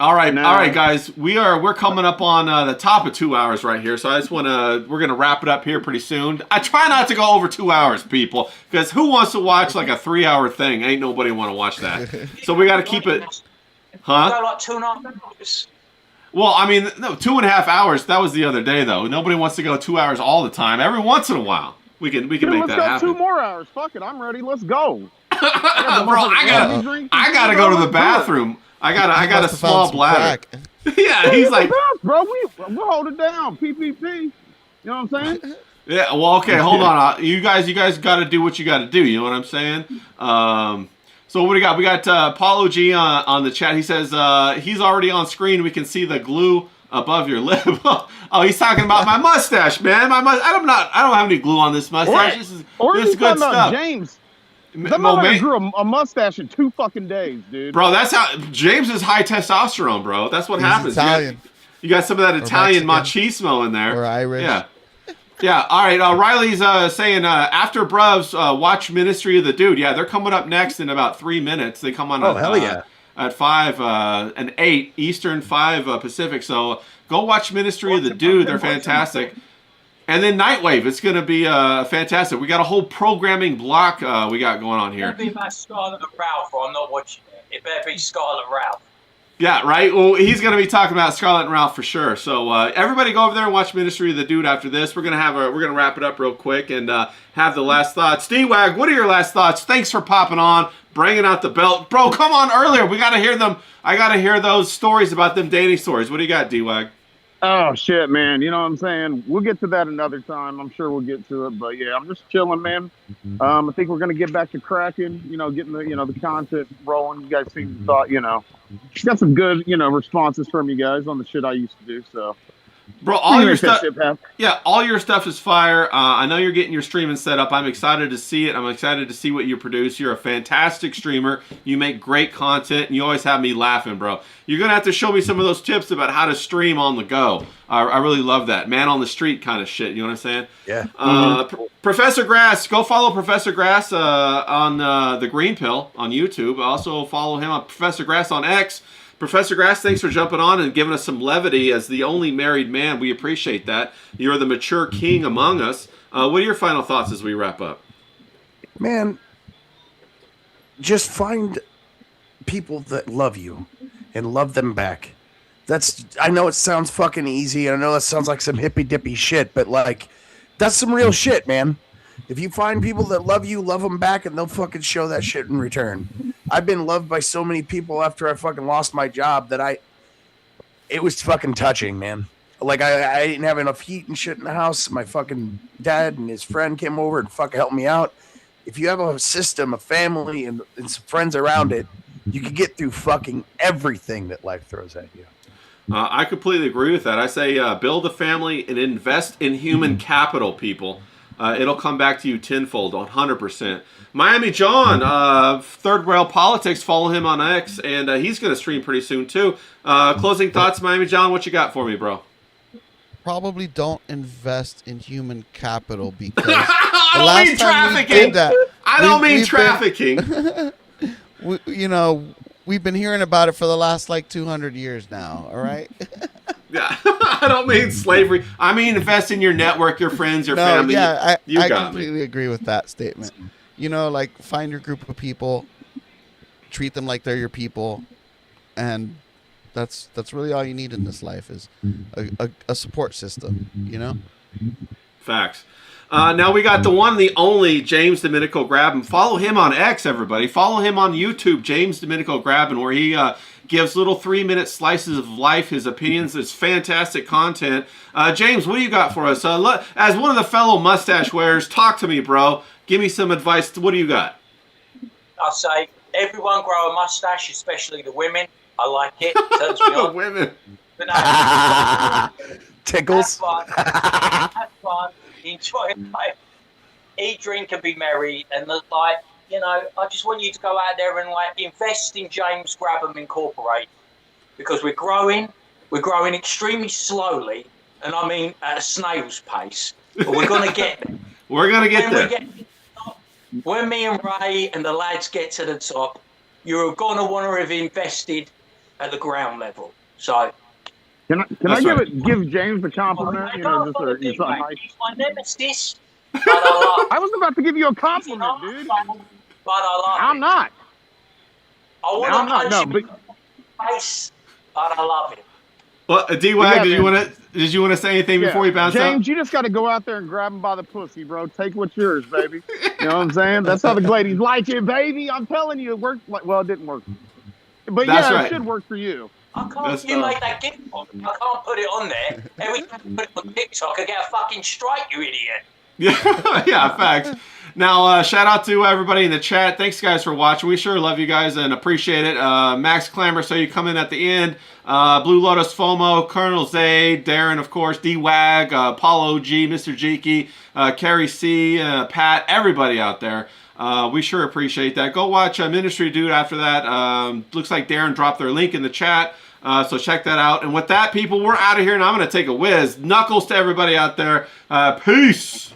All right, guys. We're coming up on the top of 2 hours right here, so we're gonna wrap it up here pretty soon. I try not to go over 2 hours, people, because who wants to watch like a 3-hour thing? Ain't nobody want to watch that. So we got to keep it, huh? Go like 2.5 hours. Well, I mean, no, 2.5 hours. That was the other day, though. Nobody wants to go 2 hours all the time. Every once in a while, we can make Let's that go happen. 2 more hours. Fuck it, I'm ready. Let's go. Bro, I gotta go to the bathroom. I got a small bladder. Yeah, he's like, bro, we'll hold it down. PPP. You know what I'm saying? yeah. Well, okay, hold on. You guys got to do what you got to do. You know what I'm saying? So what do we got? We got Paulo G on the chat. He says he's already on screen. We can see the glue above your lip. Oh, he's talking about my mustache, man. I don't have any glue on this mustache. This is good stuff. James. That motherfucker grew a mustache in 2 fucking days, dude. Bro, that's how James is high testosterone, bro. That's what happens. Italian. You got some of that Italian machismo in there. Or Irish. Yeah. Yeah. All right. Riley's saying after Bruvs, watch Ministry of the Dude. Yeah, they're coming up next in about 3 minutes. They come on. Hell yeah. At 5 and 8 Eastern, 5 Pacific. So go watch Ministry of the Dude. They're fantastic. And then Nightwave, it's going to be fantastic. We got a whole programming block we got going on here. It better be about Scarlet and Ralph, or I'm not watching it. It better be Scarlet and Ralph. Yeah, right? Well, he's going to be talking about Scarlet and Ralph for sure. So everybody go over there and watch Ministry of the Dude after this. We're going to wrap it up real quick and have the last thoughts. D-Wag, what are your last thoughts? Thanks for popping on, bringing out the belt. Bro, come on earlier. We got to hear them. I got to hear those stories about them dating stories. What do you got, D-Wag? Oh, shit, man. You know what I'm saying? We'll get to that another time. I'm sure we'll get to it. But, yeah, I'm just chilling, man. I think we're going to get back to cracking, getting the content rolling. You guys seem to thought, got some good, responses from you guys on the shit I used to do. So, bro, all your stuff is fire. I know you're getting your streaming set up. I'm excited to see it. I'm excited to see what you produce. You're a fantastic streamer. You make great content, and you always have me laughing, bro. You're gonna have to show me some of those tips about how to stream on the go. I really love that man on the street kind of shit. You know what I'm saying? Yeah. Professor Grass, go follow Professor Grass on the Green Pill on YouTube. Also follow him on Professor Grass on X. Professor Grass, thanks for jumping on and giving us some levity as the only married man. We appreciate that. You're the mature king among us. What are your final thoughts as we wrap up? Man, just find people that love you and love them back. I know it sounds fucking easy, and I know that sounds like some hippy dippy shit, but like, that's some real shit, man. If you find people that love you, love them back, and they'll fucking show that shit in return. I've been loved by so many people after I fucking lost my job that it was fucking touching, man. Like I didn't have enough heat and shit in the house. My fucking dad and his friend came over and fucking helped me out. If you have a system, a family, and some friends around it, you can get through fucking everything that life throws at you. I completely agree with that. I say build a family and invest in human capital, people. It'll come back to you tenfold, 100%. Miami John, Third Rail Politics, follow him on X, and he's going to stream pretty soon, too. Closing thoughts, Miami John, what you got for me, bro? Probably don't invest in human capital because I don't mean trafficking. I don't mean trafficking. We've been hearing about it for the last like 200 years now. All right. Yeah, I don't mean slavery. I mean invest in your network, your friends, your family. Yeah, I got completely agree with that statement. Like find your group of people, treat them like they're your people, and that's really all you need in this life is a support system. Facts. Now we got the one, the only James Domenico Graben. Follow him on X, everybody. Follow him on YouTube, James Domenico Graben, where he gives little 3-minute slices of life, his opinions. It's fantastic content. James, what do you got for us? As one of the fellow mustache wearers, talk to me, bro. Give me some advice. What do you got? I say everyone grow a mustache, especially the women. I like it. Turns me on. The women. But no, Tickles. Have fun. Enjoy life. Eat, drink, and be merry. And I just want you to go out there and invest in James Grabham Incorporated because we're growing extremely slowly, and I mean at a snail's pace. But we're gonna get there. We're gonna get there. When me and Ray and the lads get to the top, you're gonna want to have invested at the ground level. So. Can I give James a compliment? He's nice. my nemesis. I was about to give you a compliment, dude. But I love I'm it. not. I want to punch him in the face, but I love it. Well, D-Wag, did you want to say anything before we bounce out? James, you just got to go out there and grab him by the pussy, bro. Take what's yours, baby. You know what I'm saying? That's how the ladies like it, baby. I'm telling you, it worked. It didn't work. But it should work for you. I can't. You make that gift box. I can't put it on there. Every time I put it on TikTok, I get a fucking strike, you idiot. Yeah, facts. Now, shout out to everybody in the chat. Thanks, guys, for watching. We sure love you guys and appreciate it. Max Clamor, so you come in at the end. Blue Lotus FOMO, Colonel Zay, Darren, of course, D-Wag, Paulo G, Mr. Jiki, Carrie C, Pat, everybody out there. We sure appreciate that. Go watch Ministry Dude after that. Looks like Darren dropped their link in the chat. So check that out. And with that, people, we're out of here, and I'm going to take a whiz. Knuckles to everybody out there. Peace.